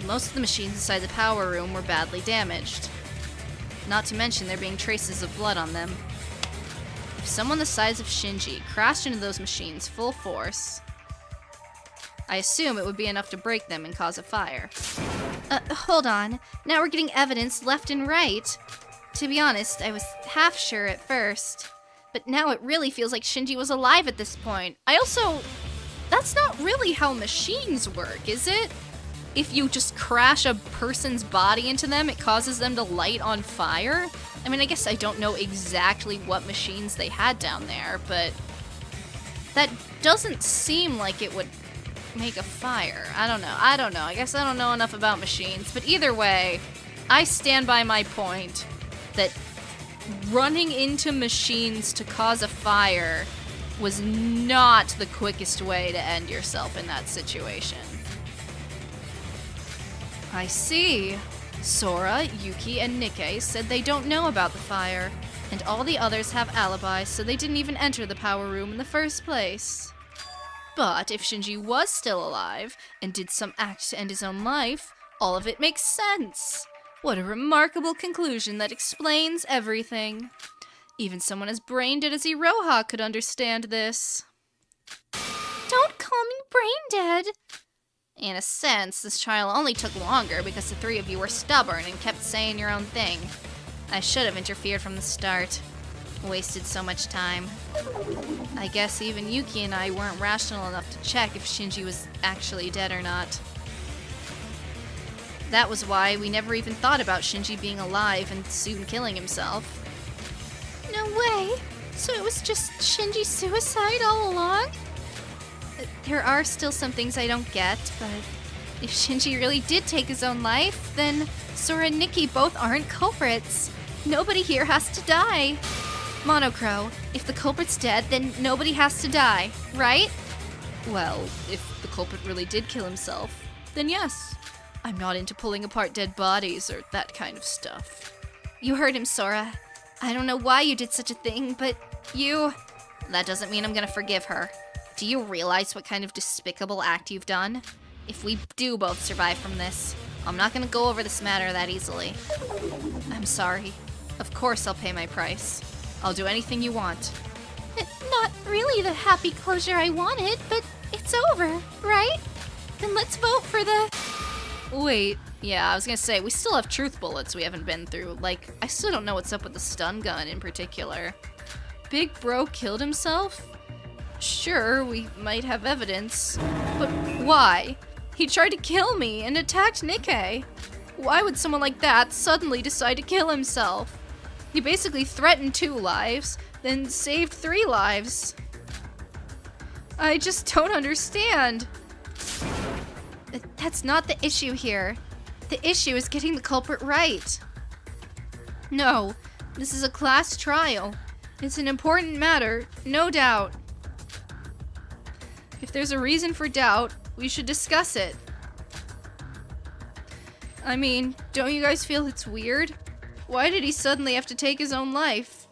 Most of the machines inside the power room were badly damaged. Not to mention there being traces of blood on them. If someone the size of Shinji crashed into those machines full force, I assume it would be enough to break them and cause a fire. Hold on. Now we're getting evidence left and right. To be honest, I was half sure at first. But now it really feels like Shinji was alive at this point. That's not really how machines work, is it? If you just crash a person's body into them, it causes them to light on fire? I mean, I guess I don't know exactly what machines they had down there, but that doesn't seem like it would make a fire. I don't know. I guess I don't know enough about machines, but either way, I stand by my point that running into machines to cause a fire was not the quickest way to end yourself in that situation. I see. Sora, Yuki, and Nikkei said they don't know about the fire, and all the others have alibis, so they didn't even enter the power room in the first place. But if Shinji was still alive and did some act to end his own life, all of it makes sense. What a remarkable conclusion that explains everything. Even someone as brain dead as Iroha could understand this. Don't call me brain dead. In a sense, this trial only took longer because the three of you were stubborn and kept saying your own thing. I should have interfered from the start. Wasted so much time. I guess even Yuki and I weren't rational enough to check if Shinji was actually dead or not. That was why we never even thought about Shinji being alive and soon killing himself. No way. So it was just Shinji's suicide all along? There are still some things I don't get, but if Shinji really did take his own life, then Sora and Nikki both aren't culprits. Nobody here has to die. Monocro, if the culprit's dead, then nobody has to die, right? Well, if the culprit really did kill himself, then yes. I'm not into pulling apart dead bodies or that kind of stuff. You heard him, Sora. I don't know why you did such a thing, but you... That doesn't mean I'm gonna forgive her. Do you realize what kind of despicable act you've done? If we do both survive from this, I'm not gonna go over this matter that easily. I'm sorry. Of course I'll pay my price. I'll do anything you want. Not really the happy closure I wanted, but it's over, right? Then let's vote for the... Wait, yeah, I was gonna say, we still have truth bullets we haven't been through. Like, I still don't know what's up with the stun gun in particular. Big Bro killed himself? Sure, we might have evidence, but why? He tried to kill me and attacked Nikkei. Why would someone like that suddenly decide to kill himself? He basically threatened 2 lives, then saved 3 lives. I just don't understand. That's not the issue here. The issue is getting the culprit right. No, this is a class trial. It's an important matter, no doubt. If there's a reason for doubt, we should discuss it. I mean, don't you guys feel it's weird? Why did he suddenly have to take his own life?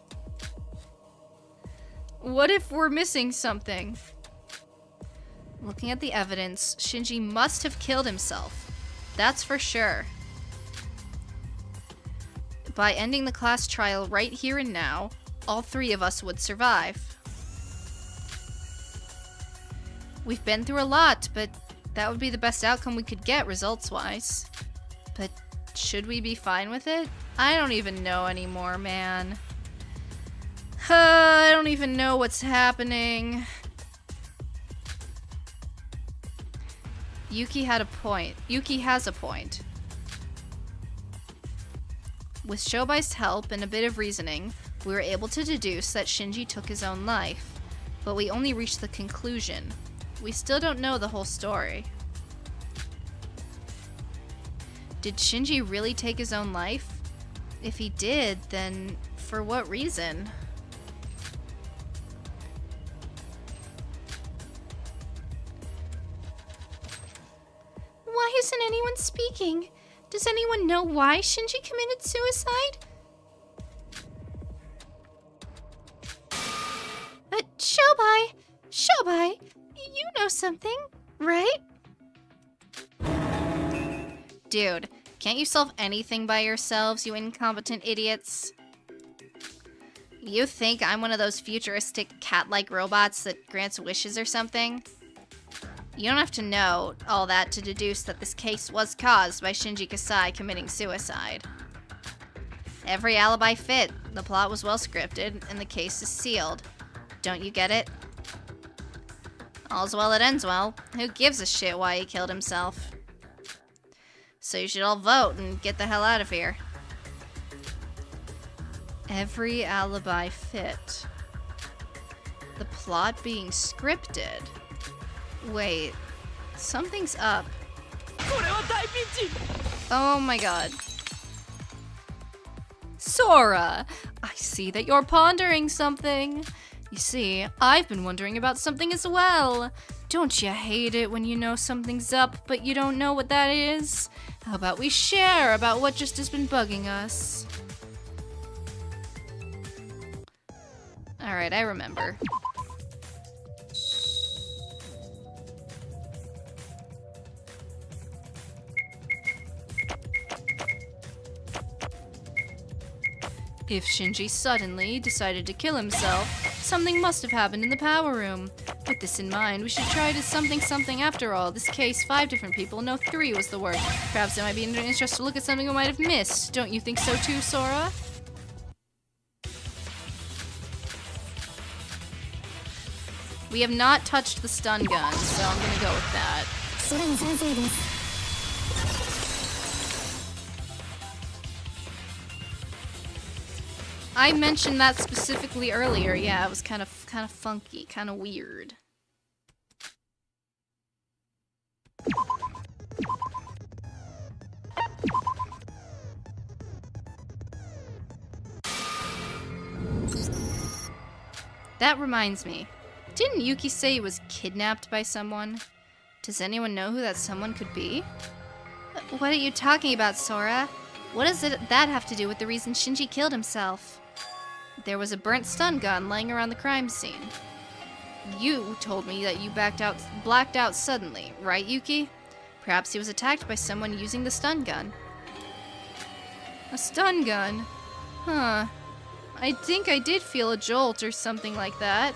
What if we're missing something? Looking at the evidence, Shinji must have killed himself. That's for sure. By ending the class trial right here and now, all 3 of us would survive. We've been through a lot, but that would be the best outcome we could get results-wise. But should we be fine with it? I don't even know anymore, man. I don't even know what's happening. Yuki has a point. With Shobai's help and a bit of reasoning, we were able to deduce that Shinji took his own life, but we only reached the conclusion. We still don't know the whole story. Did Shinji really take his own life? If he did, then for what reason? Why isn't anyone speaking? Does anyone know why Shinji committed suicide? Shobai, you know something, right? Dude, can't you solve anything by yourselves, you incompetent idiots? You think I'm one of those futuristic cat-like robots that grants wishes or something? You don't have to know all that to deduce that this case was caused by Shinji Kasai committing suicide. Every alibi fit, the plot was well scripted, and the case is sealed. Don't you get it? All's well that ends well. Who gives a shit why he killed himself? So you should all vote and get the hell out of here. Every alibi fit. The plot being scripted. Wait, something's up. Oh my god. Sora, I see that you're pondering something. You see, I've been wondering about something as well. Don't you hate it when you know something's up, but you don't know what that is? How about we share about what just has been bugging us? Alright, I remember. If Shinji suddenly decided to kill himself, something must have happened in the power room. With this in mind, we should try to something after all. This case, 5 different people, no 3 was the word. Perhaps it might be interesting to look at something we might have missed. Don't you think so too, Sora? We have not touched the stun gun, so I'm gonna go with that. I mentioned that specifically earlier. Yeah, it was kind of funky, kind of weird. That reminds me. Didn't Yuki say he was kidnapped by someone? Does anyone know who that someone could be? What are you talking about, Sora? What does that have to do with the reason Shinji killed himself? There was a burnt stun gun laying around the crime scene. You told me that you blacked out suddenly, right, Yuki? Perhaps he was attacked by someone using the stun gun. A stun gun? Huh. I think I did feel a jolt or something like that.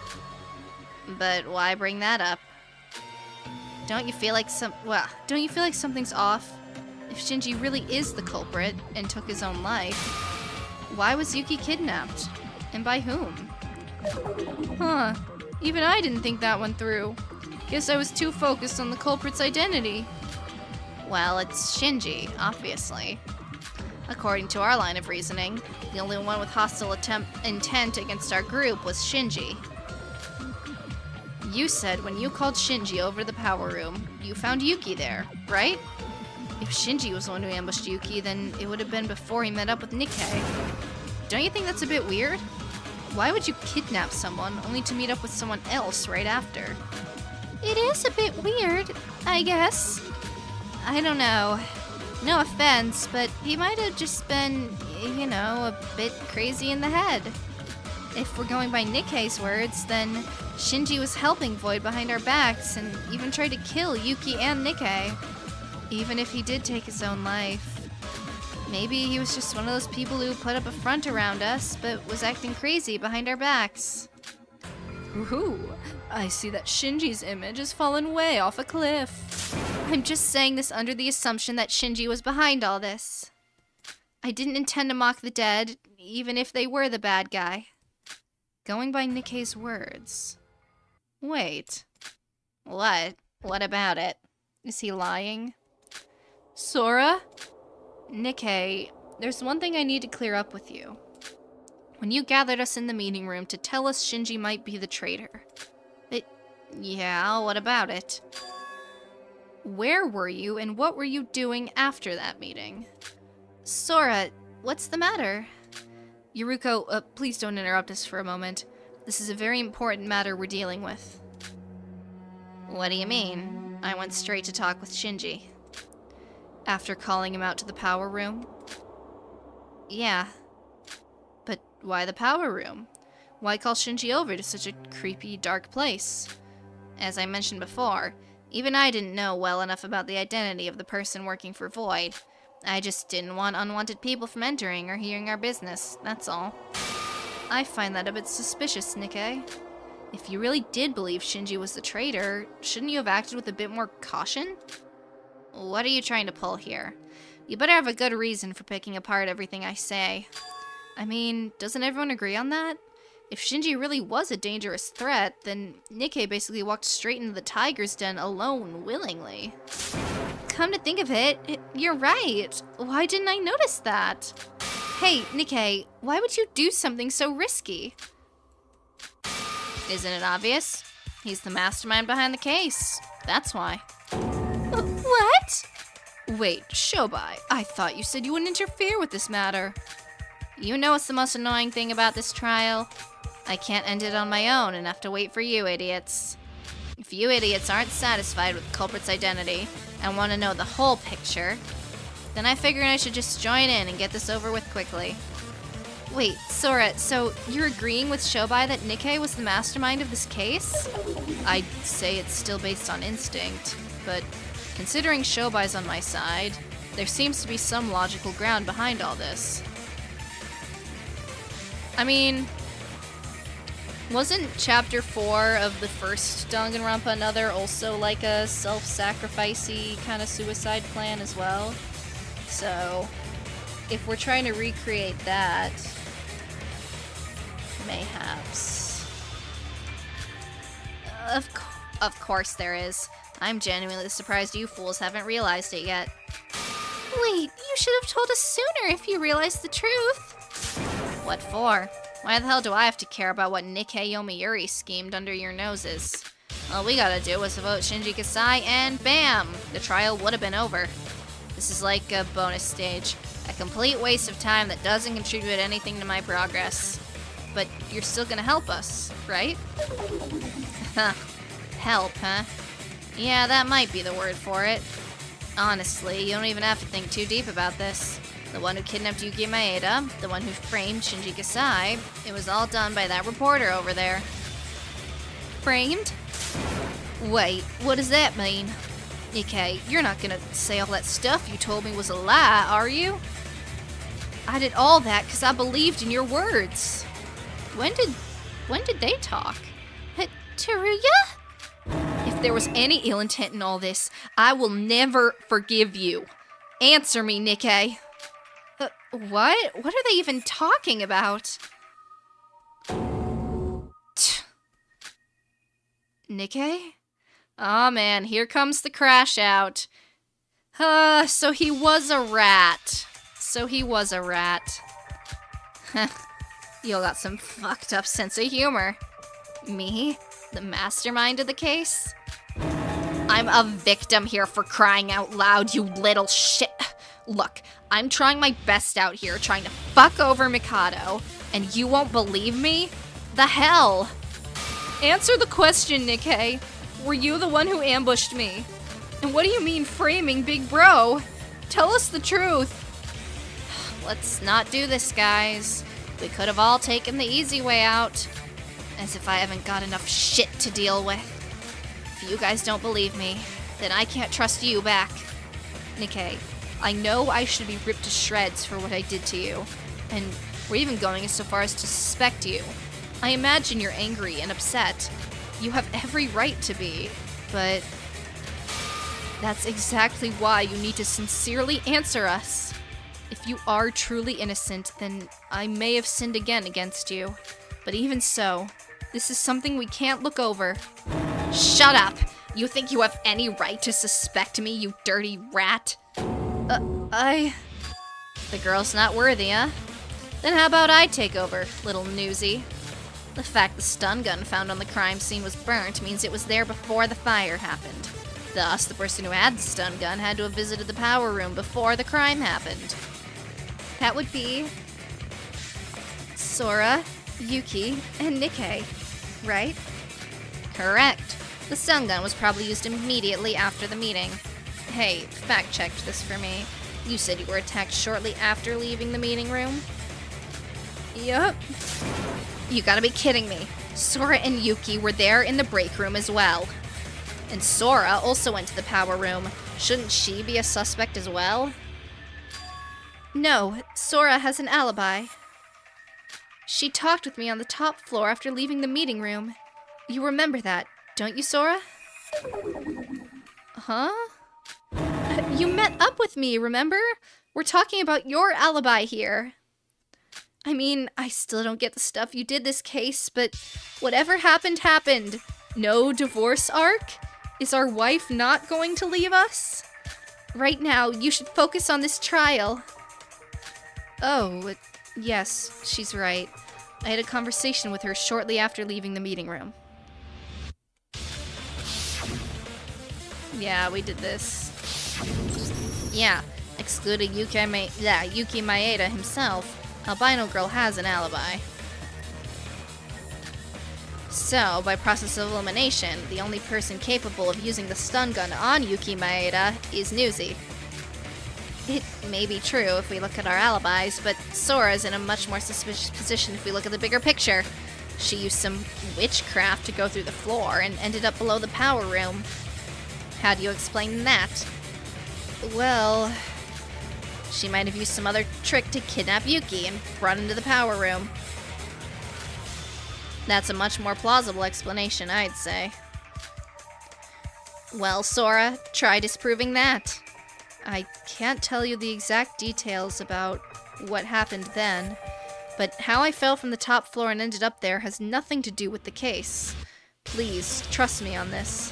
But why bring that up? Don't you feel like something's off? If Shinji really is the culprit and took his own life, why was Yuki kidnapped? And by whom? Huh. Even I didn't think that one through. Guess I was too focused on the culprit's identity. Well, it's Shinji, obviously. According to our line of reasoning, the only one with hostile intent against our group was Shinji. You said when you called Shinji over to the power room, you found Yuki there, right? If Shinji was the one who ambushed Yuki, then it would have been before he met up with Nikkei. Don't you think that's a bit weird? Why would you kidnap someone only to meet up with someone else right after? It is a bit weird, I guess. I don't know. No offense, but he might have just been, a bit crazy in the head. If we're going by Nikkei's words, then Shinji was helping Void behind our backs and even tried to kill Yuki and Nikkei. Even if he did take his own life. Maybe he was just one of those people who put up a front around us, but was acting crazy behind our backs. Ooh, I see that Shinji's image has fallen way off a cliff. I'm just saying this under the assumption that Shinji was behind all this. I didn't intend to mock the dead, even if they were the bad guy. Going by Nikkei's words. Wait. What? What about it? Is he lying? Sora? Nikkei, there's one thing I need to clear up with you. When you gathered us in the meeting room to tell us Shinji might be the traitor. Yeah, what about it? Where were you and what were you doing after that meeting? Sora, what's the matter? Yuruko, please don't interrupt us for a moment. This is a very important matter we're dealing with. What do you mean? I went straight to talk with Shinji. After calling him out to the power room? Yeah. But why the power room? Why call Shinji over to such a creepy, dark place? As I mentioned before, even I didn't know well enough about the identity of the person working for Void. I just didn't want unwanted people from entering or hearing our business, that's all. I find that a bit suspicious, Nikkei. If you really did believe Shinji was the traitor, shouldn't you have acted with a bit more caution? What are you trying to pull here? You better have a good reason for picking apart everything I say. I mean, doesn't everyone agree on that? If Shinji really was a dangerous threat, then Nikkei basically walked straight into the tiger's den alone, willingly. Come to think of it, you're right. Why didn't I notice that? Hey, Nikkei, why would you do something so risky? Isn't it obvious? He's the mastermind behind the case. That's why. What? Wait, Shobai, I thought you said you wouldn't interfere with this matter. You know what's the most annoying thing about this trial? I can't end it on my own and have to wait for you idiots. If you idiots aren't satisfied with the culprit's identity and want to know the whole picture, then I figured I should just join in and get this over with quickly. Wait, Sora, so you're agreeing with Shobai that Nikkei was the mastermind of this case? I'd say it's still based on instinct, but considering Shobai's on my side, there seems to be some logical ground behind all this. I mean, wasn't Chapter 4 of the first Danganronpa another also like a self-sacrifice-y kind of suicide plan as well? So, if we're trying to recreate that, mayhaps. Of course there is. I'm genuinely surprised you fools haven't realized it yet. Wait, you should have told us sooner if you realized the truth. What for? Why the hell do I have to care about what Nikkei Yomiuri schemed under your noses? All we gotta do was vote Shinji Kasai and bam! The trial would have been over. This is like a bonus stage. A complete waste of time that doesn't contribute anything to my progress. But you're still gonna help us, right? Huh. Help, huh? Yeah, that might be the word for it. Honestly, you don't even have to think too deep about this. The one who kidnapped Yuki Maeda, the one who framed Shinji Kasai, it was all done by that reporter over there. Framed? Wait, what does that mean? Nikkei, you're not gonna say all that stuff you told me was a lie, are you? I did all that because I believed in your words. When did they talk? Teruya? If there was any ill intent in all this, I will never forgive you. Answer me, Nikkei. What? What are they even talking about? Nikkei? Aw, man, here comes the crash out. So he was a rat. You got some fucked up sense of humor. Me? The mastermind of the case? I'm a victim here, for crying out loud, you little shit. Look, I'm trying my best out here, trying to fuck over Mikado, and you won't believe me? The hell? Answer the question, Nikkei. Were you the one who ambushed me? And what do you mean framing Big Bro? Tell us the truth. Let's not do this, guys. We could have all taken the easy way out. As if I haven't got enough shit to deal with. If you guys don't believe me, then I can't trust you back. Nikkei, I know I should be ripped to shreds for what I did to you. And we're even going so far as to suspect you. I imagine you're angry and upset. You have every right to be. But that's exactly why you need to sincerely answer us. If you are truly innocent, then I may have sinned again against you. But even so, this is something we can't look over. Shut up! You think you have any right to suspect me, you dirty rat? The girl's not worthy, huh? Then how about I take over, little newsie? The fact the stun gun found on the crime scene was burnt means it was there before the fire happened. Thus, the person who had the stun gun had to have visited the power room before the crime happened. That would be Sora, Yuki, and Nikkei, right? Correct. The stun gun was probably used immediately after the meeting. Hey, fact-checked this for me. You said you were attacked shortly after leaving the meeting room? Yup. You gotta be kidding me. Sora and Yuki were there in the break room as well. And Sora also went to the power room. Shouldn't she be a suspect as well? No, Sora has an alibi. She talked with me on the top floor after leaving the meeting room. You remember that, don't you, Sora? Huh? You met up with me, remember? We're talking about your alibi here. I mean, I still don't get the stuff you did this case, but whatever happened, happened. No divorce arc? Is our wife not going to leave us? Right now, you should focus on this trial. Oh, yes, she's right. I had a conversation with her shortly after leaving the meeting room. Yeah, we did this. Yeah, excluding Yuki Maeda himself. Albino girl has an alibi. So, by process of elimination, the only person capable of using the stun gun on Yuki Maeda is Nuzi. It may be true if we look at our alibis, but Sora's in a much more suspicious position if we look at the bigger picture. She used some witchcraft to go through the floor and ended up below the power room. How do you explain that? Well, she might have used some other trick to kidnap Yuki and brought him to the power room. That's a much more plausible explanation, I'd say. Well, Sora, try disproving that. I can't tell you the exact details about what happened then, but how I fell from the top floor and ended up there has nothing to do with the case. Please, trust me on this.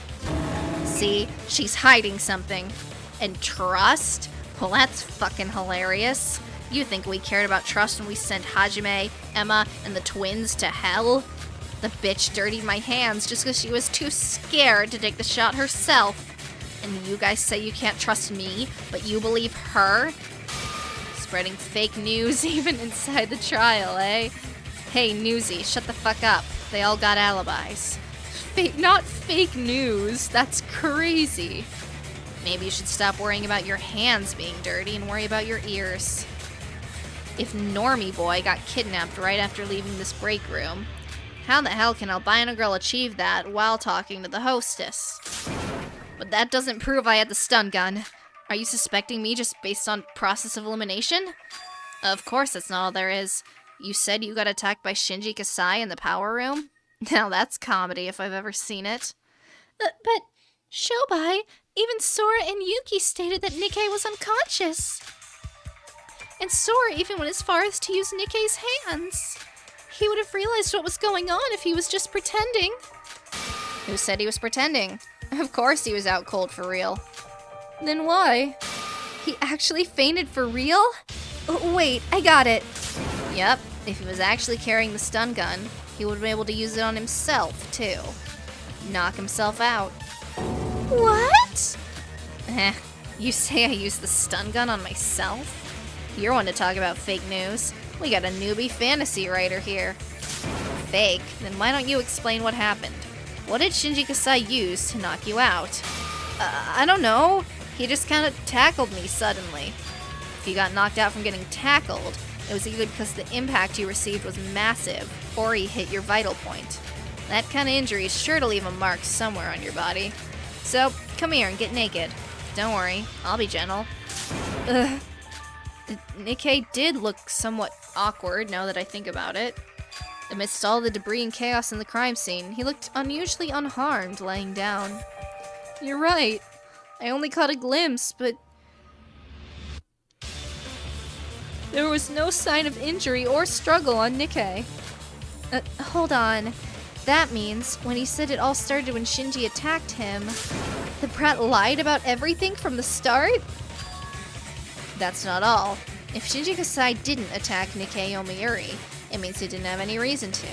See, she's hiding something. And trust? Well, that's fucking hilarious. You think we cared about trust when we sent Hajime, Emma, and the twins to hell? The bitch dirtied my hands just because she was too scared to take the shot herself. And you guys say you can't trust me, but you believe her? Spreading fake news even inside the trial, eh? Hey, Newsy, shut the fuck up. They all got alibis. Not fake news. That's crazy. Maybe you should stop worrying about your hands being dirty and worry about your ears. If Normie Boy got kidnapped right after leaving this break room, how the hell can Albino Girl achieve that while talking to the hostess? But that doesn't prove I had the stun gun. Are you suspecting me just based on process of elimination? Of course that's not all there is. You said you got attacked by Shinji Kasai in the power room? Now that's comedy if I've ever seen it. But Shobai, even Sora and Yuki stated that Nikkei was unconscious. And Sora even went as far as to use Nikkei's hands. He would have realized what was going on if he was just pretending. Who said he was pretending? Of course he was out cold for real. Then why? He actually fainted for real? Oh, wait, I got it. Yep, if he was actually carrying the stun gun, he would have been able to use it on himself, too. Knock himself out. What? You say I used the stun gun on myself? You're one to talk about fake news. We got a newbie fantasy writer here. Fake? Then why don't you explain what happened? What did Shinji Kasai use to knock you out? I don't know. He just kind of tackled me suddenly. If you got knocked out from getting tackled, it was either because the impact you received was massive, or he hit your vital point. That kind of injury is sure to leave a mark somewhere on your body. So, come here and get naked. Don't worry, I'll be gentle. Nikkei did look somewhat awkward now that I think about it. Amidst all the debris and chaos in the crime scene, he looked unusually unharmed laying down. You're right. I only caught a glimpse, but there was no sign of injury or struggle on Nikkei. Hold on. That means when he said it all started when Shinji attacked him, the brat lied about everything from the start? That's not all. If Shinji Kasai didn't attack Nikkei Yomiuri, it means he didn't have any reason to.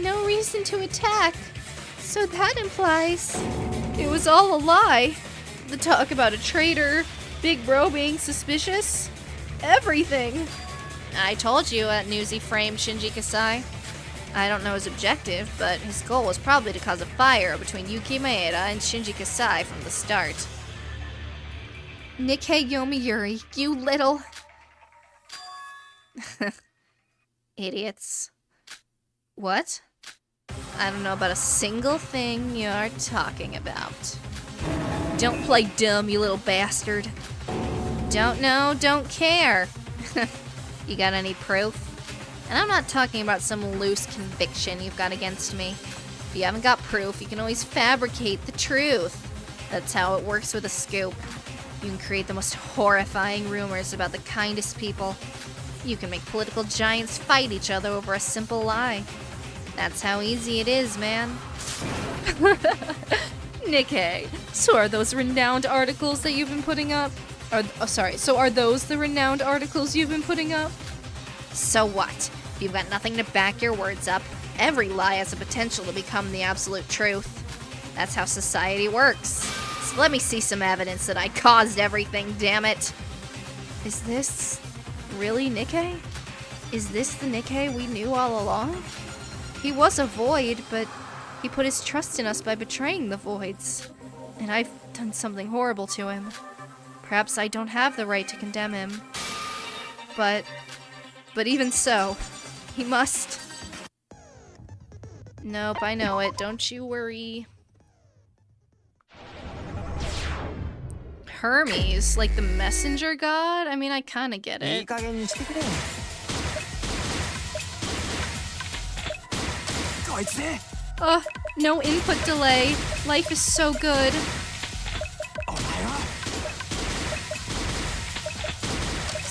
No reason to attack. So that implies it was all a lie. The talk about a traitor, Big Bro being suspicious, everything. I told you that Newsy framed Shinji Kasai. I don't know his objective, but his goal was probably to cause a fire between Yuki Maeda and Shinji Kasai from the start. Nikkei Yomiuri, you little... Idiots. What? I don't know about a single thing you're talking about. Don't play dumb, you little bastard. Don't know, don't care. You got any proof? And I'm not talking about some loose conviction you've got against me. If you haven't got proof, you can always fabricate the truth. That's how it works with a scoop. You can create the most horrifying rumors about the kindest people. You can make political giants fight each other over a simple lie. That's how easy it is, man. Nikkei, so are those renowned articles that you've been putting up? So are those the renowned articles you've been putting up? So what? If you've got nothing to back your words up, every lie has the potential to become the absolute truth. That's how society works. So let me see some evidence that I caused everything, damn it. Is this really Nikkei? Is this the Nikkei we knew all along? He was a void, but he put his trust in us by betraying the voids. And I've done something horrible to him. Perhaps I don't have the right to condemn him. But even so, he must. Nope, I know it. Don't you worry. Hermes, like the messenger god? I mean, I kinda get it. No input delay. Life is so good.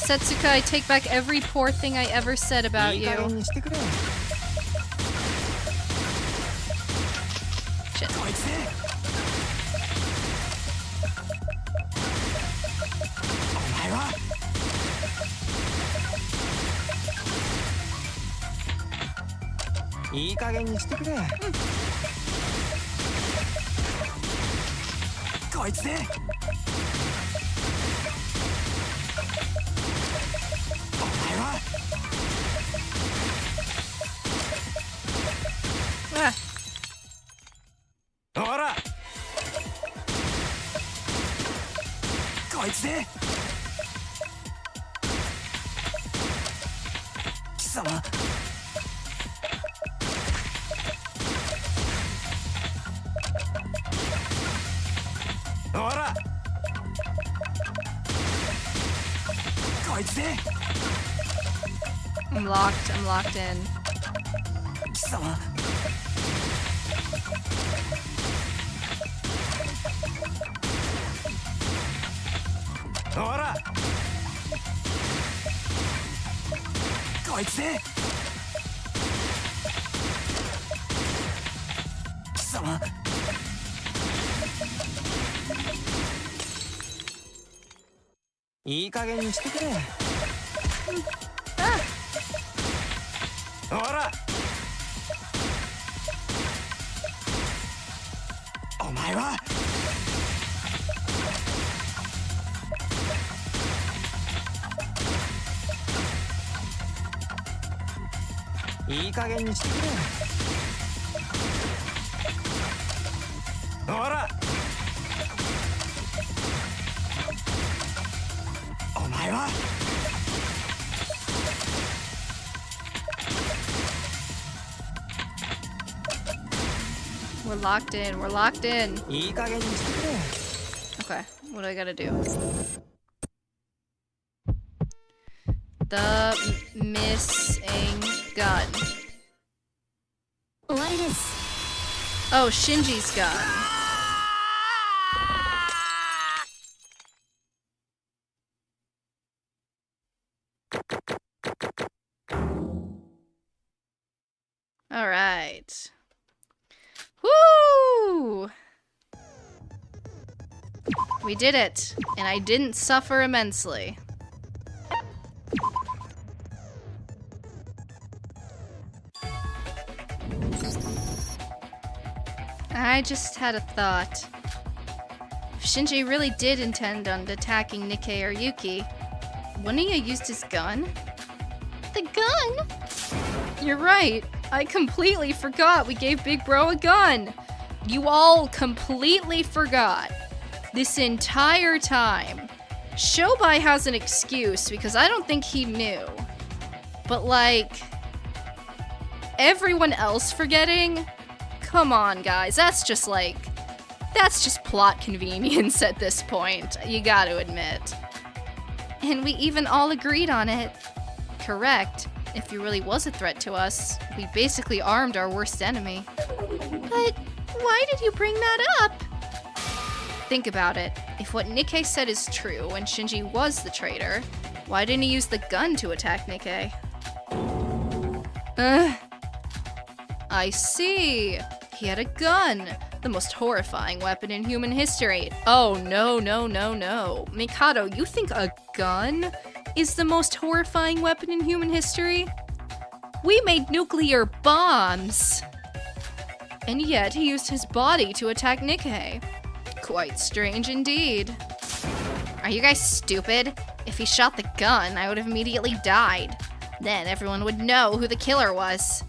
Setsuka, I take back every poor thing I ever said about you. Shit. I'm locked in. We're locked in. We're locked in. Okay, what do I gotta do? The missing gun. Oh, Shinji's gun. All right. Woo! We did it, and I didn't suffer immensely. I just had a thought. If Shinji really did intend on attacking Nikkei or Yuki, wouldn't he have used his gun? The gun? You're right. I completely forgot we gave Big Bro a gun. You all completely forgot. This entire time. Shobai has an excuse because I don't think he knew. But like, everyone else forgetting? Come on, guys. That's just plot convenience at this point. You gotta admit. And we even all agreed on it. Correct. If he really was a threat to us, we basically armed our worst enemy. But why did you bring that up? Think about it. If what Nikkei said is true and Shinji was the traitor, why didn't he use the gun to attack Nikkei? I see. He had a gun. The most horrifying weapon in human history. Oh, no, no, no, no. Mikado, you think a gun is the most horrifying weapon in human history? We made nuclear bombs! And yet he used his body to attack Nikkei. Quite strange indeed. Are you guys stupid? If he shot the gun, I would have immediately died. Then everyone would know who the killer was.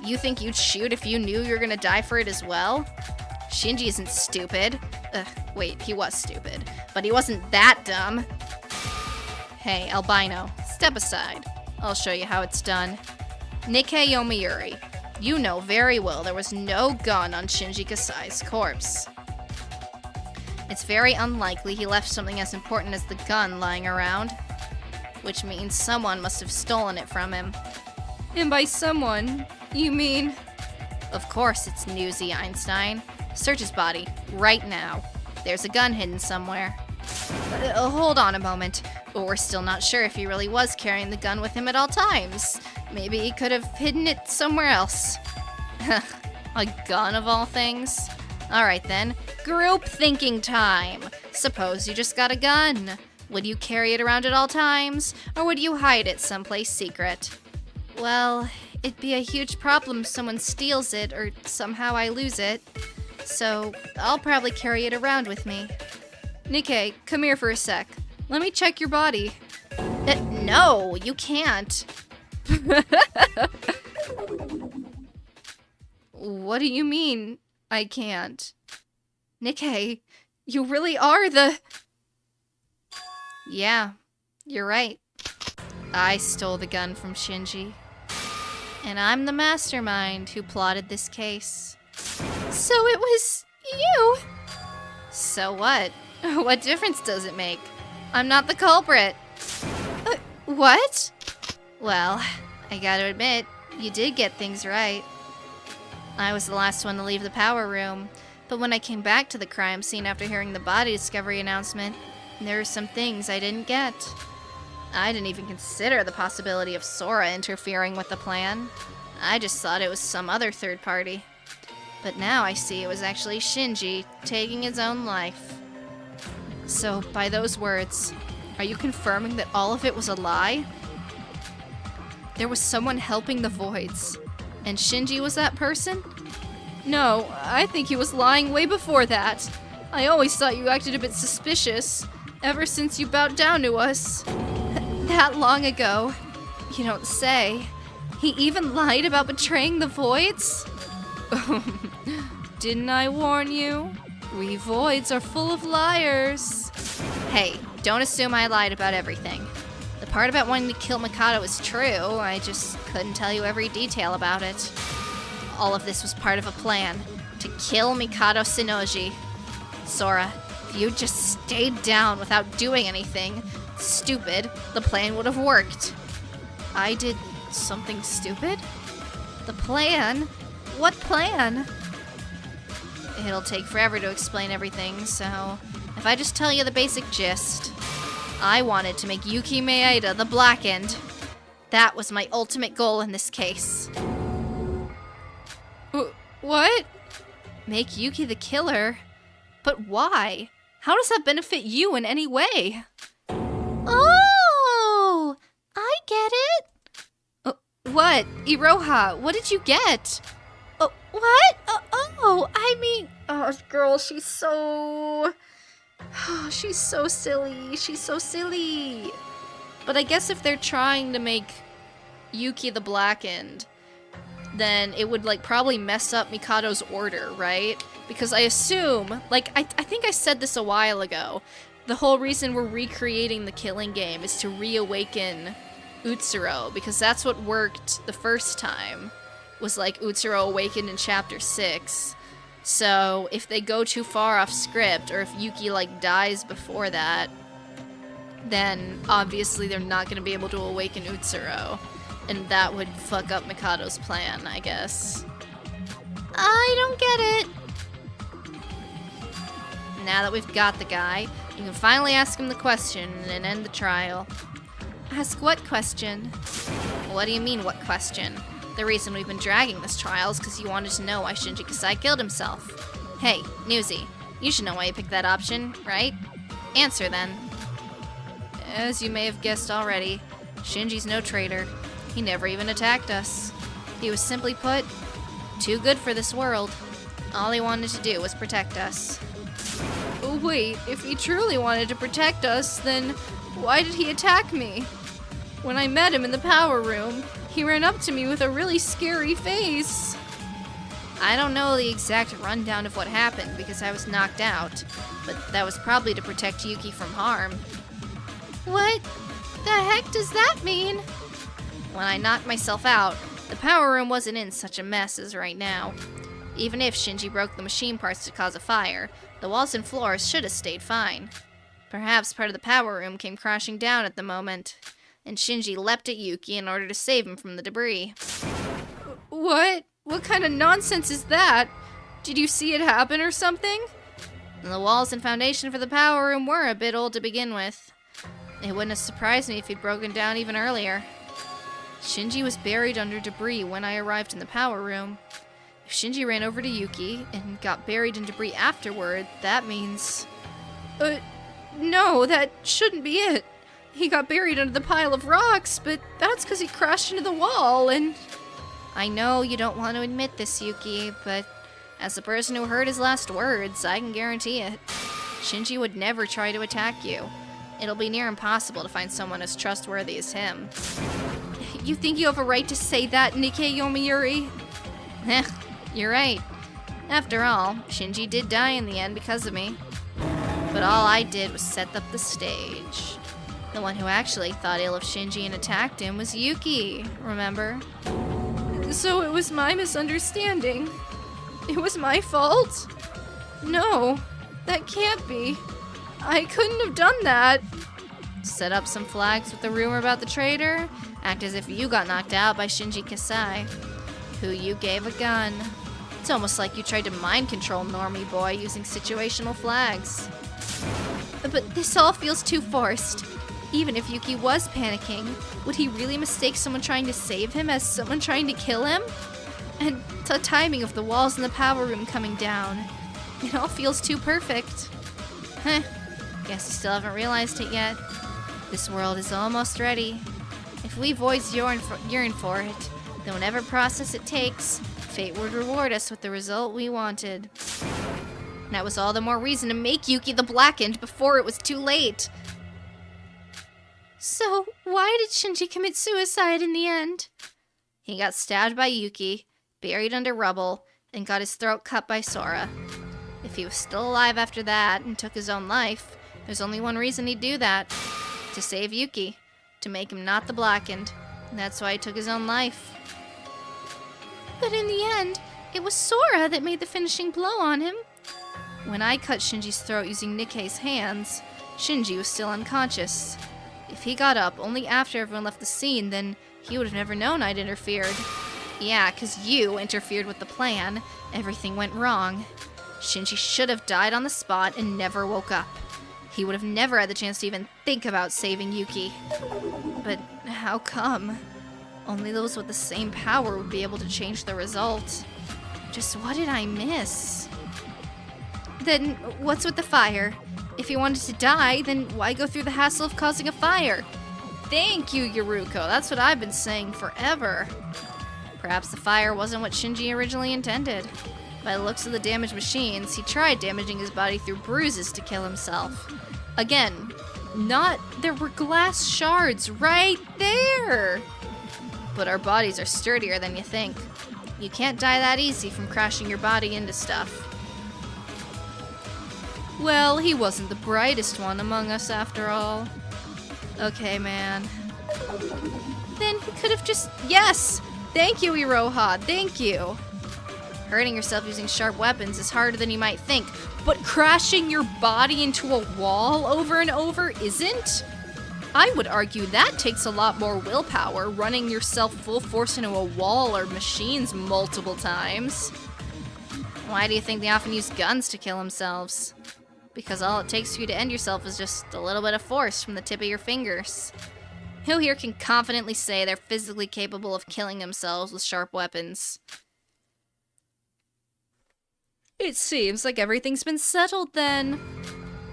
You think you'd shoot if you knew you were gonna die for it as well? Shinji isn't stupid. Wait, he was stupid. But he wasn't that dumb. Hey, albino, step aside. I'll show you how it's done. Nikkei Yomiuri, you know very well there was no gun on Shinji Kasai's corpse. It's very unlikely he left something as important as the gun lying around, which means someone must have stolen it from him. And by someone, you mean? Of course it's Newsy Einstein. Search his body, right now. There's a gun hidden somewhere. Hold on a moment. We're still not sure if he really was carrying the gun with him at all times. Maybe he could have hidden it somewhere else. A gun of all things? Alright then, group thinking time. Suppose you just got a gun. Would you carry it around at all times, or would you hide it someplace secret? Well, it'd be a huge problem if someone steals it, or somehow I lose it. So, I'll probably carry it around with me. Nikkei, come here for a sec. Let me check your body. No, you can't. What do you mean, I can't? Nikkei, you really are the... Yeah, you're right. I stole the gun from Shinji. And I'm the mastermind who plotted this case. So it was you! So what? What difference does it make? I'm not the culprit. What? Well, I gotta admit, you did get things right. I was the last one to leave the power room, but when I came back to the crime scene after hearing the body discovery announcement, there were some things I didn't get. I didn't even consider the possibility of Sora interfering with the plan. I just thought it was some other third party. But now I see it was actually Shinji taking his own life. So, by those words, are you confirming that all of it was a lie? There was someone helping the Voids, and Shinji was that person? No, I think he was lying way before that. I always thought you acted a bit suspicious, ever since you bowed down to us. That long ago? You don't say. He even lied about betraying the Voids? Didn't I warn you? We Voids are full of liars. Hey, don't assume I lied about everything. The part about wanting to kill Mikado is true, I just couldn't tell you every detail about it. All of this was part of a plan, to kill Mikado Shinoji. Sora, if you just stayed down without doing anything stupid, the plan would have worked. I did something stupid? The plan? What plan? It'll take forever to explain everything, so if I just tell you the basic gist. I wanted to make Yuki Maeda the Blackened. That was my ultimate goal in this case. What? Make Yuki the killer? But why? How does that benefit you in any way? Oh! I get it! What? Iroha, what did you get? What? I mean... Oh, girl, she's so silly. She's so silly. But I guess if they're trying to make Yuki the Blackened, then it would, probably mess up Mikado's order, right? Because I assume, I think I said this a while ago, the whole reason we're recreating the killing game is to reawaken Utsuro, because that's what worked the first time, was Utsuro awakened in Chapter 6. So if they go too far off script, or if Yuki dies before that, then obviously they're not going to be able to awaken Utsuro, and that would fuck up Mikado's plan, I guess. I don't get it. Now that we've got the guy, you can finally ask him the question and end the trial. Ask what question? What do you mean, what question? The reason we've been dragging this trial is because you wanted to know why Shinji Kasai killed himself. Hey, Newsy, you should know why you picked that option, right? Answer then. As you may have guessed already, Shinji's no traitor. He never even attacked us. He was simply put, too good for this world. All he wanted to do was protect us. Wait, if he truly wanted to protect us, then why did he attack me? When I met him in the power room, he ran up to me with a really scary face. I don't know the exact rundown of what happened because I was knocked out, but that was probably to protect Yuki from harm. What the heck does that mean? When I knocked myself out, the power room wasn't in such a mess as right now. Even if Shinji broke the machine parts to cause a fire, the walls and floors should have stayed fine. Perhaps part of the power room came crashing down at the moment, and Shinji leapt at Yuki in order to save him from the debris. What? What kind of nonsense is that? Did you see it happen or something? The walls and foundation for the power room were a bit old to begin with. It wouldn't have surprised me if he'd broken down even earlier. Shinji was buried under debris when I arrived in the power room. If Shinji ran over to Yuki and got buried in debris afterward, that means... no, that shouldn't be it. He got buried under the pile of rocks, but that's because he crashed into the wall and... I know you don't want to admit this, Yuki, but as the person who heard his last words, I can guarantee it. Shinji would never try to attack you. It'll be near impossible to find someone as trustworthy as him. You think you have a right to say that, Nikkei Yomiuri? You're right. After all, Shinji did die in the end because of me. But all I did was set up the stage. The one who actually thought ill of Shinji and attacked him was Yuki, remember? So it was my misunderstanding. It was my fault? No, that can't be. I couldn't have done that. Set up some flags with the rumor about the traitor? Act as if you got knocked out by Shinji Kasai, who you gave a gun. It's almost like you tried to mind control Normie Boy using situational flags. But this all feels too forced. Even if Yuki was panicking, would he really mistake someone trying to save him as someone trying to kill him? And the timing of the walls in the power room coming down. It all feels too perfect. Guess you still haven't realized it yet. This world is almost ready. If we voice yearn for it, then whatever process it takes, fate would reward us with the result we wanted. That was all the more reason to make Yuki the Blackened before it was too late. So, why did Shinji commit suicide in the end? He got stabbed by Yuki, buried under rubble, and got his throat cut by Sora. If he was still alive after that and took his own life, there's only one reason he'd do that. To save Yuki. To make him not the Blackened. And that's why he took his own life. But in the end, it was Sora that made the finishing blow on him. When I cut Shinji's throat using Nikkei's hands, Shinji was still unconscious. If he got up only after everyone left the scene, then he would have never known I'd interfered. Yeah, 'cause you interfered with the plan. Everything went wrong. Shinji should have died on the spot and never woke up. He would have never had the chance to even think about saving Yuki. But how come? Only those with the same power would be able to change the result. Just what did I miss? Then what's with the fire? If he wanted to die, then why go through the hassle of causing a fire? Thank you, Yoruko. That's what I've been saying forever. Perhaps the fire wasn't what Shinji originally intended. By the looks of the damaged machines, he tried damaging his body through bruises to kill himself. Again, there were glass shards right there! But our bodies are sturdier than you think. You can't die that easy from crashing your body into stuff. Well, he wasn't the brightest one among us after all. Okay, man. Then he could have just... Yes! Thank you, Iroha, thank you! Hurting yourself using sharp weapons is harder than you might think, but crashing your body into a wall over and over isn't? I would argue that takes a lot more willpower, running yourself full force into a wall or machines multiple times. Why do you think they often use guns to kill themselves? Because all it takes for you to end yourself is just a little bit of force from the tip of your fingers. Who here can confidently say they're physically capable of killing themselves with sharp weapons? It seems like everything's been settled then.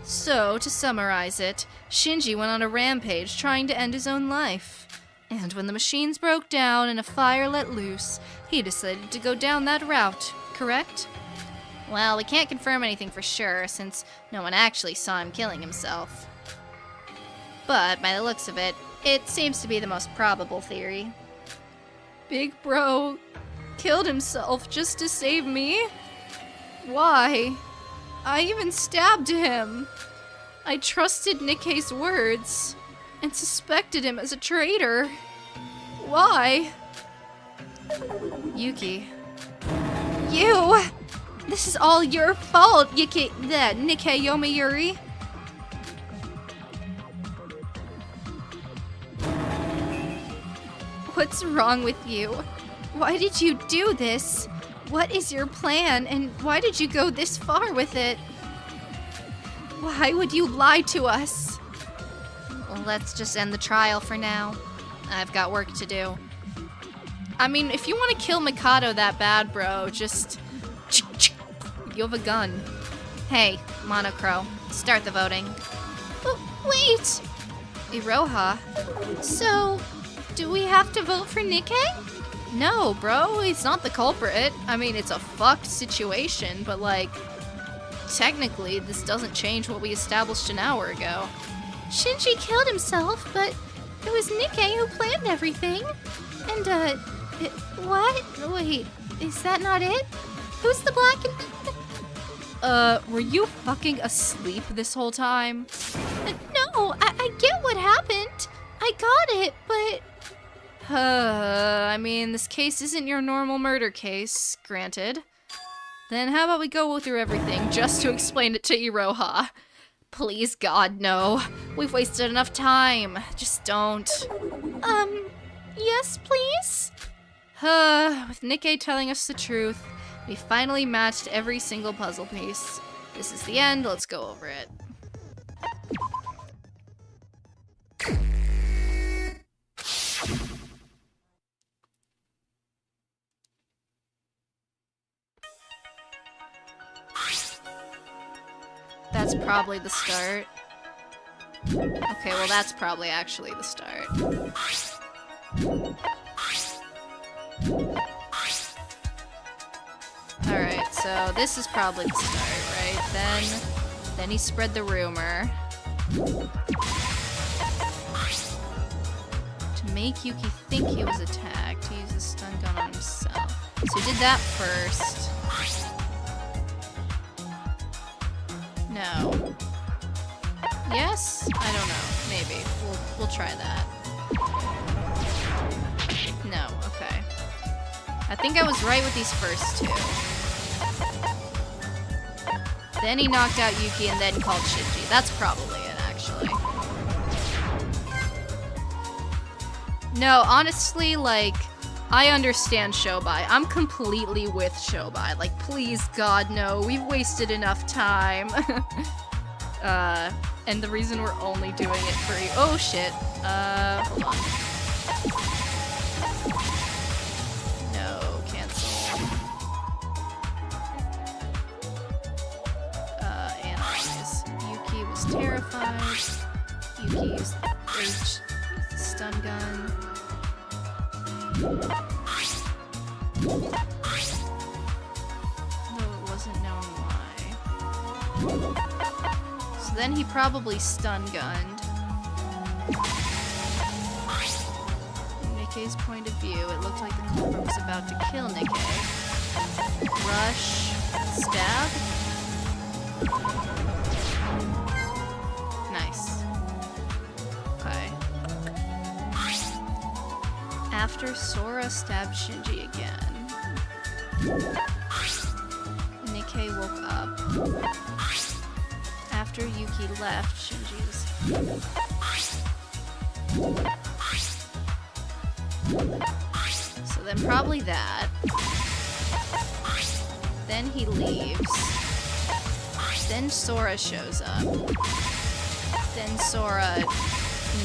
So, to summarize it, Shinji went on a rampage trying to end his own life. And when the machines broke down and a fire let loose, he decided to go down that route, correct? Well, we can't confirm anything for sure, since no one actually saw him killing himself. But, by the looks of it, It seems to be the most probable theory. Big bro killed himself just to save me? Why? I even stabbed him. I trusted Nikkei's words and suspected him as a traitor. Why? Yuki. You! This is all your fault, Nikkei Yomayuri. What's wrong with you? Why did you do this? What is your plan, and why did you go this far with it? Why would you lie to us? Well, let's just end the trial for now. I've got work to do. I mean, if you want to kill Mikado that bad, bro, just... You have a gun. Hey, Monocro, start the voting. Wait! Iroha. So, do we have to vote for Nikkei? No, bro, he's not the culprit. I mean, it's a fucked situation, but like, technically, this doesn't change what we established an hour ago. Shinji killed himself, but it was Nikkei who planned everything. And, what? Wait, is that not it? Who's the black and... were you fucking asleep this whole time? No, I get what happened. I got it, but... I mean, this case isn't your normal murder case, granted. Then how about we go through everything just to explain it to Iroha? Please, God, no. We've wasted enough time. Just don't. Yes, please? With Nikkei telling us the truth, we finally matched every single puzzle piece. This is the end, let's go over it. That's probably the start. Okay, well that's probably actually the start. Alright, so this is probably the start, right? Then he spread the rumor. To make Yuki think he was attacked, he used a stun gun on himself. So he did that first. No. Yes? I don't know. Maybe. We'll try that. No, okay. I think I was right with these first two. Then he knocked out Yuki and then called Shinji. That's probably it, actually. No, honestly, like, I understand Shobai. I'm completely with Shobai. Like, please, God, no. We've wasted enough time. And the reason we're only doing it for you. Oh, shit. Hold on. No, cancel. Analyze. Yuki was terrified. Yuki used the stun gun. Though it wasn't known why. So then he probably stun gunned. From Nikkei's point of view, it looked like the culprit was about to kill Nikkei. Rush. Stab. Nice. Okay. After Sora stabbed Shinji again, Nikkei woke up. After Yuki left, Shinji was... So then probably that. Then he leaves. Then Sora shows up. Then Sora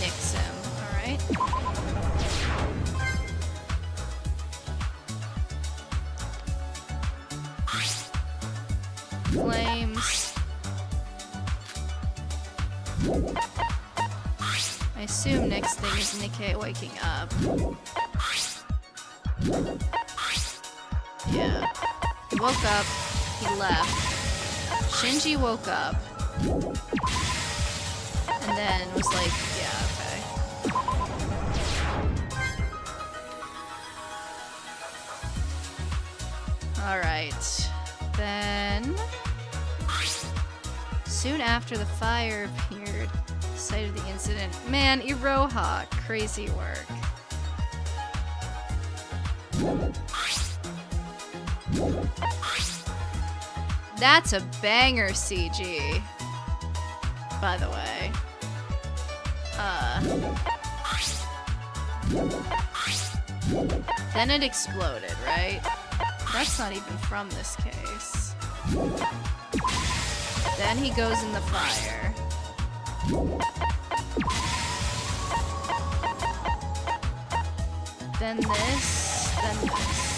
nicks him, alright? Flames. I assume next thing is Nikkei waking up. Yeah. He woke up, he left. Shinji woke up. And then was like, yeah, okay. Alright. Then... soon after the fire appeared, the site of the incident. Man, Iroha, crazy work. That's a banger CG, by the way. Then it exploded, right? That's not even from this case. Then he goes in the fire. Then this, then this.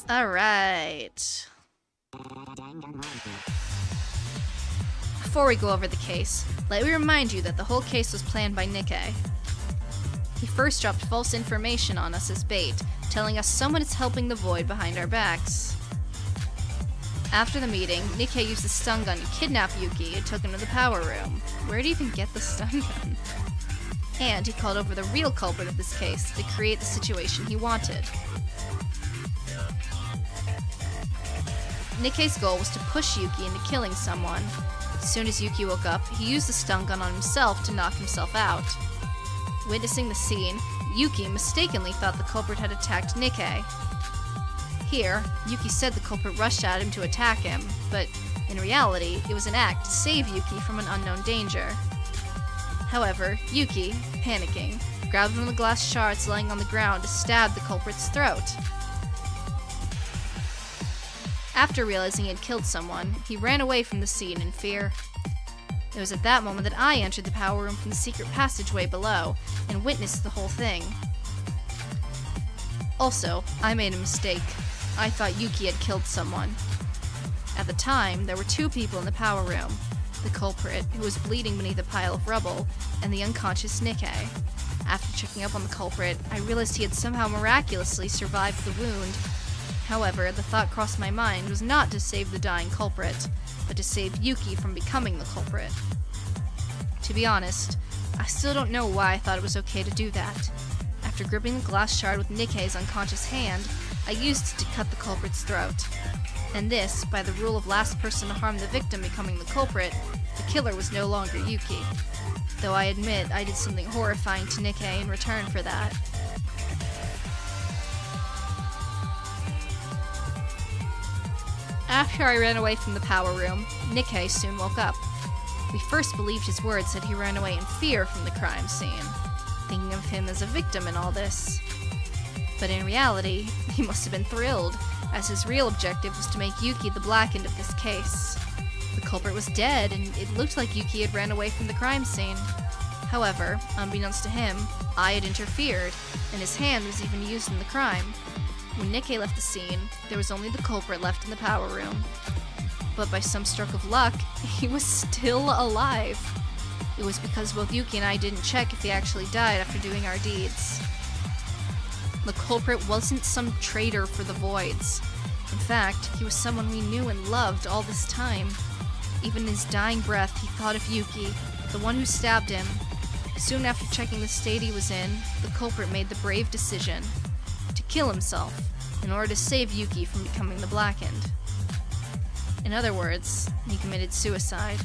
Alright. Before we go over the case, let me remind you that the whole case was planned by Nikkei. He first dropped false information on us as bait, telling us someone is helping the void behind our backs. After the meeting, Nikkei used the stun gun to kidnap Yuki and took him to the power room. Where did he even get the stun gun? And he called over the real culprit of this case to create the situation he wanted. Nikkei's goal was to push Yuki into killing someone. As soon as Yuki woke up, he used the stun gun on himself to knock himself out. Witnessing the scene, Yuki mistakenly thought the culprit had attacked Nikkei. Here, Yuki said the culprit rushed at him to attack him, but in reality, it was an act to save Yuki from an unknown danger. However, Yuki, panicking, grabbed one of the glass shards laying on the ground to stab the culprit's throat. After realizing he had killed someone, he ran away from the scene in fear. It was at that moment that I entered the power room from the secret passageway below and witnessed the whole thing. Also, I made a mistake. I thought Yuki had killed someone. At the time, there were two people in the power room. The culprit, who was bleeding beneath a pile of rubble, and the unconscious Nikkei. After checking up on the culprit, I realized he had somehow miraculously survived the wound. However, the thought crossed my mind was not to save the dying culprit, but to save Yuki from becoming the culprit. To be honest, I still don't know why I thought it was okay to do that. After gripping the glass shard with Nikkei's unconscious hand, I used it to cut the culprit's throat. And this, by the rule of last person to harm the victim becoming the culprit, the killer was no longer Yuki. Though I admit I did something horrifying to Nikkei in return for that. After I ran away from the power room, Nikkei soon woke up. We first believed his words that he ran away in fear from the crime scene, thinking of him as a victim in all this. But in reality, he must have been thrilled, as his real objective was to make Yuki the black end of this case. The culprit was dead, and it looked like Yuki had ran away from the crime scene. However, unbeknownst to him, I had interfered, and his hand was even used in the crime. When Nikkei left the scene, there was only the culprit left in the power room. But by some stroke of luck, he was still alive. It was because both Yuki and I didn't check if he actually died after doing our deeds. The culprit wasn't some traitor for the Voids. In fact, he was someone we knew and loved all this time. Even in his dying breath, he thought of Yuki, the one who stabbed him. Soon after checking the state he was in, the culprit made the brave decision to kill himself in order to save Yuki from becoming the Blackened. In other words, he committed suicide.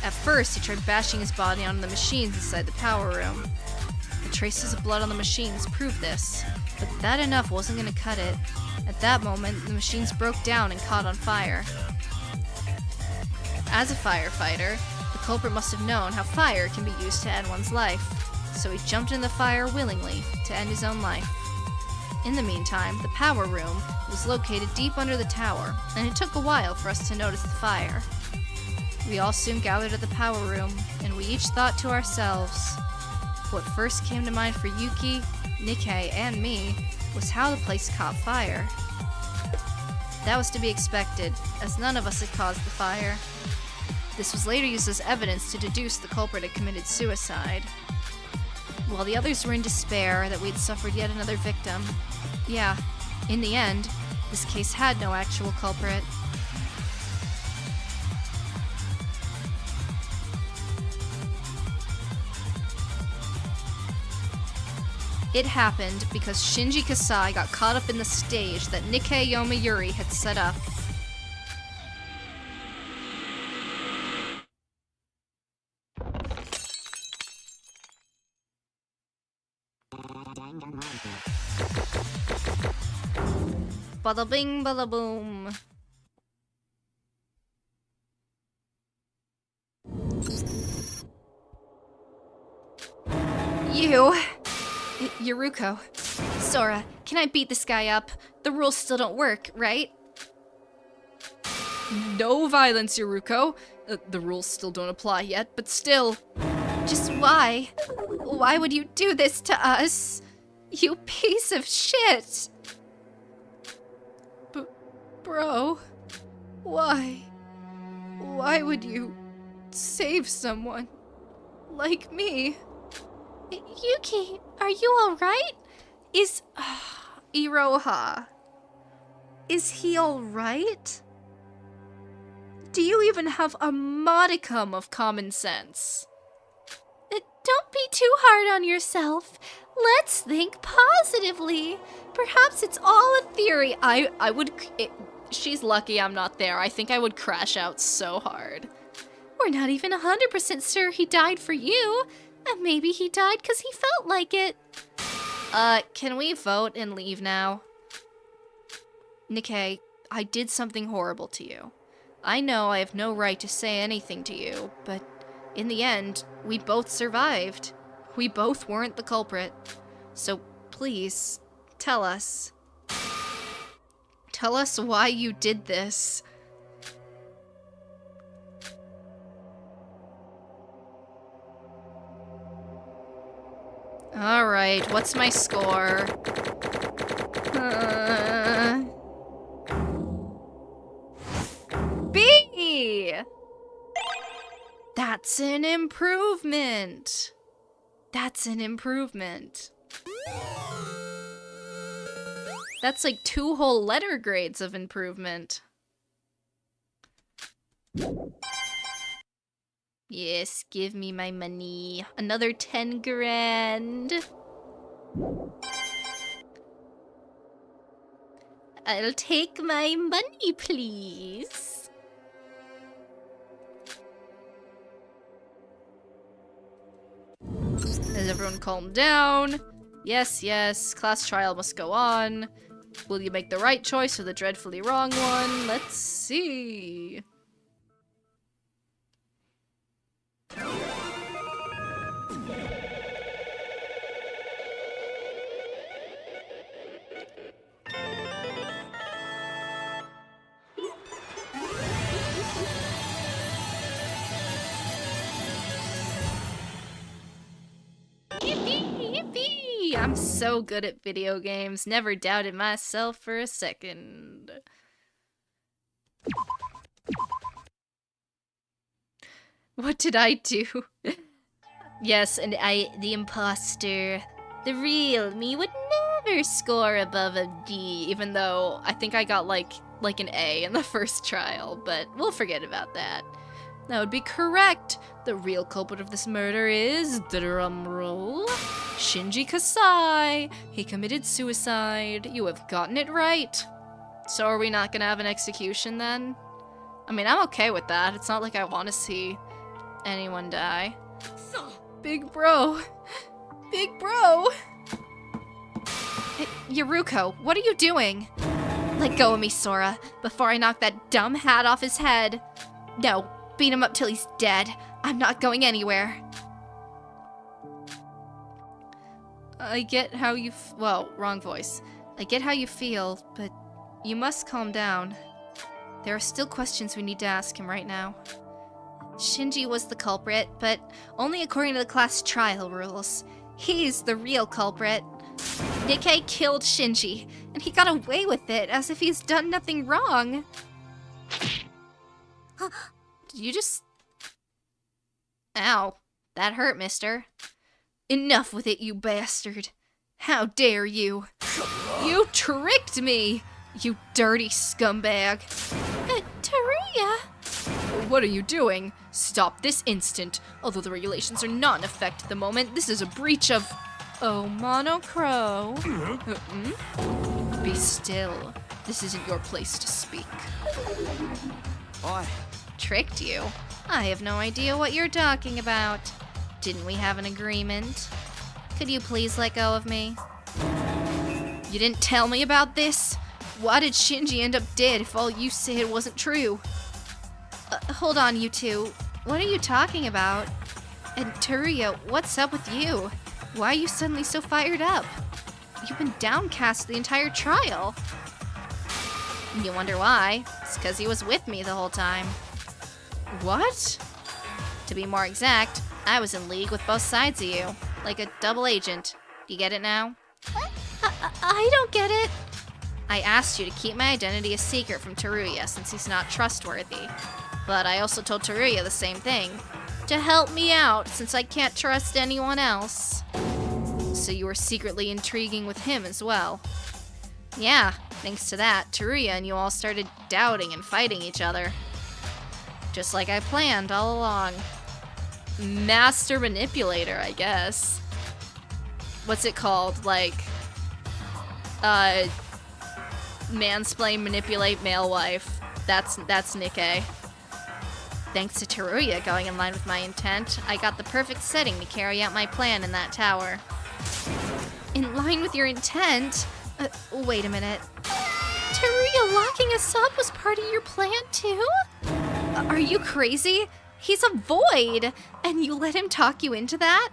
At first, he tried bashing his body onto the machines inside the power room. The traces of blood on the machines proved this, but that enough wasn't going to cut it. At that moment, the machines broke down and caught on fire. As a firefighter, the culprit must have known how fire can be used to end one's life, so he jumped in the fire willingly to end his own life. In the meantime, the power room was located deep under the tower, and it took a while for us to notice the fire. We all soon gathered at the power room, and we each thought to ourselves, what first came to mind for Yuki, Nikkei, and me was how the place caught fire. That was to be expected, as none of us had caused the fire. This was later used as evidence to deduce the culprit had committed suicide. While the others were in despair that we'd suffered yet another victim, yeah, in the end, this case had no actual culprit. It happened because Shinji Kasai got caught up in the stage that Nikkei Yomayuri had set up. Bada bing, bada boom. Yuruko. Sora, can I beat this guy up? The rules still don't work, right? No violence, Yuruko. The rules still don't apply yet, but still. Just why? Why would you do this to us? You piece of shit! Bro, why? Why would you save someone like me? Yuki, are you alright? Is Iroha, is he alright? Do you even have a modicum of common sense? Don't be too hard on yourself. Let's think positively. Perhaps it's all a theory. She's lucky I'm not there. I think I would crash out so hard. We're not even 100% sure he died for you. And maybe he died because he felt like it. Can we vote and leave now? Nikkei, I did something horrible to you. I know I have no right to say anything to you, but in the end, we both survived. We both weren't the culprit. So please, tell us. Tell us why you did this. Alright, what's my score? B! That's an improvement. That's an improvement. That's like 2 whole letter grades of improvement. Yes, give me my money. Another 10 grand. I'll take my money, please. Has everyone calmed down? Yes, yes, class trial must go on. Will you make the right choice or the dreadfully wrong one? Let's see. Yippee! I'm so good at video games. Never doubted myself for a second. What did I do? Yes, and the imposter. The real me would never score above a D, even though I think I got like an A in the first trial, but we'll forget about that. That would be correct. The real culprit of this murder is, drumroll, Shinji Kasai. He committed suicide. You have gotten it right. So are we not gonna have an execution then? I mean, I'm okay with that. It's not like I want to see anyone die. Big bro. Big bro. Hey, Yuruko, what are you doing? Let go of me, Sora, before I knock that dumb hat off his head. No, beat him up till he's dead. I'm not going anywhere. I get how you well, wrong voice. I get how you feel, but you must calm down. There are still questions we need to ask him right now. Shinji was the culprit, but only according to the class trial rules. He's the real culprit. Nikkei killed Shinji, and he got away with it as if he's done nothing wrong. Did you just... Ow. That hurt, mister. Enough with it, you bastard. How dare you? You tricked me, you dirty scumbag. Teruya! What are you doing? Stop this instant. Although the regulations are not in effect at the moment, this is a breach of... Oh, Monocro. Be still. This isn't your place to speak. Oi. Tricked you? I have no idea what you're talking about. Didn't we have an agreement? Could you please let go of me? You didn't tell me about this? Why did Shinji end up dead if all you said wasn't true? Hold on, you two. What are you talking about? And Teruya, what's up with you? Why are you suddenly so fired up? You've been downcast the entire trial. You wonder why? It's because he was with me the whole time. What? To be more exact, I was in league with both sides of you. Like a double agent. Do you get it now? I don't get it. I asked you to keep my identity a secret from Teruya since he's not trustworthy. But I also told Teruya the same thing. To help me out since I can't trust anyone else. So you were secretly intriguing with him as well. Yeah, thanks to that, Teruya and you all started doubting and fighting each other. Just like I planned all along. Master manipulator, I guess. What's it called? Like, mansplain, manipulate, male wife. That's Nikkei. Thanks to Teruya going in line with my intent, I got the perfect setting to carry out my plan in that tower. In line with your intent? Wait a minute. Teruya locking us up was part of your plan too? Are you crazy? He's a void, and you let him talk you into that?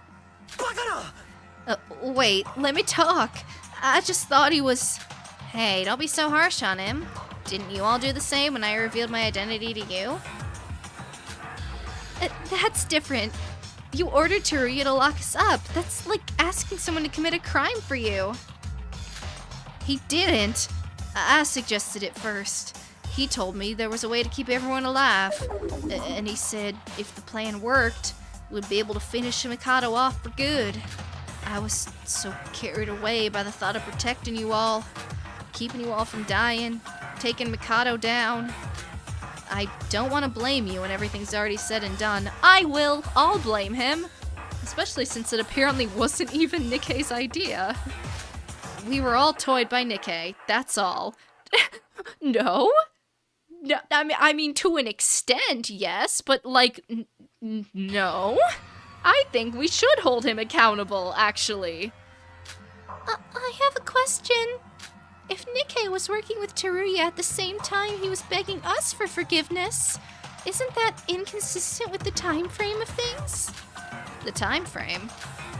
Wait, let me talk. I just thought he was... Hey, don't be so harsh on him. Didn't you all do the same when I revealed my identity to you? That's different. You ordered Teruya to lock us up. That's like asking someone to commit a crime for you. He didn't. I suggested it first. He told me there was a way to keep everyone alive. And he said if the plan worked, we'd be able to finish Mikado off for good. I was so carried away by the thought of protecting you all, keeping you all from dying, taking Mikado down. I don't want to blame you when everything's already said and done. I will. I'll blame him. Especially since it apparently wasn't even Nikkei's idea. We were all toyed by Nikkei, that's all. No? No, I mean, to an extent, yes, but like, no? I think we should hold him accountable, actually. I have a question. If Nikkei was working with Teruya at the same time he was begging us for forgiveness, isn't that inconsistent with the time frame of things? The time frame?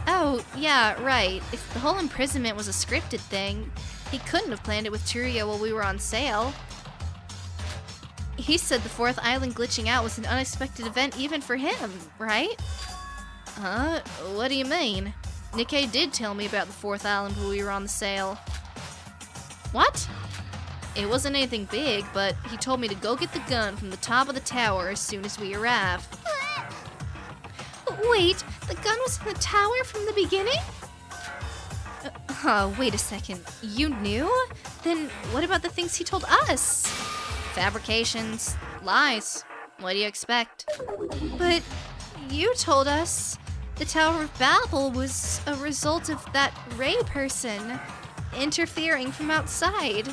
Oh, yeah, right. If the whole imprisonment was a scripted thing, he couldn't have planned it with Teruya while we were on sale. He said the fourth island glitching out was an unexpected event even for him, right? Huh? What do you mean? Nikkei did tell me about the fourth island when we were on the sale. What? It wasn't anything big, but he told me to go get the gun from the top of the tower as soon as we arrive. Wait, the gun was in the tower from the beginning? Wait a second. You knew? Then what about the things he told us? Fabrications, lies. What do you expect? But you told us the Tower of Babel was a result of that Ray person interfering from outside.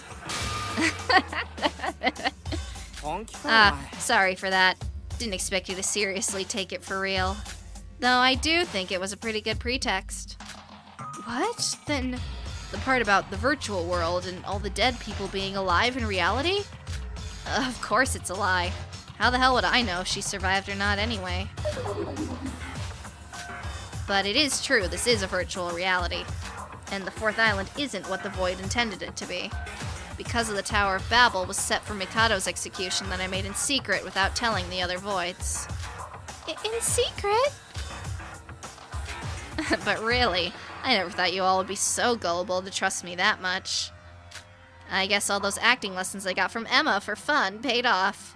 Sorry for that. Didn't expect you to seriously take it for real. Though I do think it was a pretty good pretext. What? Then the part about the virtual world and all the dead people being alive in reality? Of course it's a lie. How the hell would I know if she survived or not anyway? But it is true, this is a virtual reality. And the fourth island isn't what the Void intended it to be. Because of the Tower of Babel was set for Mikado's execution that I made in secret without telling the other Voids. In secret? But really, I never thought you all would be so gullible to trust me that much. I guess all those acting lessons I got from Emma for fun paid off.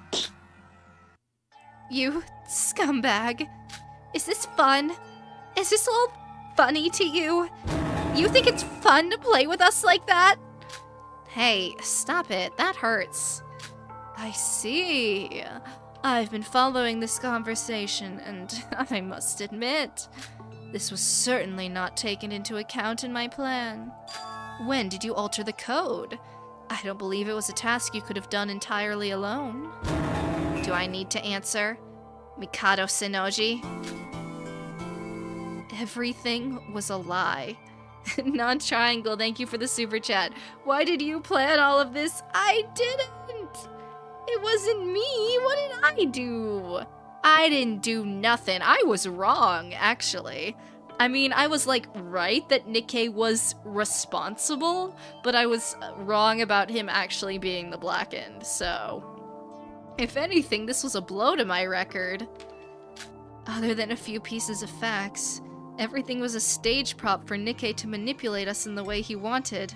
You scumbag. Is this fun? Is this all funny to you? You think it's fun to play with us like that? Hey, stop it. That hurts. I see. I've been following this conversation, and I must admit, This was certainly not taken into account in my plan. When did you alter the code? I don't believe it was a task you could have done entirely alone. Do I need to answer? Mikado Sennoji? Everything was a lie. Non-Triangle, thank you for the super chat. Why did you plan all of this? I didn't! It wasn't me! What did I do? I didn't do nothing. I was wrong, actually. I mean, I was, like, right that Nikkei was responsible, but I was wrong about him actually being the Blackened, so... If anything, this was a blow to my record. Other than a few pieces of facts, everything was a stage prop for Nikkei to manipulate us in the way he wanted.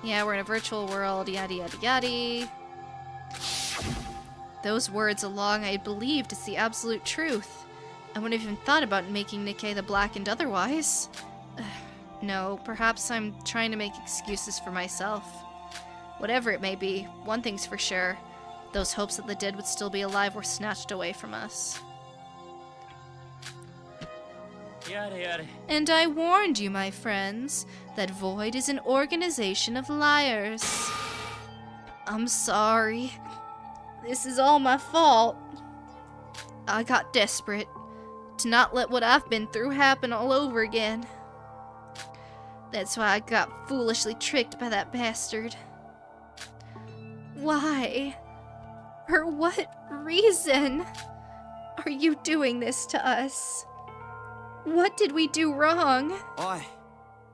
Yeah, we're in a virtual world, yada yada yada. Those words along I believed is the absolute truth. I wouldn't have even thought about making Nikkei the Blackened otherwise. No, perhaps I'm trying to make excuses for myself. Whatever it may be, one thing's for sure. Those hopes that the dead would still be alive were snatched away from us. Yada yada. And I warned you, my friends, that Void is an organization of liars. I'm sorry. This is all my fault. I got desperate to not let what I've been through happen all over again. That's why I got foolishly tricked by that bastard. Why? For what reason are you doing this to us? What did we do wrong? Oi.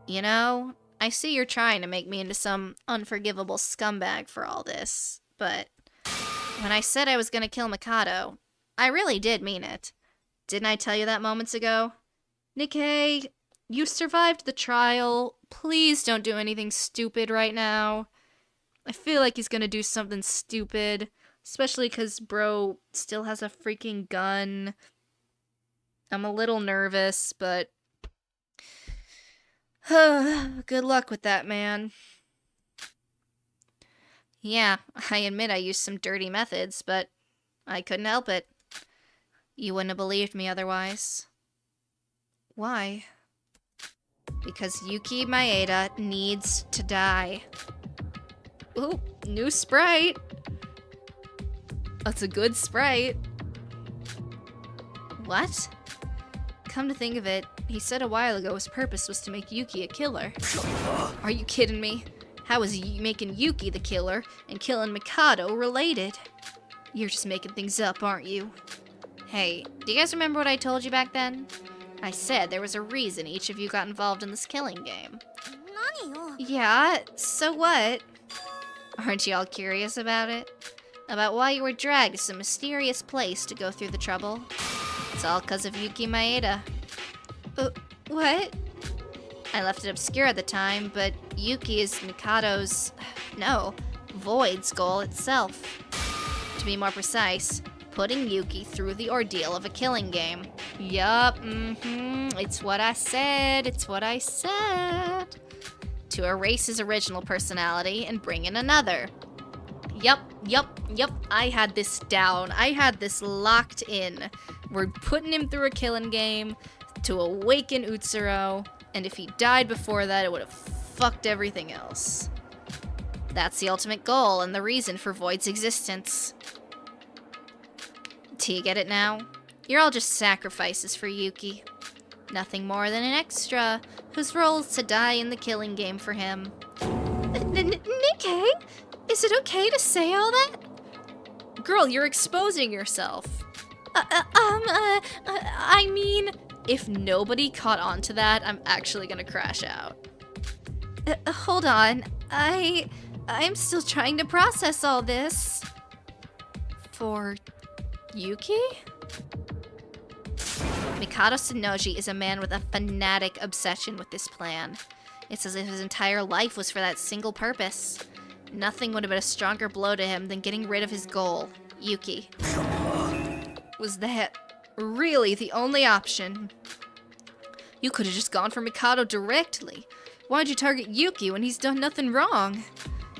You know, I see you're trying to make me into some unforgivable scumbag for all this, but when I said I was gonna kill Mikado, I really did mean it. Didn't I tell you that moments ago? Nikkei, you survived the trial. Please don't do anything stupid right now. I feel like he's gonna do something stupid, especially because bro still has a freaking gun. I'm a little nervous, but good luck with that, man. Yeah, I admit I used some dirty methods, but I couldn't help it. You wouldn't have believed me otherwise. Why? Because Yuki Maeda needs to die. Ooh, new Sprite. That's a good Sprite. What? Come to think of it, he said a while ago his purpose was to make Yuki a killer. Are you kidding me? How is making Yuki the killer and killing Mikado related? You're just making things up, aren't you? Hey, do you guys remember what I told you back then? I said there was a reason each of you got involved in this killing game. Yeah, so what? Aren't you all curious about it? About why you were dragged to some mysterious place to go through the trouble? It's all because of Yuki Maeda. What? I left it obscure at the time, but Yuki is Mikado's... no, Void's goal itself. To be more precise, putting Yuki through the ordeal of a killing game. Yup, it's what I said, it's what I said. To erase his original personality and bring in another. Yup, I had this down. I had this locked in. We're putting him through a killing game to awaken Utsuro, and if he died before that, it would have fucked everything else. That's the ultimate goal and the reason for Void's existence. Do you get it now? You're all just sacrifices for Yuki. Nothing more than an extra, whose role is to die in the killing game for him. Nikkei, is it okay to say all that? Girl, you're exposing yourself. I mean... If nobody caught on to that, I'm actually gonna crash out. Hold on. I'm still trying to process all this. For Yuki? Mikado Sennoji is a man with a fanatic obsession with this plan. It's as if his entire life was for that single purpose. Nothing would have been a stronger blow to him than getting rid of his goal, Yuki. Was that really the only option? You could have just gone for Mikado directly. Why'd you target Yuki when he's done nothing wrong?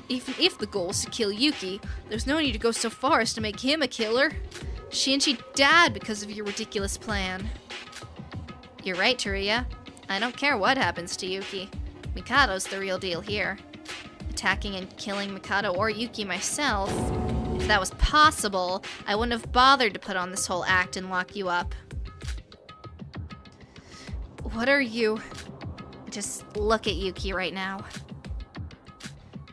Even if the goal is to kill Yuki, there's no need to go so far as to make him a killer. Shinji died because of your ridiculous plan. You're right, Teruya. I don't care what happens to Yuki. Mikado's the real deal here. Attacking and killing Mikado or Yuki myself, if that was possible, I wouldn't have bothered to put on this whole act and lock you up. What are you? Just look at Yuki right now.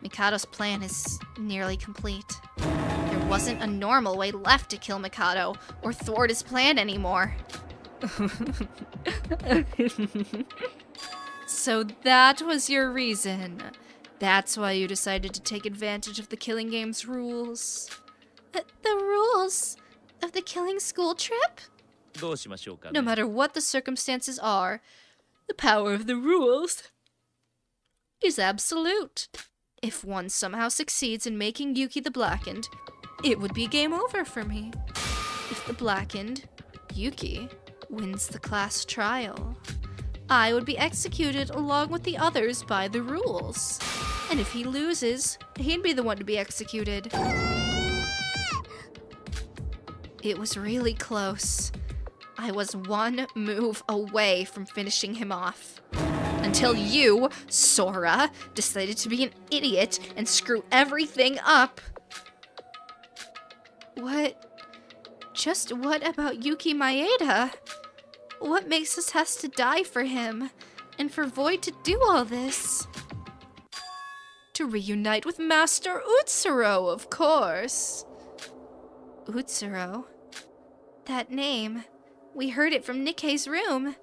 Mikado's plan is nearly complete. There wasn't a normal way left to kill Mikado or thwart his plan anymore. So that was your reason. That's why you decided to take advantage of the Killing Game's rules. The rules of the killing school trip? どうしましょうかね。 No matter what the circumstances are, the power of the rules is absolute. If one somehow succeeds in making Yuki the Blackened, it would be game over for me. If the Blackened, Yuki, wins the class trial, I would be executed along with the others by the rules. And if he loses, he'd be the one to be executed. It was really close. I was one move away from finishing him off. Until you, Sora, decided to be an idiot and screw everything up. Just what about Yuki Maeda? What makes us have to die for him, and for Void to do all this? To reunite with Master Utsuro, of course. Utsuro? That name. We heard it from Nikkei's room.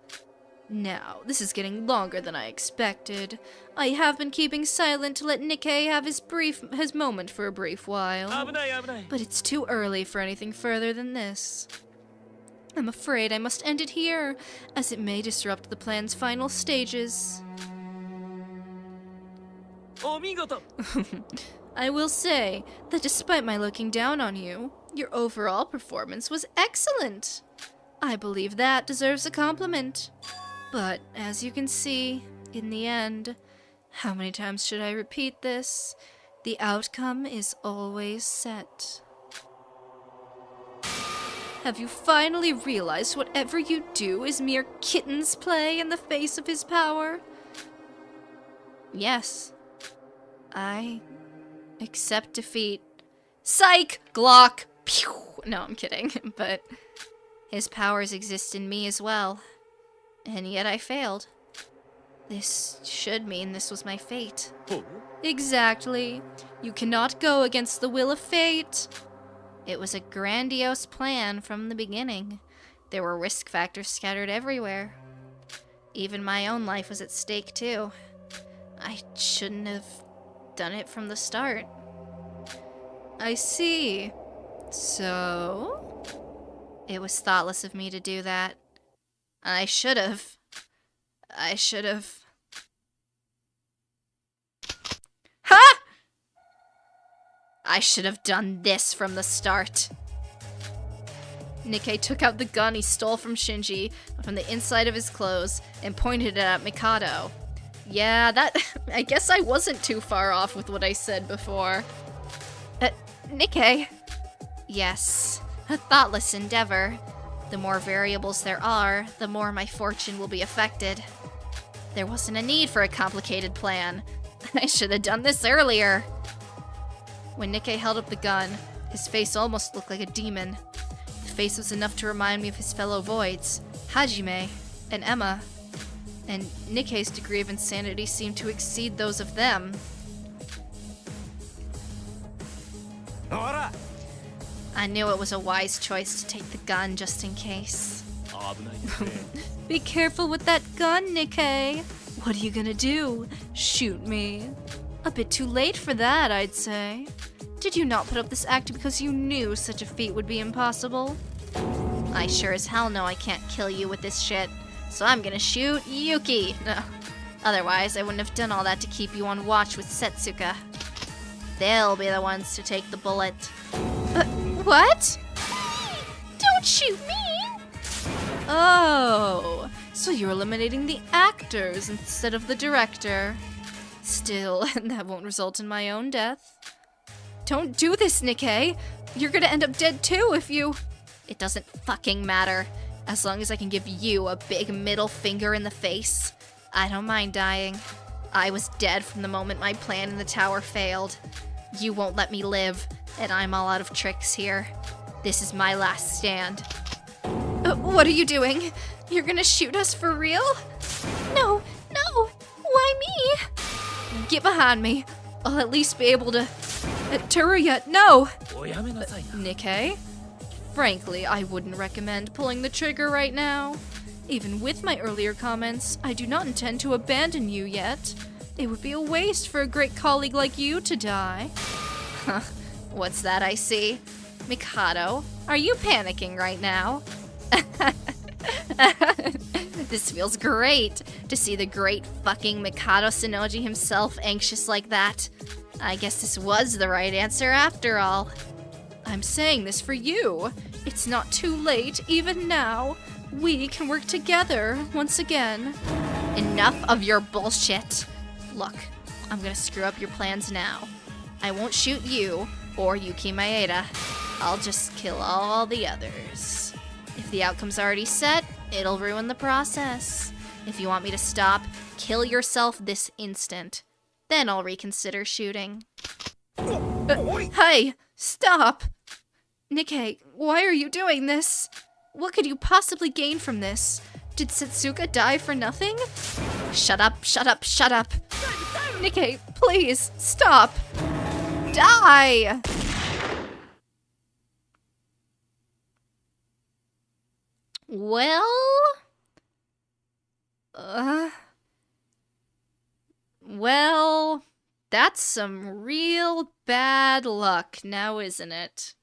Now, this is getting longer than I expected. I have been keeping silent to let Nikkei have his moment for a brief while. 危ない危ない。 But it's too early for anything further than this. I'm afraid I must end it here, as it may disrupt the plan's final stages. お見事。 I will say that despite my looking down on you, your overall performance was excellent. I believe that deserves a compliment. But as you can see, in the end, how many times should I repeat this? The outcome is always set. Have you finally realized whatever you do is mere kitten's play in the face of his power? Yes. I accept defeat. Psych! Glock! Pew! No, I'm kidding. But his powers exist in me as well. And yet I failed. This should mean this was my fate. ほう Exactly. You cannot go against the will of fate. It was a grandiose plan from the beginning. There were risk factors scattered everywhere. Even my own life was at stake, too. I shouldn't have done it from the start. I see. So? It was thoughtless of me to do that. I should have. Ha! I should have done this from the start. Nikkei took out the gun he stole from Shinji from the inside of his clothes and pointed it at Mikado. Yeah, I guess I wasn't too far off with what I said before. Nikkei. Yes, a thoughtless endeavor. The more variables there are, the more my fortune will be affected. There wasn't a need for a complicated plan. I should have done this earlier. When Nikkei held up the gun, his face almost looked like a demon. The face was enough to remind me of his fellow Voids, Hajime and Emma. And Nikkei's degree of insanity seemed to exceed those of them. ほら I knew it was a wise choice to take the gun just in case. 危ないですね。 Be careful with that gun, Nikkei. What are you gonna do? Shoot me? A bit too late for that, I'd say. Did you not put up this act because you knew such a feat would be impossible? I sure as hell know I can't kill you with this shit, so I'm gonna shoot Yuki. No. Otherwise, I wouldn't have done all that to keep you on watch with Setsuka. They'll be the ones to take the bullet. What? Don't shoot me! Oh, so you're eliminating the actors instead of the director. Still, that won't result in my own death. Don't do this, Nikkei. You're gonna end up dead too if you... It doesn't fucking matter. As long as I can give you a big middle finger in the face, I don't mind dying. I was dead from the moment my plan in the tower failed. You won't let me live, and I'm all out of tricks here. This is my last stand. What are you doing? You're gonna shoot us for real? No, no! Why me? Get behind me. I'll at least be able to... Teruya, no! おやめなさいな。 Nikkei? Frankly, I wouldn't recommend pulling the trigger right now. Even with my earlier comments, I do not intend to abandon you yet. It would be a waste for a great colleague like you to die. Huh, what's that I see? Mikado, are you panicking right now? This feels great, to see the great fucking Mikado Sonoji himself anxious like that. I guess this was the right answer after all. I'm saying this for you. It's not too late, even now. We can work together once again. Enough of your bullshit. Look, I'm gonna screw up your plans now. I won't shoot you or Yuki Maeda. I'll just kill all the others. If the outcome's already set, it'll ruin the process. If you want me to stop, kill yourself this instant. Then I'll reconsider shooting. Hey, stop! Nikkei, why are you doing this? What could you possibly gain from this? Did Setsuka die for nothing? Shut up, shut up, shut up! Nikkei, please, stop! Die! Well, that's some real bad luck now, isn't it?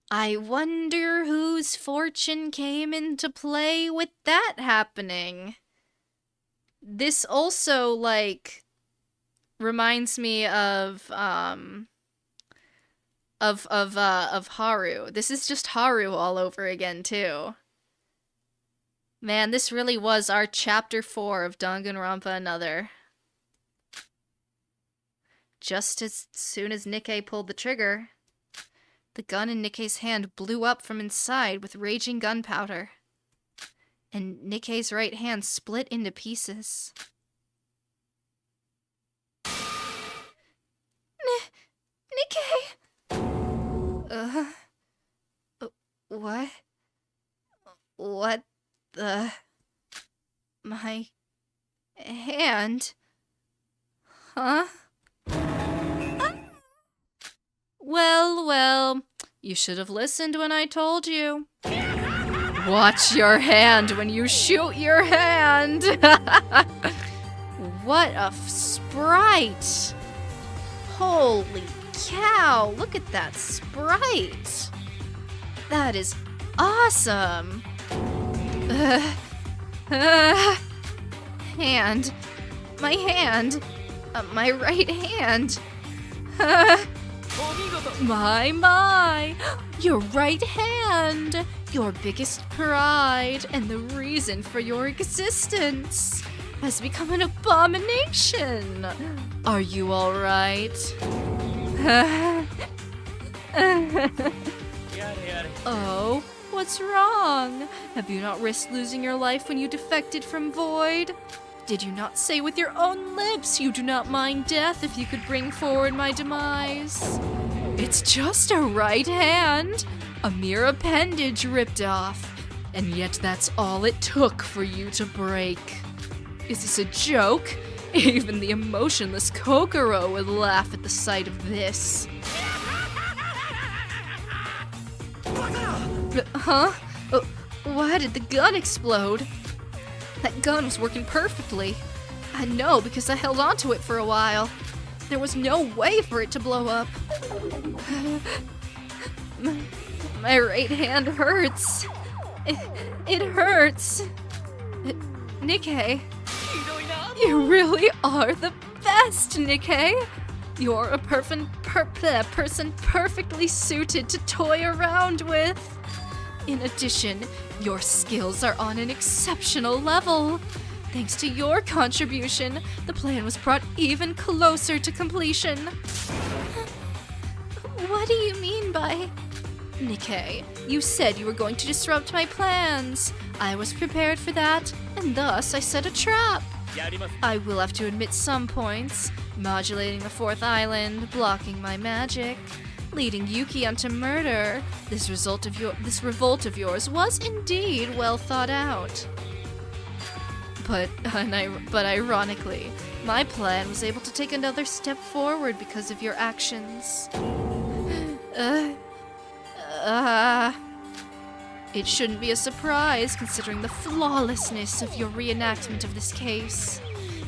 I wonder whose fortune came into play with that happening. This also, like, reminds me of Haru. This is just Haru all over again, too. Man, this really was our chapter 4 of Danganronpa Another. Just as soon as Nikkei pulled the trigger, the gun in Nikkei's hand blew up from inside with raging gunpowder, and Nikkei's right hand split into pieces. Nikkei! What? What the... My... hand? Huh? Well, you should have listened when I told you. Watch your hand when you shoot your hand! What a sprite! Holy cow, look at that sprite! That is awesome! Hand. My hand. My right hand. My. Your right hand. Your biggest pride and the reason for your existence has become an abomination. Are you all right? Oh, what's wrong? Have you not risked losing your life when you defected from Void? Did you not say with your own lips you do not mind death if you could bring forward my demise? It's just a right hand, a mere appendage ripped off, and yet that's all it took for you to break. Is this a joke? Even the emotionless Kokoro would laugh at the sight of this. Huh? Why did the gun explode? That gun was working perfectly. I know because I held onto it for a while. There was no way for it to blow up. My right hand hurts. It hurts. Nikkei, you really are the best, Nikkei. You're a person perfectly suited to toy around with. In addition, your skills are on an exceptional level. Thanks to your contribution, the plan was brought even closer to completion. What do you mean by... Nikkei, you said you were going to disrupt my plans. I was prepared for that, and thus I set a trap. やります I will have to admit some points, modulating the fourth island, blocking my magic, leading Yuki onto murder. This revolt of yours was indeed well thought out. But ironically, my plan was able to take another step forward because of your actions. It shouldn't be a surprise considering the flawlessness of your reenactment of this case.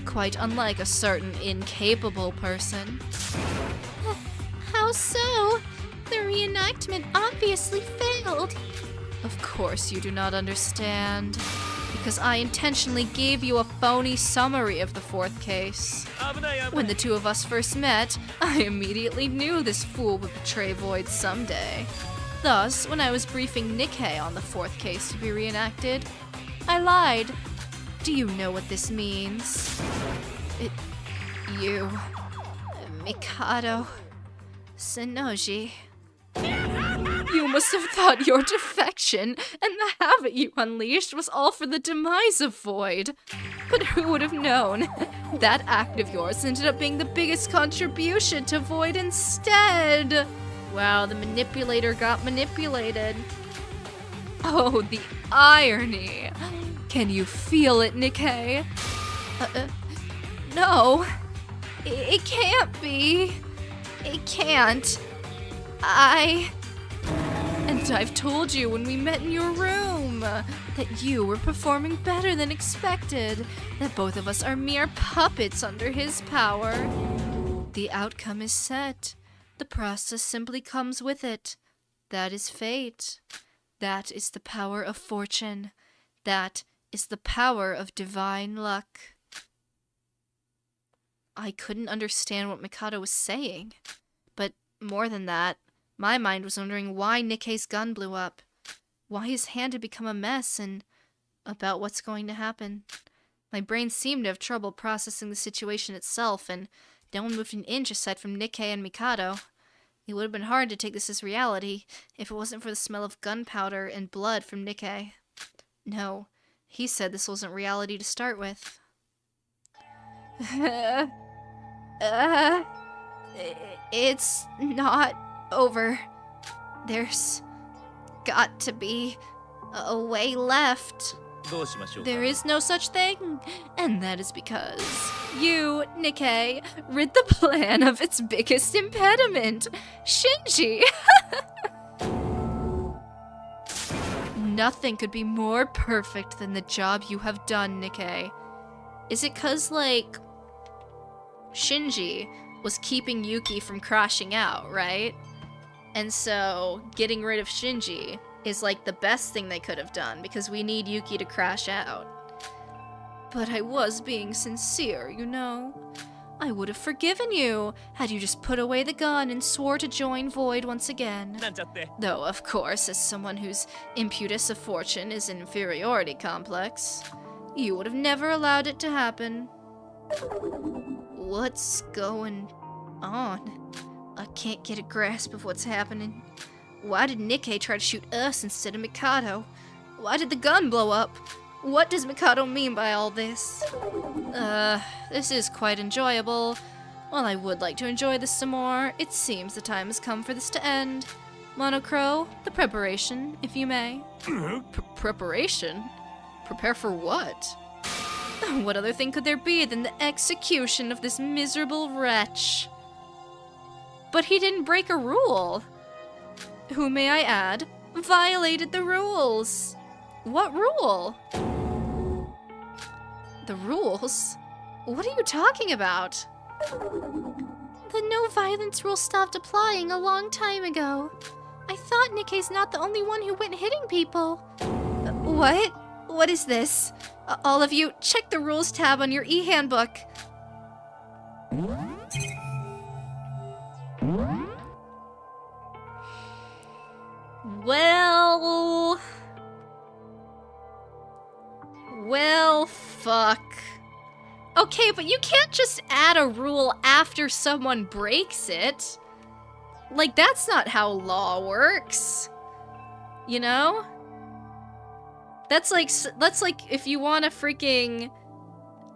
Quite unlike a certain incapable person. How so? The reenactment obviously failed. Of course you do not understand. Because I intentionally gave you a phony summary of the fourth case. 危ない危ない When the two of us first met, I immediately knew this fool would betray Void someday. Thus, when I was briefing Nikkei on the fourth case to be reenacted, I lied. Do you know what this means? You, Mikado, Sennoji. You must have thought your defection and the habit you unleashed was all for the demise of Void. But who would have known? That act of yours ended up being the biggest contribution to Void instead. Wow, the manipulator got manipulated. Oh, the irony. Can you feel it, Nikkei? No. It can't be. It can't. And I've told you when we met in your room that you were performing better than expected, that both of us are mere puppets under his power. The outcome is set. The process simply comes with it. That is fate. That is the power of fortune. That is the power of divine luck. I couldn't understand what Mikado was saying, but more than that, my mind was wondering why Nikkei's gun blew up, why his hand had become a mess, and about what's going to happen. My brain seemed to have trouble processing the situation itself, and no one moved an inch aside from Nikkei and Mikado. It would have been hard to take this as reality if it wasn't for the smell of gunpowder and blood from Nikkei. No, he said this wasn't reality to start with. It's not over. There's got to be a way left. どうしましょうか There is no such thing, and that is because you, Nikkei, rid the plan of its biggest impediment, Shinji. Nothing could be more perfect than the job you have done, Nikkei. Is it 'cause, like, Shinji was keeping Yuki from crashing out, right? And so, getting rid of Shinji is like the best thing they could have done because we need Yuki to crash out. But I was being sincere, you know. I would have forgiven you had you just put away the gun and swore to join Void once again. なんちゃって Though, of course, as someone whose impetus of fortune is an inferiority complex, you would have never allowed it to happen. What's going on? I can't get a grasp of what's happening. Why did Nikkei try to shoot us instead of Mikado? Why did the gun blow up? What does Mikado mean by all this? This is quite enjoyable. While I would like to enjoy this some more, it seems the time has come for this to end. Monocro, the preparation, if you may. Preparation? Prepare for what? What other thing could there be than the execution of this miserable wretch? But he didn't break a rule. Who, may I add, violated the rules. What rule? The rules? What are you talking about? The no violence rule stopped applying a long time ago. I thought Nikkei's not the only one who went hitting people. What? What is this? All of you, check the rules tab on your e-handbook. Well, fuck. Okay, but you can't just add a rule after someone breaks it. Like, that's not how law works. You know? That's like if you want to freaking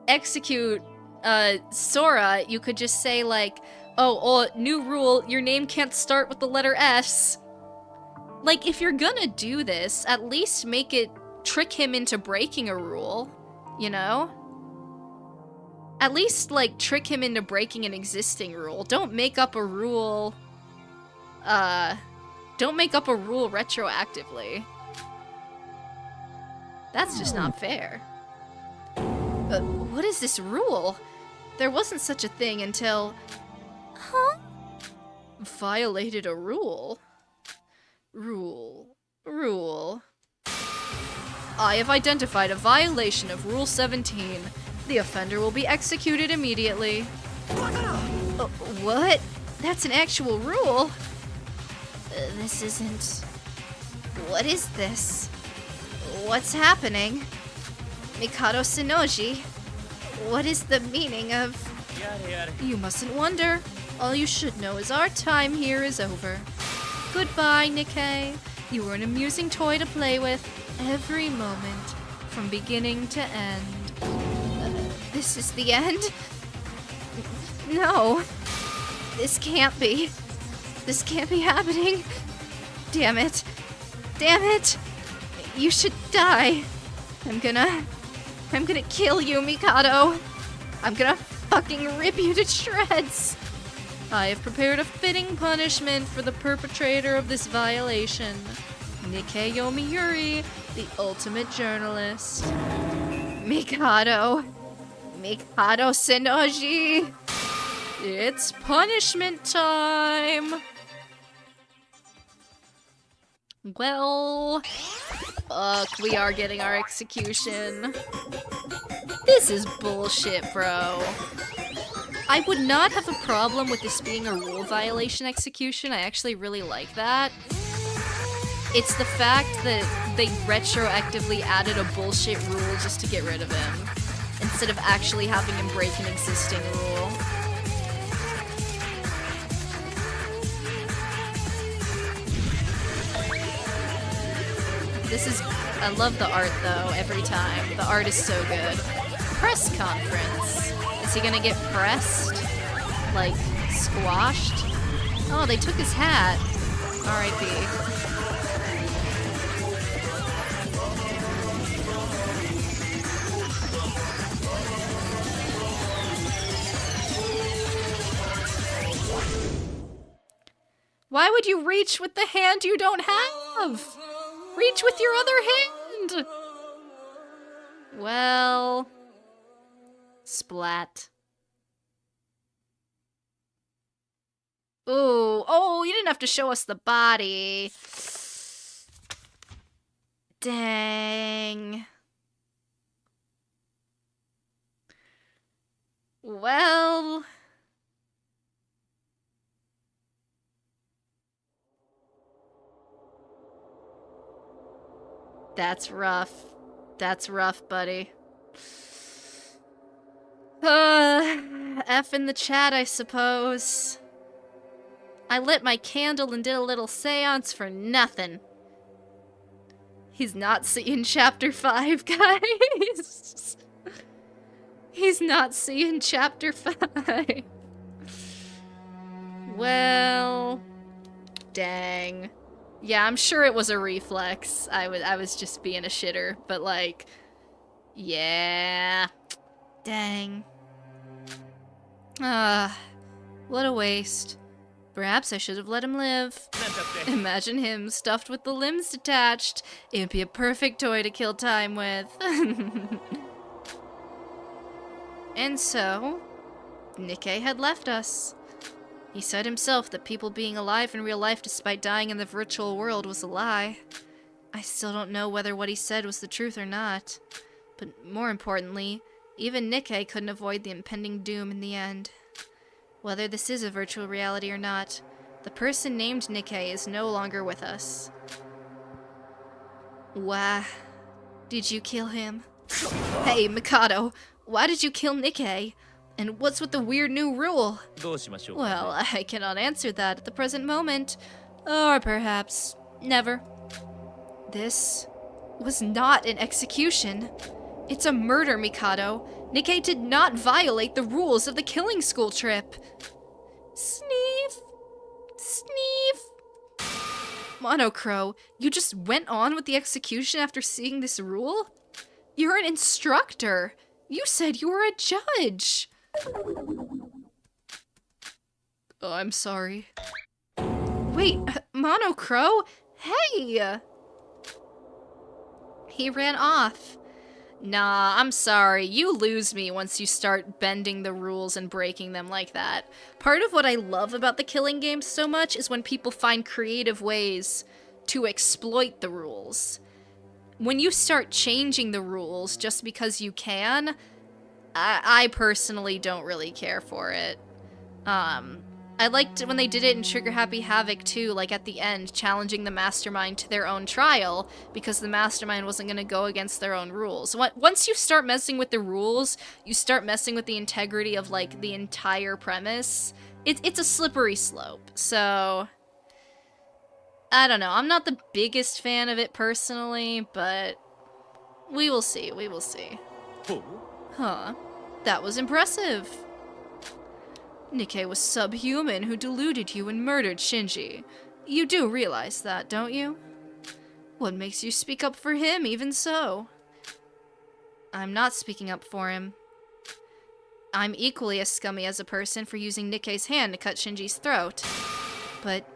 execute Sora, you could just say like, oh, new rule, your name can't start with the letter S. Like, if you're gonna do this, at least make it trick him into breaking a rule, you know? At least, like, trick him into breaking an existing rule. Don't make up a rule, retroactively. That's just not fair. What is this rule? There wasn't such a thing until... Huh? Violated a rule. Rule. I have identified a violation of Rule 17. The offender will be executed immediately. What? That's an actual rule. This isn't... What is this? What's happening? Mikado Shinoji, what is the meaning of... You mustn't wonder. All you should know is our time here is over. Goodbye, Nikkei. You were an amusing toy to play with every moment, from beginning to end. This is the end? No. This can't be. This can't be happening. Damn it. Damn it. You should die. I'm gonna kill you, Mikado. I'm gonna fucking rip you to shreds. I have prepared a fitting punishment for the perpetrator of this violation. Nikkei Yomiuri, the ultimate journalist. Mikado Shinoji. It's punishment time. Well, fuck, we are getting our execution. This is bullshit, bro. I would not have a problem with this being a rule violation execution. I actually really like that. It's the fact that they retroactively added a bullshit rule just to get rid of him, instead of actually having him break an existing rule. I love the art though, every time. The art is so good. Press conference. Is he gonna get pressed? Like, squashed? Oh, they took his hat. R.I.P. Why would you reach with the hand you don't have? Reach with your other hand! Well... Splat. Ooh, oh, you didn't have to show us the body. Dang. Well... That's rough. That's rough, buddy. F in the chat, I suppose. I lit my candle and did a little seance for nothing. He's not seeing chapter 5, guys. He's not seeing chapter 5. Well, dang. Yeah, I'm sure it was a reflex. I was just being a shitter, but like, yeah. Dang. What a waste. Perhaps I should have let him live. Imagine him stuffed with the limbs detached. It would be a perfect toy to kill time with. And so, Nikkei had left us. He said himself that people being alive in real life despite dying in the virtual world was a lie. I still don't know whether what he said was the truth or not. But more importantly, even Nikkei couldn't avoid the impending doom in the end. Whether this is a virtual reality or not, the person named Nikkei is no longer with us. Why did you kill him? Hey, Mikado, why did you kill Nikkei? And what's with the weird new rule? Well, I cannot answer that at the present moment. Or perhaps never. This was not an execution. It's a murder, Mikado. Nikkei did not violate the rules of the killing school trip. Sneef. Sneef. Monocro, you just went on with the execution after seeing this rule? You're an instructor. You said you were a judge. Oh, I'm sorry. Wait, Monocro? Hey! He ran off. Nah, I'm sorry. You lose me once you start bending the rules and breaking them like that. Part of what I love about the killing games so much is when people find creative ways to exploit the rules. When you start changing the rules just because you can, I personally don't really care for it. I liked when they did it in Trigger Happy Havoc too, like at the end, challenging the mastermind to their own trial, because the mastermind wasn't going to go against their own rules. Once you start messing with the rules, you start messing with the integrity of, like, the entire premise. It's a slippery slope, so... I don't know, I'm not the biggest fan of it personally, but... we will see, we will see. Huh. That was impressive. Nikkei was subhuman who deluded you and murdered Shinji. You do realize that, don't you? What makes you speak up for him, even so? I'm not speaking up for him. I'm equally as scummy as a person for using Nikkei's hand to cut Shinji's throat. But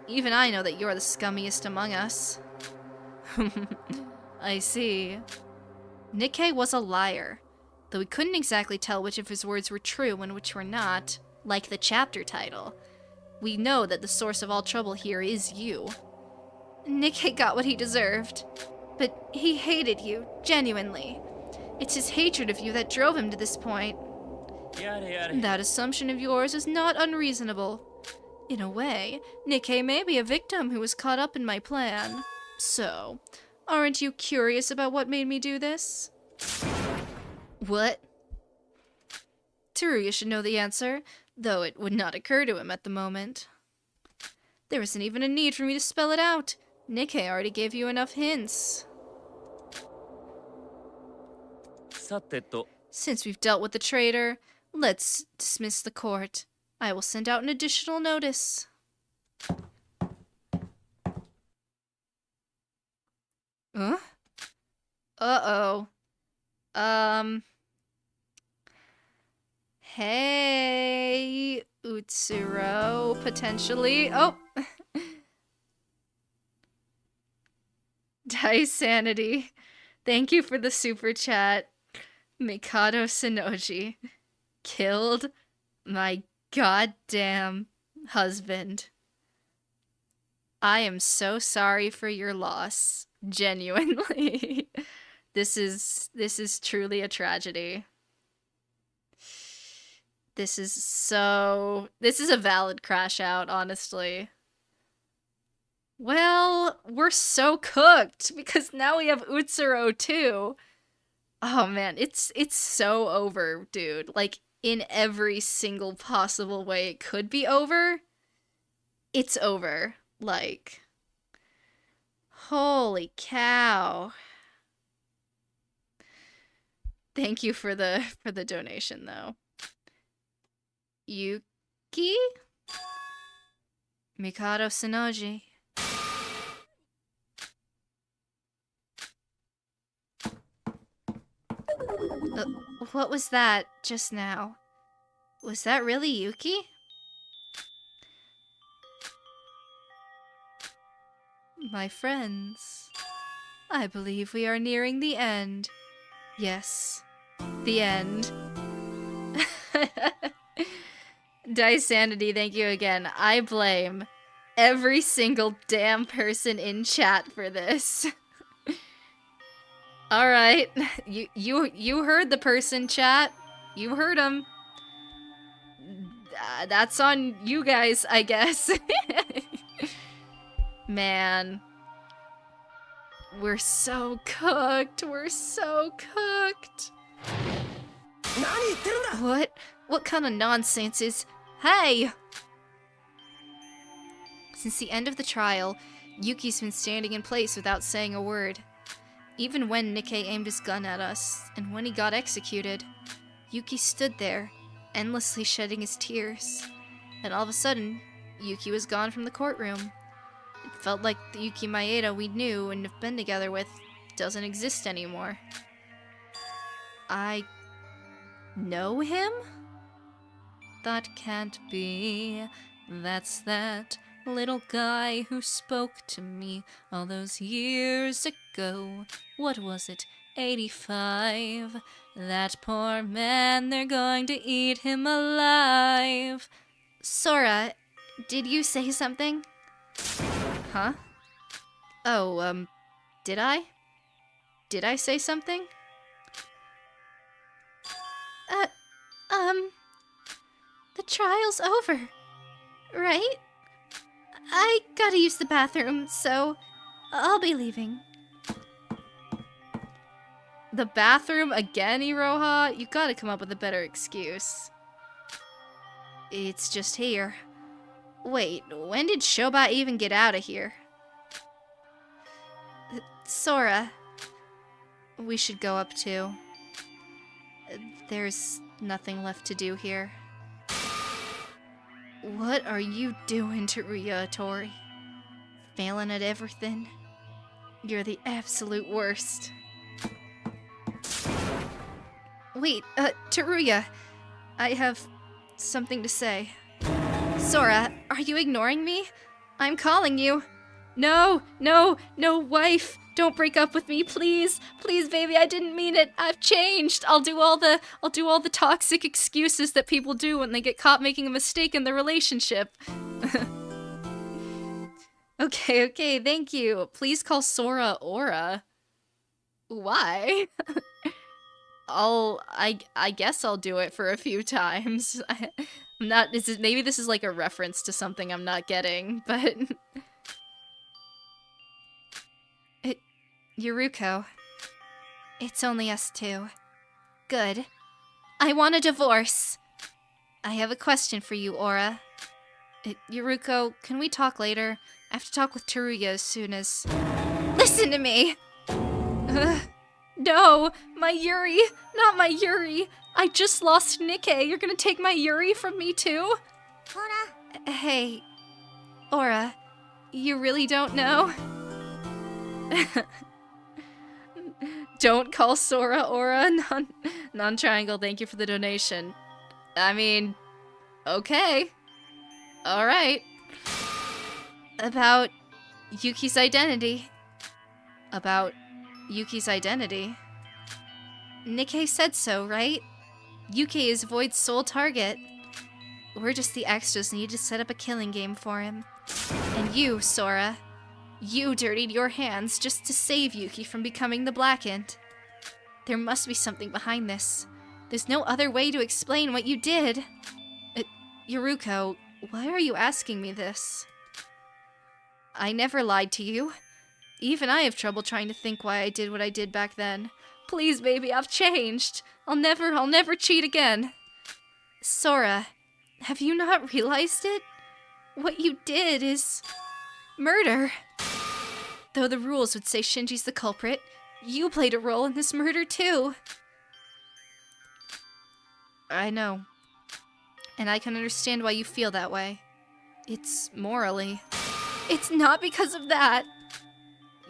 even I know that you're the scummiest among us. I see. Nikkei was a liar, though we couldn't exactly tell which of his words were true and which were not. Like the chapter title. We know that the source of all trouble here is you. Nikkei got what he deserved, but he hated you, genuinely. It's his hatred of you that drove him to this point. That assumption of yours is not unreasonable. In a way, Nikkei may be a victim who was caught up in my plan. So, aren't you curious about what made me do this? What? Teruya should know the answer, though it would not occur to him at the moment. There isn't even a need for me to spell it out. Nikkei already gave you enough hints. Since we've dealt with the traitor, let's dismiss the court. I will send out an additional notice. Huh? Uh-oh. Hey, Utsuro, potentially. Oh! Dice Sanity. Thank you for the super chat. Mikado Sonoji killed my goddamn husband. I am so sorry for your loss. Genuinely. This is truly a tragedy. This is a valid crash out, honestly. Well, we're so cooked, because now we have Utsuro too. Oh man, it's so over, dude. Like, in every single possible way it could be over, it's over. Like, holy cow. Thank you for the donation, though. Yuki? Mikado Sonoji. What was that just now? Was that really Yuki? My friends, I believe we are nearing the end. Yes, the end. Dice Sanity, thank you again. I blame every single damn person in chat for this. Alright, you heard the person, chat. You heard him. That's on you guys, I guess. Man. We're so cooked. We're so cooked. What kind of nonsense is... Hey! Since the end of the trial, Yuki's been standing in place without saying a word. Even when Nikkei aimed his gun at us, and when he got executed, Yuki stood there, endlessly shedding his tears. And all of a sudden, Yuki was gone from the courtroom. It felt like the Yuki Maeda we knew and have been together with doesn't exist anymore. I know him? That can't be. That's that little guy who spoke to me all those years ago. What was it? 85. That poor man, they're going to eat him alive. Sora, did you say something? Huh? Oh, did I? Did I say something? The trial's over, right? I gotta use the bathroom, so I'll be leaving. The bathroom again, Iroha? You gotta come up with a better excuse. It's just here. Wait, when did Shoba even get out of here? Sora. We should go up too. There's nothing left to do here. What are you doing, Teruya Tori? Failing at everything? You're the absolute worst. Wait, Teruya. I have something to say. Sora, are you ignoring me? I'm calling you. No, wife. Don't break up with me, please. Please, baby, I didn't mean it. I've changed. I'll do all the toxic excuses that people do when they get caught making a mistake in their relationship. Okay, thank you. Please call Sora Aura. Why? I guess I'll do it for a few times. Maybe this is like a reference to something I'm not getting, but Yuruko, it's only us two. Good. I want a divorce. I have a question for you, Aura. Yuruko, can we talk later? I have to talk with Teruya as soon as... Listen to me! No! My Yuri! Not my Yuri! I just lost Nikkei. You're gonna take my Yuri from me too? Aura. Hey, Aura, you really don't know? Don't call Sora Aura. Non-triangle, thank you for the donation. I mean, okay. Alright. About Yuki's identity. Nikkei said so, right? Yuki is Void's sole target. We're just the extras needed to set up a killing game for him. And you, Sora, you dirtied your hands just to save Yuki from becoming the Blackened. There must be something behind this. There's no other way to explain what you did. Yuruko, why are you asking me this? I never lied to you. Even I have trouble trying to think why I did what I did back then. Please, baby, I've changed. I'll never cheat again. Sora, have you not realized it? What you did is murder. Though the rules would say Shinji's the culprit, you played a role in this murder too. I know. And I can understand why you feel that way. It's morally. It's not because of that.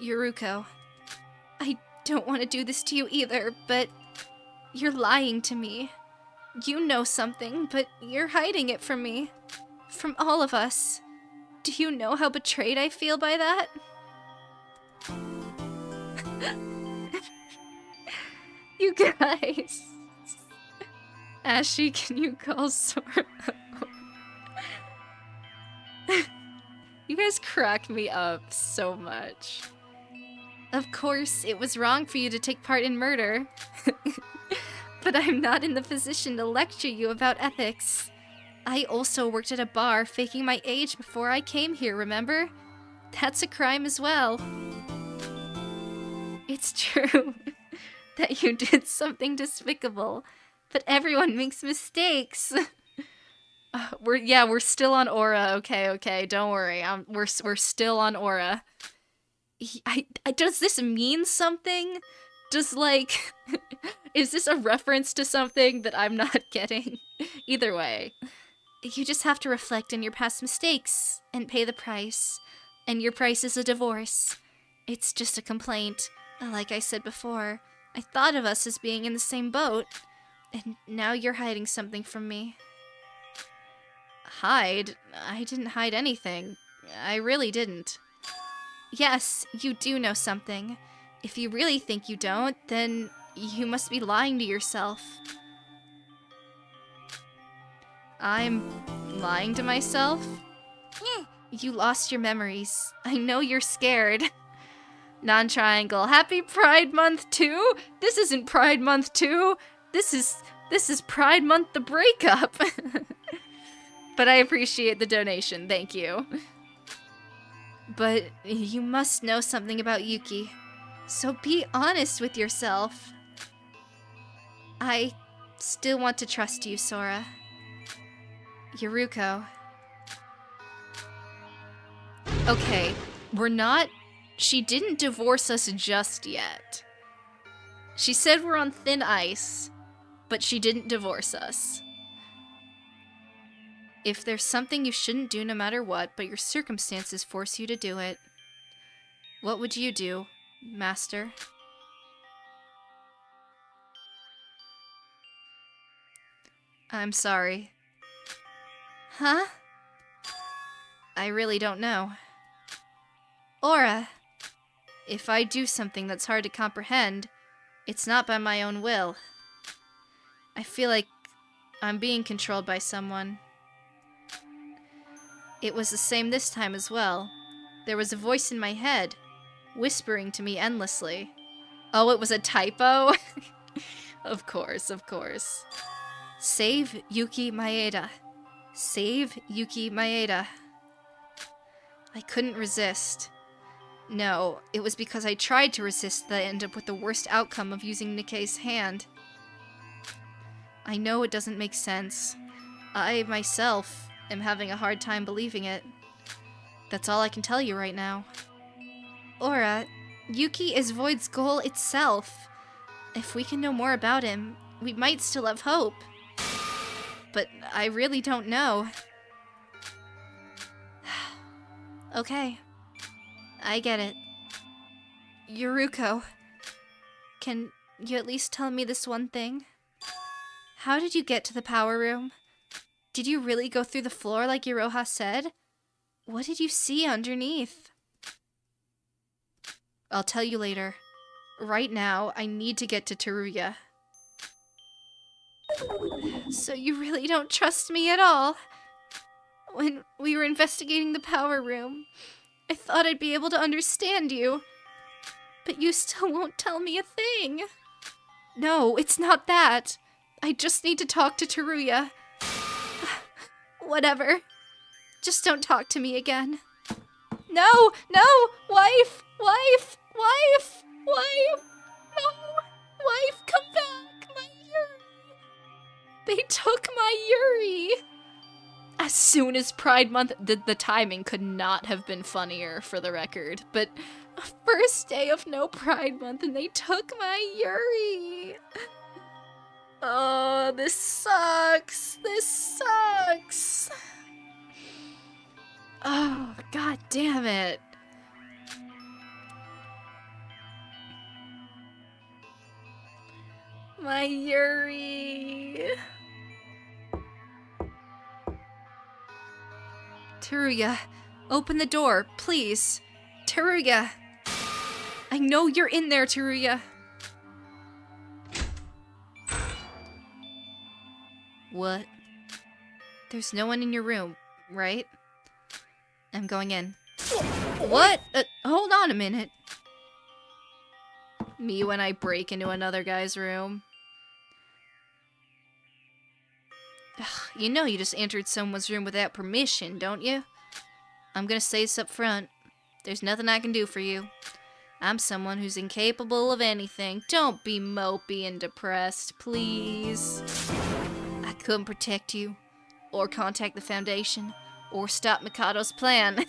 Yuruko, I don't want to do this to you either, but you're lying to me. You know something, but you're hiding it from me. From all of us. Do you know how betrayed I feel by that? You guys. Ashy, can you call Sora? You guys crack me up so much. Of course, it was wrong for you to take part in murder. But I'm not in the position to lecture you about ethics. I also worked at a bar faking my age before I came here, remember? That's a crime as well. It's true that you did something despicable, but everyone makes mistakes. We're still on Aura. Okay, don't worry. We're still on Aura. Does this mean something? Does, like, is this a reference to something that I'm not getting? Either way. You just have to reflect on your past mistakes and pay the price. And your price is a divorce. It's just a complaint. Like I said before, I thought of us as being in the same boat. And now you're hiding something from me. Hide? I didn't hide anything. I really didn't. Yes, you do know something. If you really think you don't, then you must be lying to yourself. I'm lying to myself? You lost your memories. I know you're scared. Non-triangle. Happy Pride Month 2? This isn't Pride Month 2. This is Pride Month the breakup. But I appreciate the donation. Thank you. But you must know something about Yuki. So be honest with yourself. I still want to trust you, Sora. Yuruko. Okay, she didn't divorce us just yet. She said we're on thin ice, but she didn't divorce us. If there's something you shouldn't do no matter what, but your circumstances force you to do it, what would you do, Master? I'm sorry. Huh? I really don't know. Aura. If I do something that's hard to comprehend, it's not by my own will. I feel like I'm being controlled by someone. It was the same this time as well. There was a voice in my head, whispering to me endlessly. Oh, it was a typo? Of course. Save Yuki Maeda. Save Yuki Maeda. I couldn't resist. No, it was because I tried to resist that I ended up with the worst outcome of using Nikkei's hand. I know it doesn't make sense. I, myself, am having a hard time believing it. That's all I can tell you right now. Aura, Yuki is Void's goal itself. If we can know more about him, we might still have hope. But I really don't know. Okay. I get it. Yuruko, can you at least tell me this one thing? How did you get to the power room? Did you really go through the floor like Iroha said? What did you see underneath? I'll tell you later. Right now, I need to get to Teruya. So you really don't trust me at all? When we were investigating the power room, I thought I'd be able to understand you. But you still won't tell me a thing. No, it's not that. I just need to talk to Teruya. Whatever. Just don't talk to me again. No! Wife! No! Wife, come back! My Yuri! They took my Yuri! As soon as Pride Month, the timing could not have been funnier, for the record, but first day of no Pride Month and they took my Yuri! Oh, this sucks! Oh, god damn it. My Yuri! Teruya, open the door, please. Teruya! I know you're in there, Teruya. What? There's no one in your room, right? I'm going in. What? Hold on a minute. Me when I break into another guy's room. Ugh, you know you just entered someone's room without permission, don't you? I'm gonna say this up front. There's nothing I can do for you. I'm someone who's incapable of anything. Don't be mopey and depressed, please. I couldn't protect you or contact the Foundation, or stop Mikado's plan.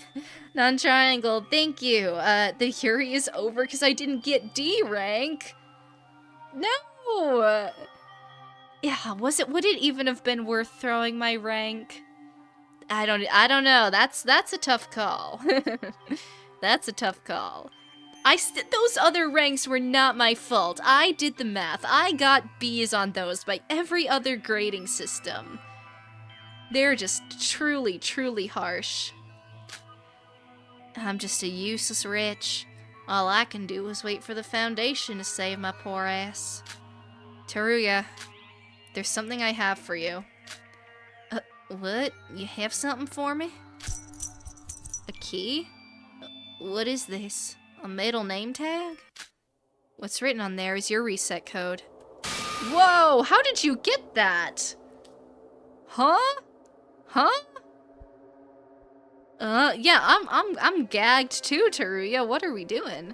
Non-triangle, thank you. The Yuri is over because I didn't get D rank. No! Yeah, would it even have been worth throwing my rank? I don't know. That's a tough call. That's a tough call. Those other ranks were not my fault. I did the math. I got B's on those by every other grading system. They're just truly, truly harsh. I'm just a useless wretch. All I can do is wait for the Foundation to save my poor ass. Teruya, there's something I have for you. What? You have something for me? A key? What is this? A metal name tag? What's written on there is your reset code. Whoa! How did you get that? Huh? Huh? Yeah, I'm gagged too, Teruya. What are we doing?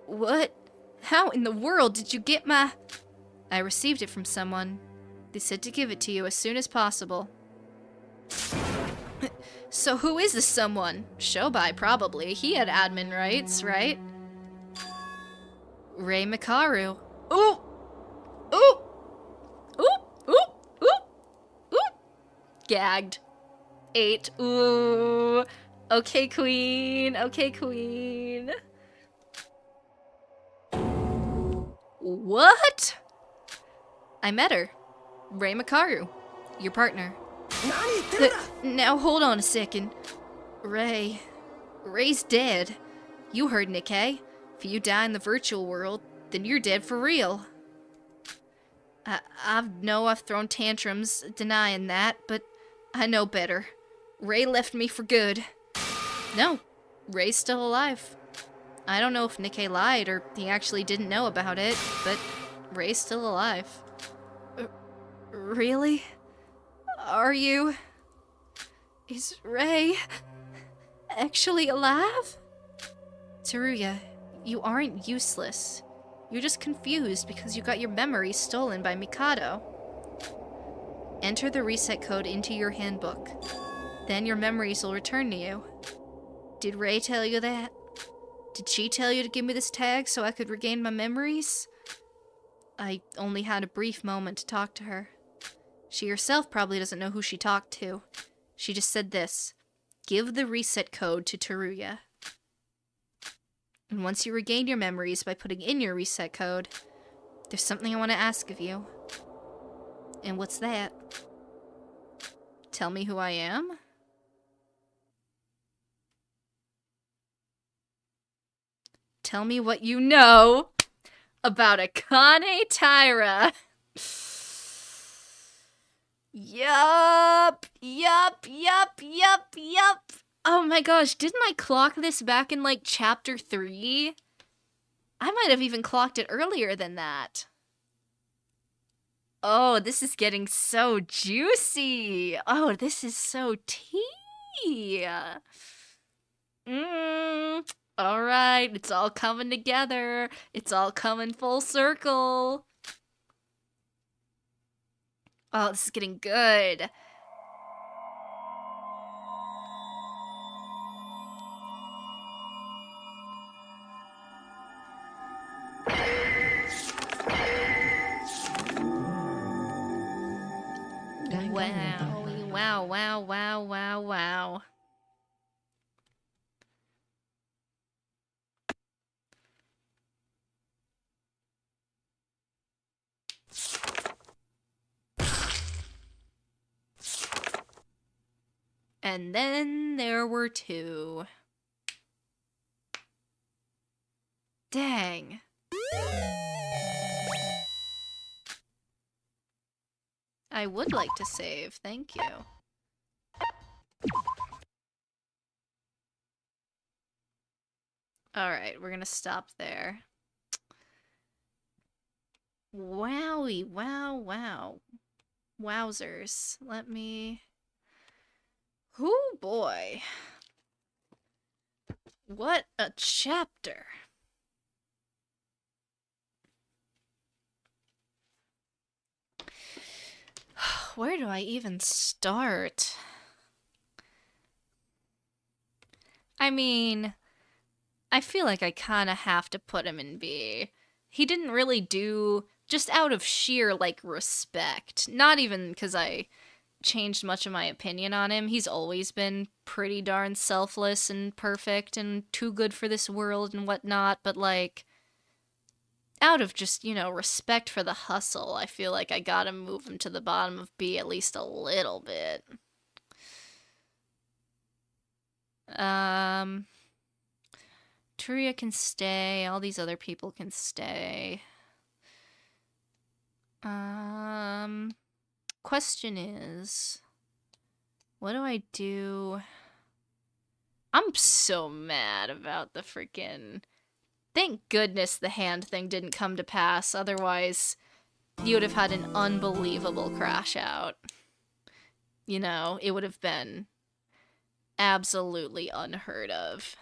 What? How in the world did you get my... I received it from someone. They said to give it to you as soon as possible. So who is this someone? Shobai, probably. He had admin rights, right? Rei Mikaru. Ooh! Ooh! Ooh! Ooh! Ooh! Ooh! Gagged. 8. Ooh. Okay, queen. Okay, queen. What? I met her. Rei Mikaru. Your partner. Now hold on a second. Rei's dead. You heard Nikkei. If you die in the virtual world, then you're dead for real. I've thrown tantrums denying that, but I know better. Rei left me for good. No, Rei's still alive. I don't know if Nikkei lied or he actually didn't know about it, but Rei's still alive. Really? Are you... Is Rei actually alive? Teruya, you aren't useless. You're just confused because you got your memories stolen by Mikado. Enter the reset code into your handbook. Then your memories will return to you. Did Rei tell you that? Did she tell you to give me this tag so I could regain my memories? I only had a brief moment to talk to her. She herself probably doesn't know who she talked to. She just said this: give the reset code to Teruya. And once you regain your memories by putting in your reset code, there's something I want to ask of you. And what's that? Tell me who I am? Tell me what you know about Akane Taira. Yup. Oh my gosh, didn't I clock this back in like chapter 3? I might have even clocked it earlier than that. Oh, this is getting so juicy. Oh, this is so tea. Alright, it's all coming together. It's all coming full circle. Oh, this is getting good. Wow. And then there were 2. Dang. I would like to save, thank you. Alright, we're gonna stop there. Wowie, wow. Wowzers. Let me... Oh boy. What a chapter. Where do I even start? I mean, I feel like I kind of have to put him in B. He didn't really do, just out of sheer, like, respect. Not even because I changed much of my opinion on him. He's always been pretty darn selfless and perfect and too good for this world and whatnot, but, like, out of just, you know, respect for the hustle, I feel like I gotta move him to the bottom of B at least a little bit. Truya can stay. All these other people can stay. Question is, what do I do? I'm so mad about the freaking... Thank goodness the hand thing didn't come to pass, otherwise you would have had an unbelievable crash out. You know, it would have been absolutely unheard of.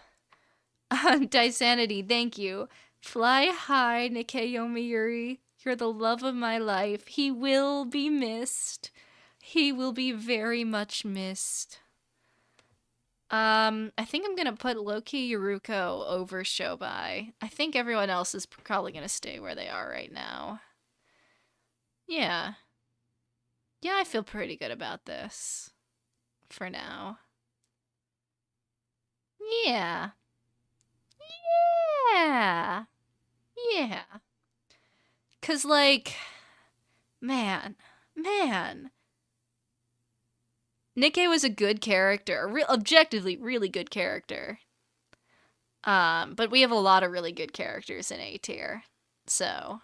Daisanity, thank you. Fly high, Nikkei Yomiuri. You're the love of my life. He will be missed. He will be very much missed. I think I'm gonna put Loki Yuruko over Shobai. I think everyone else is probably gonna stay where they are right now. Yeah. Yeah, I feel pretty good about this. For now. Yeah. Yeah. Yeah. 'Cause, like, man. Nikkei was a good character. Objectively, really good character. But we have a lot of really good characters in A tier. So.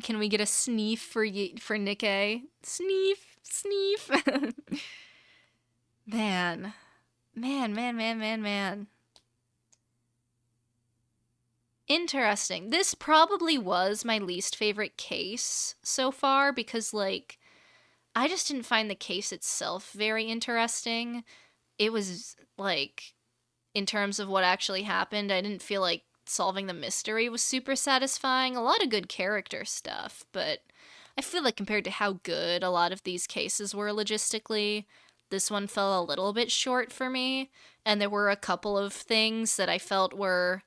Can we get a sneef for Nikkei? Sneef. Man. Interesting. This probably was my least favorite case so far because, like, I just didn't find the case itself very interesting. It was, like, in terms of what actually happened, I didn't feel like solving the mystery was super satisfying. A lot of good character stuff, but I feel like compared to how good a lot of these cases were logistically, this one fell a little bit short for me, and there were a couple of things that I felt were,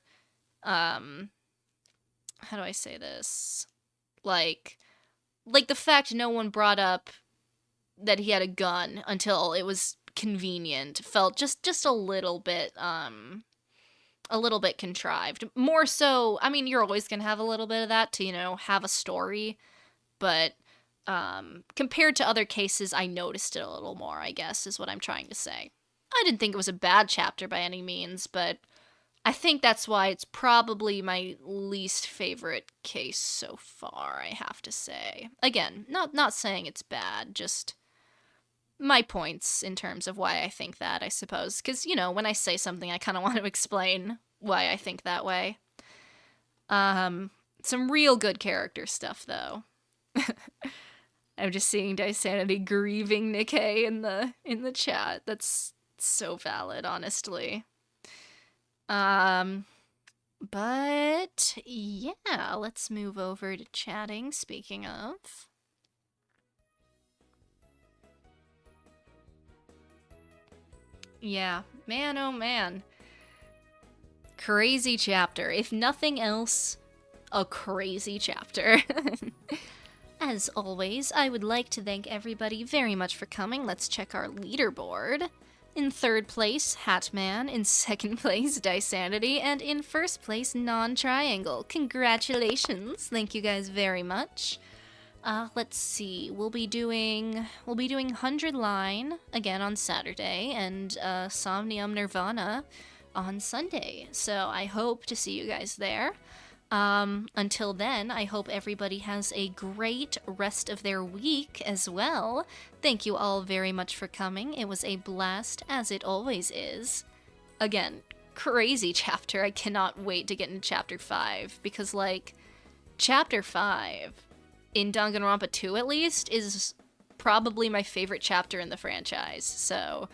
how do I say this? Like the fact no one brought up that he had a gun until it was convenient felt just a little bit contrived. More so, I mean, you're always gonna have a little bit of that to, you know, have a story, but compared to other cases, I noticed it a little more, I guess, is what I'm trying to say. I didn't think it was a bad chapter by any means, but I think that's why it's probably my least favorite case so far, I have to say. Again, not saying it's bad, just my points in terms of why I think that, I suppose. Because, you know, when I say something, I kind of want to explain why I think that way. Some real good character stuff, though. I'm just seeing Daisanity grieving Nikkei in the chat. That's so valid, honestly. But yeah, let's move over to chatting, speaking of. Yeah, man, oh man. Crazy chapter. If nothing else, a crazy chapter. As always, I would like to thank everybody very much for coming. Let's check our leaderboard. In third place, Hatman. In second place, Daisanity. And in first place, Non-Triangle. Congratulations. Thank you guys very much. Let's see. We'll be doing 100 Line again on Saturday and Somnium Nirvana on Sunday. So I hope to see you guys there. Until then, I hope everybody has a great rest of their week as well. Thank you all very much for coming. It was a blast, as it always is. Again, crazy chapter. I cannot wait to get into Chapter 5, because, like, Chapter 5, in Danganronpa 2 at least, is probably my favorite chapter in the franchise, so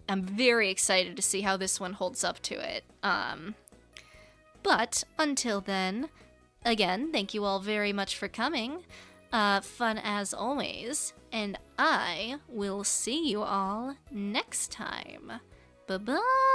I'm very excited to see how this one holds up to it. But until then, again, thank you all very much for coming. fun as always, and I will see you all next time. Bye-bye!